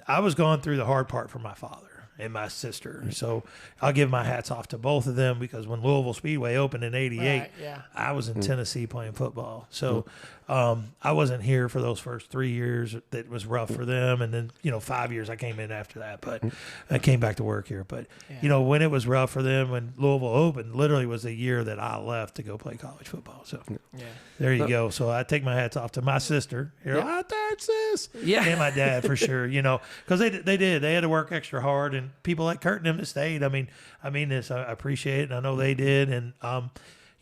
[SPEAKER 3] I was going through the hard part for my father and my sister. So I'll give my hats off to both of them, because when Louisville Speedway opened in '88, I was in Tennessee playing football. So I wasn't here for those first 3 years. That was rough for them. And then, 5 years I came in after that, but I came back to work here. But, when it was rough for them, when Louisville opened, literally was the year that I left to go play college football. So there you go. So I take my hats off to my sister here out there, sis. Yeah. And my dad for sure, because they did. They had to work extra hard, and people like Kurt and them that stayed. I mean this, I appreciate it. And I know they did. And,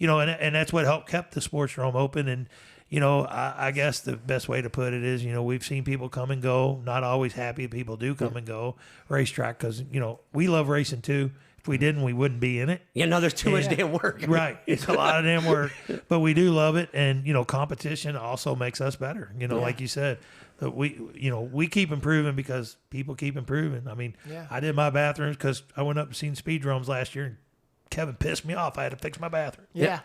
[SPEAKER 3] and that's what helped kept the Sportsdrome open. And, I guess the best way to put it is, we've seen people come and go, not always happy people do come and go racetrack because, we love racing too. If we didn't, we wouldn't be in it.
[SPEAKER 1] There's too much damn work.
[SPEAKER 3] Right. It's a lot of damn work, but we do love it. And, competition also makes us better, like you said. That we keep improving because people keep improving. I mean, I did my bathrooms because I went up and seen Speedromes last year and Kevin pissed me off. I had to fix my bathroom.
[SPEAKER 2] Yeah.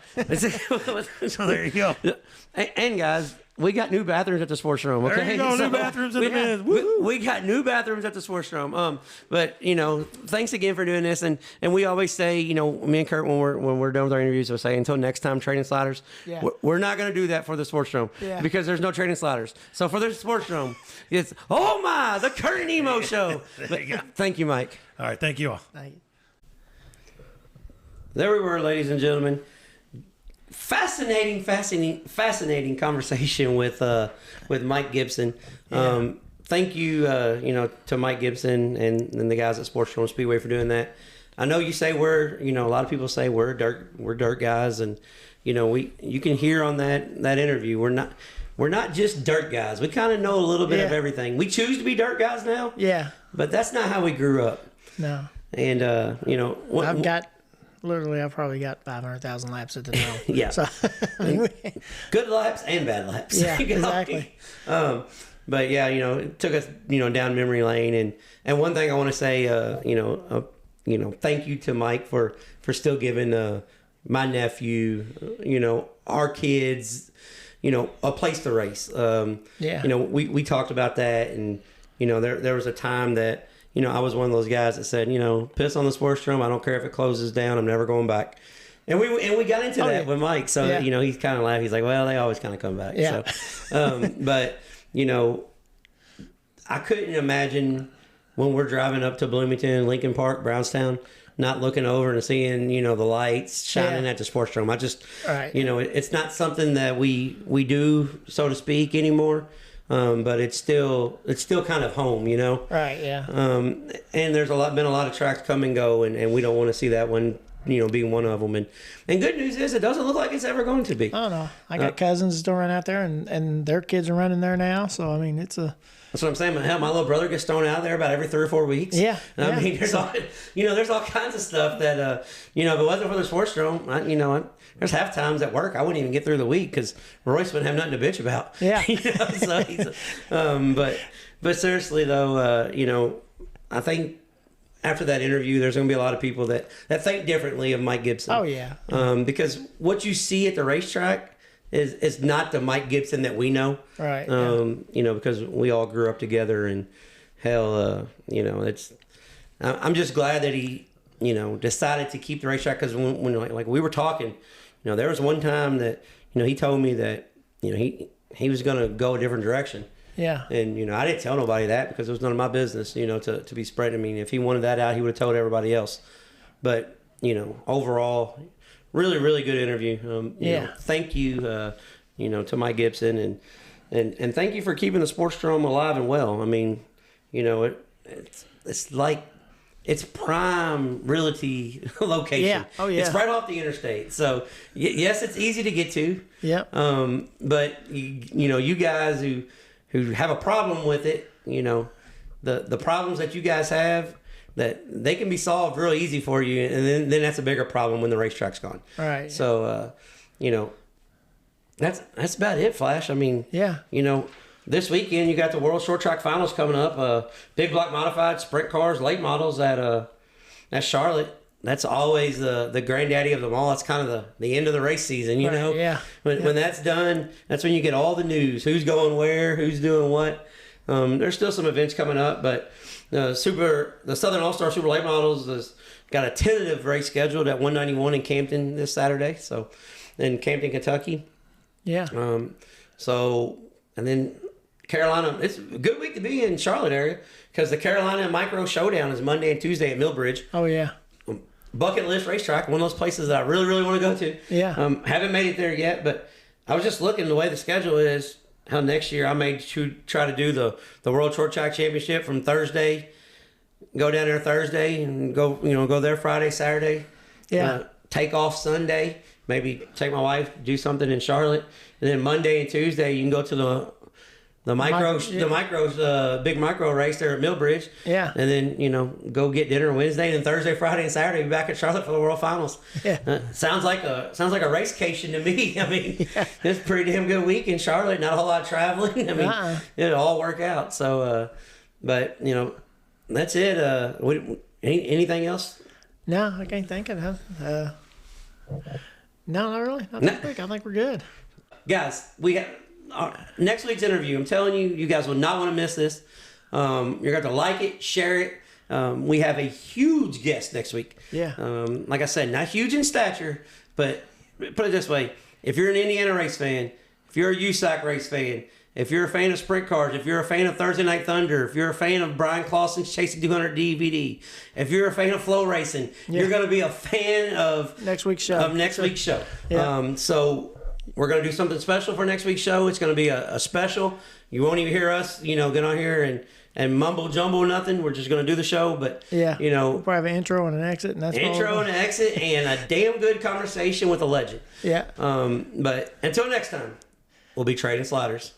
[SPEAKER 3] So there you go.
[SPEAKER 1] And guys, we got new bathrooms at the Sportsdrome. Okay,
[SPEAKER 3] there you go, new bathrooms in the men's.
[SPEAKER 1] We got new bathrooms at the Sportsdrome. But thanks again for doing this. And we always say, me and Kurt, when we're done with our interviews, we'll say until next time, Trading Sliders.
[SPEAKER 2] Yeah.
[SPEAKER 1] We're not going to do that for the Sportsdrome because there's no Trading Sliders. So for the Sportsdrome, it's the Kurt and Emo show. Thank you, Mike.
[SPEAKER 3] All right, thank you all.
[SPEAKER 2] Thank you.
[SPEAKER 1] There we were, ladies and gentlemen. Fascinating conversation with Mike Gibson. Thank you, to Mike Gibson and the guys at Sportsdrome Speedway for doing that. I know you say we're, a lot of people say we're dirt guys, and you can hear on that interview we're not just dirt guys. We kind of know a little bit of everything. We choose to be dirt guys now.
[SPEAKER 2] Yeah.
[SPEAKER 1] But that's not how we grew up.
[SPEAKER 2] No.
[SPEAKER 1] And
[SPEAKER 2] I've probably got 500,000 laps at the now.
[SPEAKER 1] Yeah.
[SPEAKER 2] So,
[SPEAKER 1] good laps and bad laps.
[SPEAKER 2] Yeah, exactly.
[SPEAKER 1] But yeah, it took us, down memory lane. And one thing I want to say, thank you to Mike for still giving my nephew, our kids, a place to race. We talked about that, and there was a time that I was one of those guys that said, piss on the Sportsdrome. I don't care if it closes down. I'm never going back. And we got into that with Mike. So, he's kind of laughing. He's like, well, they always kind of come back.
[SPEAKER 2] Yeah.
[SPEAKER 1] So, but, I couldn't imagine when we're driving up to Bloomington, Lincoln Park, Brownstown, not looking over and seeing, the lights shining at the Sportsdrome. I just, it's not something that we do, so to speak, anymore. But it's still kind of home,
[SPEAKER 2] Right, yeah.
[SPEAKER 1] And there's been a lot of tracks come and go, and we don't want to see that one, being one of them. And good news is it doesn't look like it's ever going to be.
[SPEAKER 2] Oh no, I got cousins still running out there, and their kids are running there now. So I mean, that's what I'm saying.
[SPEAKER 1] Hell, my little brother gets thrown out there about every 3 or 4 weeks.
[SPEAKER 2] Yeah.
[SPEAKER 1] I mean, there's all kinds of stuff that if it wasn't for the Sportsdrome, there's half times at work I wouldn't even get through the week because Royce wouldn't have nothing to bitch about.
[SPEAKER 2] Yeah.
[SPEAKER 1] But seriously though, I think after that interview, there's going to be a lot of people that think differently of Mike Gibson.
[SPEAKER 2] Oh yeah.
[SPEAKER 1] Because what you see at the racetrack is not the Mike Gibson that we know.
[SPEAKER 2] Right.
[SPEAKER 1] Because we all grew up together, and hell, I'm just glad that he, decided to keep the racetrack, because when we were talking, there was one time that, he told me that, he was going to go a different direction.
[SPEAKER 2] Yeah.
[SPEAKER 1] And, I didn't tell nobody that because it was none of my business, to be spreading. I mean, if he wanted that out, he would have told everybody else. But, overall, really, really good interview. Thank you, to Mike Gibson, and thank you for keeping the Sportsdrome alive and well. I mean, it's like, it's prime realty location.
[SPEAKER 2] Yeah. Oh, yeah.
[SPEAKER 1] It's right off the interstate. So, yes, it's easy to get to.
[SPEAKER 2] Yeah.
[SPEAKER 1] But, you guys who have a problem with it, the problems that you guys have, that they can be solved real easy for you. And then that's a bigger problem when the racetrack's gone.
[SPEAKER 2] Right.
[SPEAKER 1] So, that's about it, Flash. I mean,
[SPEAKER 2] yeah.
[SPEAKER 1] This weekend, you got the World Short Track Finals coming up. Big block modified sprint cars, late models at Charlotte. That's always the granddaddy of them all. That's kind of the end of the race season, know?
[SPEAKER 2] Yeah.
[SPEAKER 1] When that's done, that's when you get all the news. Who's going where, who's doing what. There's still some events coming up, but the Southern All-Star Super Late Models has got a tentative race scheduled at 191 in Campton this Saturday. So, in Campton, Kentucky.
[SPEAKER 2] Yeah.
[SPEAKER 1] And then Carolina, it's a good week to be in Charlotte area, because the Carolina Micro Showdown is Monday and Tuesday at Millbridge.
[SPEAKER 2] Oh, yeah.
[SPEAKER 1] Bucket list racetrack, one of those places that I really, really want to go to.
[SPEAKER 2] Yeah.
[SPEAKER 1] Haven't made it there yet, but I was just looking the way the schedule is, how next year I may try to do the World Short Track Championship from Thursday, go down there Thursday and go there Friday, Saturday.
[SPEAKER 2] Yeah.
[SPEAKER 1] Take off Sunday, maybe take my wife, do something in Charlotte, and then Monday and Tuesday you can go to the big micro race there at Millbridge.
[SPEAKER 2] Yeah.
[SPEAKER 1] And then, go get dinner Wednesday, and then Thursday, Friday, and Saturday be back at Charlotte for the World Finals.
[SPEAKER 2] Yeah.
[SPEAKER 1] Sounds like a racecation to me. I mean, it's a pretty damn good week in Charlotte. Not a whole lot of traveling. I mean, it'll all work out. So, but that's it. Anything else?
[SPEAKER 2] No, I can't think of it. No, not really. Not this week. I think we're good.
[SPEAKER 1] Guys, we got next week's interview. I'm telling you, you guys will not want to miss this. You're going to like it, share it. We have a huge guest next week.
[SPEAKER 2] Yeah.
[SPEAKER 1] Like I said, not huge in stature, but put it this way. If you're an Indiana race fan, if you're a USAC race fan, if you're a fan of sprint cars, if you're a fan of Thursday Night Thunder, if you're a fan of Brian Clausen's Chasing 200 DVD, if you're a fan of flow racing, you're going to be a fan of
[SPEAKER 2] next week's show.
[SPEAKER 1] Yeah. So we're going to do something special for next week's show. It's going to be a special. You won't even hear us, get on here and mumble jumble nothing. We're just going to do the show. But,
[SPEAKER 2] we'll probably have an intro and an exit. And that's
[SPEAKER 1] intro and an exit and a damn good conversation with a legend.
[SPEAKER 2] Yeah.
[SPEAKER 1] But until next time, we'll be trading sliders.